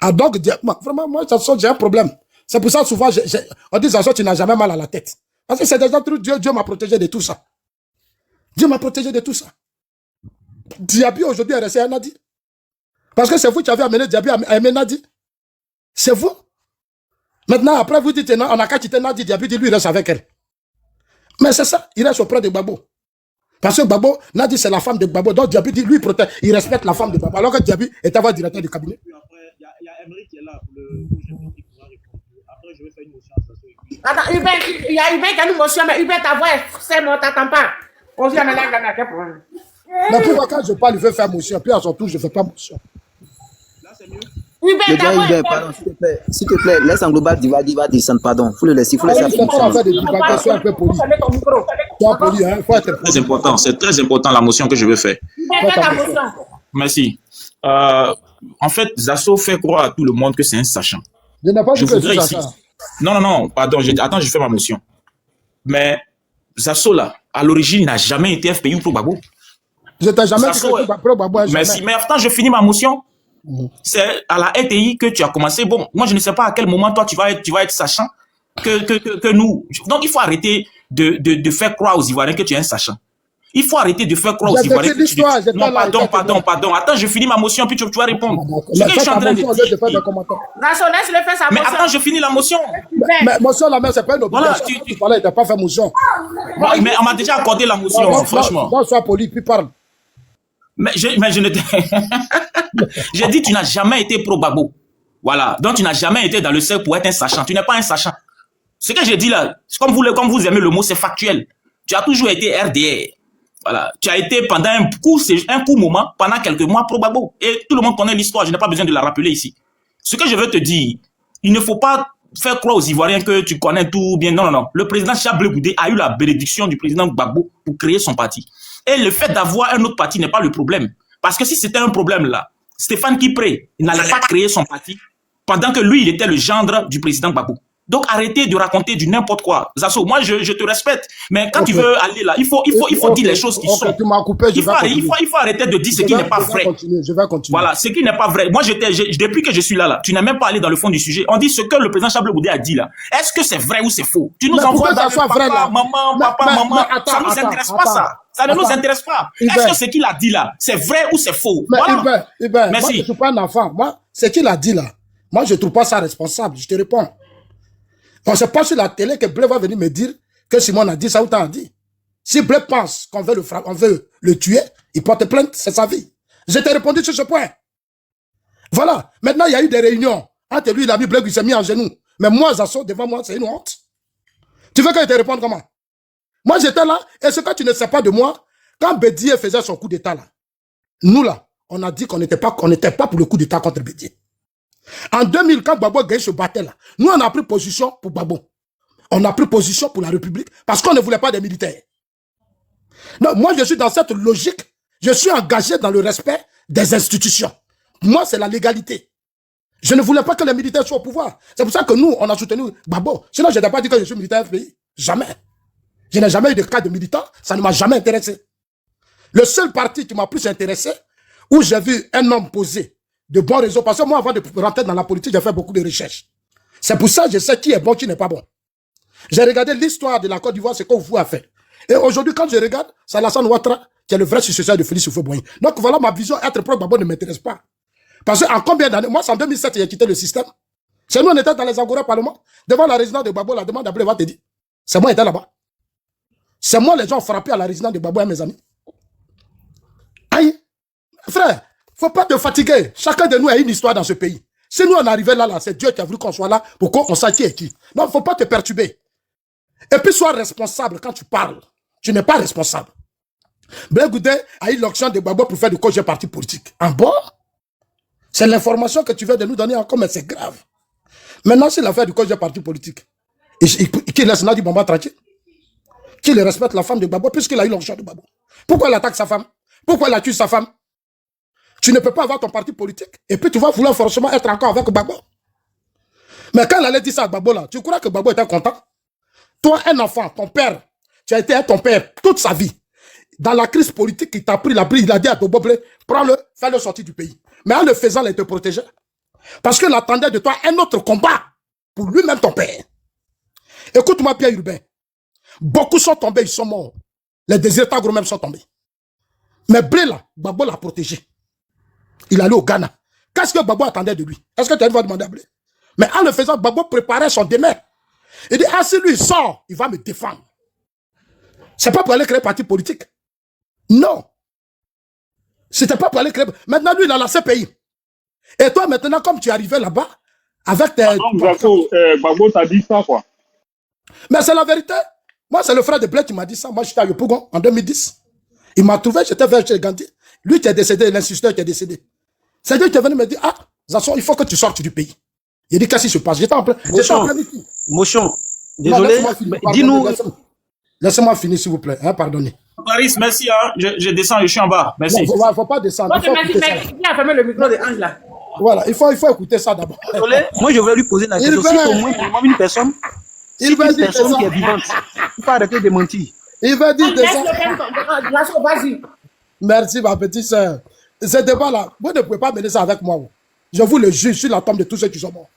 Ah donc, vraiment, moi, j'ai un problème. C'est pour ça, souvent, on dit que tu n'as jamais mal à la tête. Parce que c'est déjà tout, Dieu m'a protégé de tout ça. Dieu m'a protégé de tout ça. Diaby aujourd'hui est resté à Nadi. Parce que c'est vous qui avez amené Diaby à aimer Nadi. C'est vous. Maintenant, après, vous dites, non, on n'a qu'à quitter Nadi, Diaby dit, lui, il reste avec elle. Mais c'est ça, il reste auprès de Gbagbo. Parce que Gbagbo, Nadi, c'est la femme de Gbagbo. Donc Diaby dit, lui, il protège, il respecte la femme de Gbagbo. Alors que Diaby est avoir directeur du cabinet. Puis après, il y a Emery qui est là pour le projet qui pourra répondre. Après, je vais faire une motion à ça. Attends, Hubert, il y a Hubert qui a une motion, mais Hubert, ta voix est c'est bon, t'attends pas. On se dit, quel problème? Mais pourquoi quand je parle, il veut faire motion, puis à son tour, je ne fais pas motion. Là, c'est mieux. Hubert, ta voix est pardon, s'il te plaît, laisse en global, il va descendre, pardon. Faut le laisser, faut laisser. C'est pas affaire de divaguer, sois un peu poli. Sois poli, hein, faut être Très important, c'est très important la motion que je veux faire. Hubert, fais ta motion. Merci. En fait, Zasso fait croire à tout le monde que c'est un sachant. Je n'ai pas dit que voudrais c'est ici. ça. Non, pardon, attends, je fais ma motion. Mais Zasso, là, à l'origine, n'a jamais été FPI ou pro Gbagbo. Je t'ai jamais dit Zasso, que pro Gbagbo. Merci, mais attends, je finis ma motion. C'est à la RTI que tu as commencé. Bon, moi, je ne sais pas à quel moment, toi, tu vas être sachant que nous. Donc, il faut arrêter de faire croire aux Ivoiriens que tu es un sachant. Il faut arrêter de faire croire aux J'ai Ivoiriens vécu l'histoire, j'étais non, là, pardon. Attends, je finis ma motion, puis tu vas répondre. Ce Mais que je fais suis en ta train de motion au lieu de faire dire. des commentaires. Nassau, laisse-le faire sa Mais motion. attends, je finis la motion. Mais motion, la même, c'est pas une obligation. Voilà, Tu parlais, il t'a pas fait motion. Mais on m'a déjà accordé la motion, franchement. Non, sois poli, puis parle. Mais je ne j'ai dit, tu n'as jamais été pro-Gbagbo. Voilà. Donc, tu n'as jamais été dans le cercle pour être un sachant. Tu n'es pas un sachant. Ce que j'ai dit là, comme vous aimez le mot, c'est factuel. Tu as toujours été RDR. Voilà. Tu as été pendant un court moment, pendant quelques mois, pro-Gbagbo. Et tout le monde connaît l'histoire. Je n'ai pas besoin de la rappeler ici. Ce que je veux te dire, il ne faut pas faire croire aux Ivoiriens que tu connais tout bien. Non, non, non. Le président Chablé Goudé a eu la bénédiction du président Gbagbo pour créer son parti. Et le fait d'avoir un autre parti n'est pas le problème. Parce que si c'était un problème là, Stéphane Kipré n'allait pas créer son parti pendant que lui, il était le gendre du président Gbagbo. Donc arrêtez de raconter du n'importe quoi. Zasso, moi je te respecte, mais quand tu veux aller là, il faut dire les choses qui sont. Tu m'as coupé, Il faut arrêter de dire ce qui n'est pas vrai. Je vais continuer. Voilà, ce qui n'est pas vrai. Moi, depuis que je suis là, tu n'es même pas allé dans le fond du sujet. On dit ce que le président Chablé Goudé a dit là. Est-ce que c'est vrai ou c'est faux? Tu nous envoies dans maman. Ça ne nous intéresse pas ça. Ça ne nous intéresse pas. Est-ce que ce qu'il a dit là, c'est vrai ou c'est faux? Voilà. Merci. Moi, je ne suis pas un enfant. Moi, ce qu'il a dit là, moi, je ne trouve pas ça responsable. Je te réponds. On ne sait pas sur la télé que Blé va venir me dire que Simon a dit ça ou t'as dit. Si Blé pense qu'on veut on veut le tuer, il porte plainte, c'est sa vie. Je t'ai répondu sur ce point. Voilà. Maintenant, il y a eu des réunions. Entre lui, il a mis Blé, il s'est mis en genoux. Mais moi, Zasso, devant moi, c'est une honte. Tu veux que je te réponde comment? Moi, j'étais là, et ce que tu ne sais pas de moi, quand Bédié faisait son coup d'état là, nous là, on a dit qu'on n'était pas pour le coup d'état contre Bédié. En 2000, quand Gbagbo Gaye se battait là, nous on a pris position pour Gbagbo. On a pris position pour la République parce qu'on ne voulait pas des militaires. Non, moi je suis dans cette logique, je suis engagé dans le respect des institutions. Moi c'est la légalité. Je ne voulais pas que les militaires soient au pouvoir. C'est pour ça que nous, on a soutenu Gbagbo. Sinon je n'ai pas dit que je suis militaire FPI. Jamais. Je n'ai jamais eu de cas de militant, ça ne m'a jamais intéressé. Le seul parti qui m'a plus intéressé, où j'ai vu un homme posé de bons réseaux, parce que moi, avant de rentrer dans la politique, j'ai fait beaucoup de recherches. C'est pour ça que je sais qui est bon, qui n'est pas bon. J'ai regardé l'histoire de la Côte d'Ivoire, ce qu'on vous a fait. Et aujourd'hui, quand je regarde, c'est Alassane Ouattara qui est le vrai successeur de Félix Houphouët-Boigny. Donc voilà, ma vision, être pro-Gbagbo ne m'intéresse pas. Parce que en combien d'années, moi, c'est en 2007, j'ai quitté le système. C'est nous, on était dans les Agora Parlement, devant la résidence de Gbagbo, la demande d'Ablé va te dire. C'est moi qui étais là-bas. C'est moi, les gens ont frappé à la résidence de Gbagbo et mes amis. Aïe, frère, faut pas te fatiguer. Chacun de nous a une histoire dans ce pays. Si nous on arrivait là, c'est Dieu qui a voulu qu'on soit là pour qu'on sache qui est qui. Non, faut pas te perturber. Et puis sois responsable quand tu parles. Tu n'es pas responsable. Blé Goudé a eu l'option de Gbagbo pour faire du coach parti politique. En bon, c'est l'information que tu veux de nous donner encore, mais c'est grave. Maintenant, s'il a fait du coach parti politique, qui laisse Nadi Bamba tranquille, qui le respecte la femme de Gbagbo, puisqu'il a eu l'option de Gbagbo. Pourquoi il attaque sa femme? Pourquoi il accuse sa femme? Tu ne peux pas avoir ton parti politique et puis tu vas vouloir forcément être encore avec Gbagbo. Mais quand elle allait dire ça à Gbagbo là, tu crois que Gbagbo était content? Toi, un enfant, ton père, tu as été ton père toute sa vie. Dans la crise politique, il t'a pris la bride, il a dit à Tobo Blé, prends-le, fais-le sortir du pays. Mais en le faisant, il te protégeait. Parce qu'il attendait de toi un autre combat pour lui-même ton père. Écoute-moi bien, Urbain. Beaucoup sont tombés, ils sont morts. Les désertants gros même sont tombés. Mais Blé là, Gbagbo l'a protégé. Il allait au Ghana. Qu'est-ce que Gbagbo attendait de lui? Est-ce que tu vas demander à Blé? Mais en le faisant, Gbagbo préparait son démêt. Il dit, ah si lui il sort, il va me défendre. C'est pas pour aller créer un parti politique. Non. C'était pas pour aller créer... Maintenant, lui, il a la CPI. Et toi, maintenant, comme tu es arrivé là-bas, avec tes... Gbagbo t'a dit ça, quoi. Mais c'est la vérité. Moi, c'est le frère de Blé qui m'a dit ça. Moi, j'étais à Yopougon en 2010. Il m'a trouvé, j'étais vers chez Gandhi. Lui qui est décédé, l'instituteur qui est décédé. C'est lui qui est venu me dire, ah, Zasson, il faut que tu sortes du pays. Il dit, qu'est-ce qui se passe? J'étais en plein ici. Motion, désolé, dis-nous... Laissez-moi finir, s'il vous plaît. Hein, pardonnez. Paris, merci. Hein. Je descends, je suis en bas. Merci. Il ne faut pas descendre. Ok, merci, mais qui a fermé le micro de Ange là? Voilà, il faut écouter ça d'abord. Désolé, moi je voulais lui poser la question. Si au moins pour une personne, qui est vivante, il faut arrêter de mentir. Il va dire de ça. Vas-y. Merci, ma petite soeur. Ce débat-là, vous ne pouvez pas mener ça avec moi. Je vous le juge sur la tombe de tous ceux qui sont morts.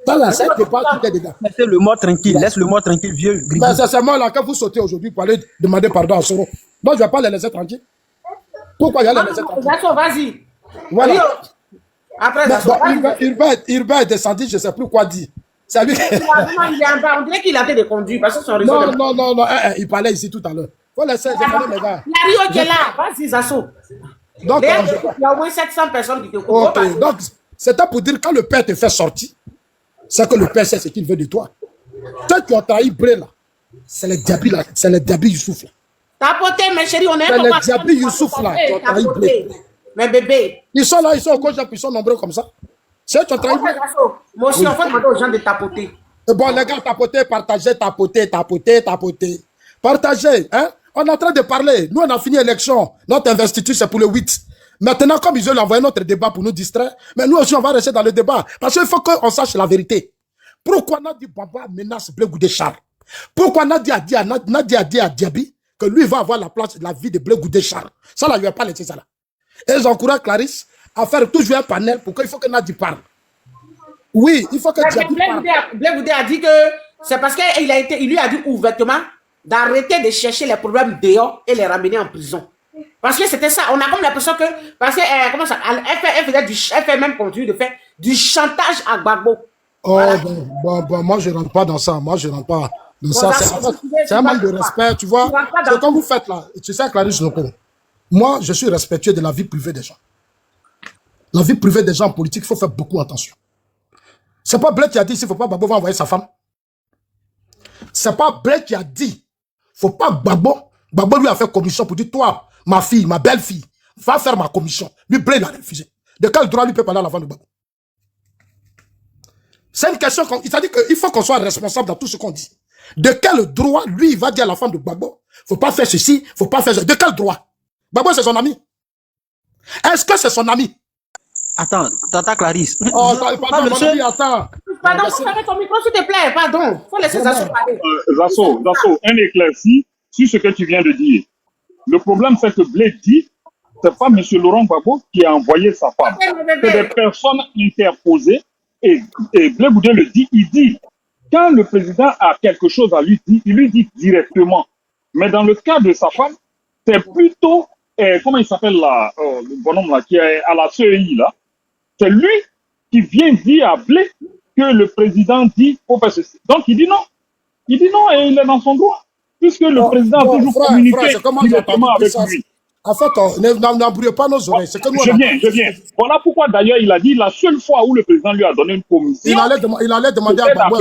Ça là, c'est un débat qui est dedans. Laissez le mort tranquille, laisse le mort tranquille, vieux. Mais c'est seulement là que vous sautez aujourd'hui pour aller demander pardon à Soro. Donc je ne vais pas les laisser tranquilles. Pourquoi il y a les laisser tranquilles? Zasso, vas-y. Voilà. Après, Mais Zasso, bon, Urbain est descendu, je ne sais plus quoi dire. C'est lui qui... il est en bas. On dirait qu'il a été de conduire parce que son réseau. Non, il parlait ici tout à l'heure. Faut laisser, je connais mes gars. Il y a Rio qui est là. Vas-y, Zasso. Donc, il y a au moins 700 personnes qui te coupent. ok, donc c'était pour dire quand le père te fait sortir, c'est que le père sait ce qu'il veut de toi. Toi qui as trahi Bré là, c'est le diable là, c'est le diable Youssouf là. Tapoté, mes chéris, on est C'est le diable Youssouf là qui a trahi Bré. Mais bébé. Ils sont là, ils sont au Kojap, ils sont nombreux comme ça. C'est tu as trahi Bré. Moi aussi, on va demander aux gens de tapoter. Et bon, les gars, tapoter, partager, tapoter. Partager, hein? On est en train de parler. Nous, on a fini l'élection. Notre investiture, c'est pour le 8. Maintenant, comme ils veulent envoyer notre débat pour nous distraire, mais nous aussi, on va rester dans le débat. Parce qu'il faut qu'on sache la vérité. Pourquoi Nadi Baba menace Blé Goudé Charles? Pourquoi Nadi a dit à Diaby que lui va avoir la vie de Blé Goudé Charles? Ça, là, je ne vais pas laisser ça là. Et j'encourage Clarisse à faire toujours un panel pour qu'il faut que Nadi parle. Oui, il faut que Diaby parle. Blé Goudé a dit que c'est parce qu'il lui a dit ouvertement d'arrêter de chercher les problèmes dehors et les ramener en prison. Parce que c'était ça. On a comme l'impression que, parce que, comment ça, elle fait même continue de faire du chantage à Gbagbo. Oh, voilà. Bon, moi, je ne rentre pas dans ça. Moi, je ne rentre pas dans ça. C'est un manque de respect, tu vois. C'est comme vous faites là. Tu sais, Clarisse Noko, moi, je suis respectueux de la vie privée des gens. La vie privée des gens en politique, il faut faire beaucoup attention. C'est pas Blé qui a dit, s'il ne faut pas, Gbagbo va envoyer sa femme. C'est pas Blé qui a dit, faut pas Gbagbo. Gbagbo lui a fait commission pour dire, toi, ma fille, ma belle-fille, va faire ma commission. Lui, Blé, il a refusé. De quel droit lui peut parler à la femme de Gbagbo? C'est une question, il s'est dit qu'il faut qu'on soit responsable dans tout ce qu'on dit. De quel droit, lui, il va dire à la femme de Gbagbo, faut pas faire ceci, faut pas faire ceci. De quel droit? Gbagbo, c'est son ami. Est-ce que c'est son ami? Attends, Tata Clarisse. Oh, pardon, mon ami, attends. Pardon, faut fermer ton micro, s'il te plaît, pardon. Faut laisser Zasso parler. Zasso, un éclairci sur ce que tu viens de dire. Le problème, c'est que Blé dit, c'est pas M. Laurent Gbagbo qui a envoyé sa femme. C'est des personnes interposées. Et Blé Goudé le dit, il dit, quand le président a quelque chose à lui dire, il lui dit directement. Mais dans le cas de sa femme, c'est plutôt, comment il s'appelle là, le bonhomme là, qui est à la CEI là, c'est lui qui vient dire à Blé que le président dit, faut faire ceci. Donc il dit non. Il dit non et il est dans son droit. Puisque le président a toujours communiqué directement avec lui. En fait, n'embrouillez pas nos oreilles. Je viens. Voilà pourquoi d'ailleurs il a dit la seule fois où le président lui a donné une commission. Il allait demander à Gbagbo.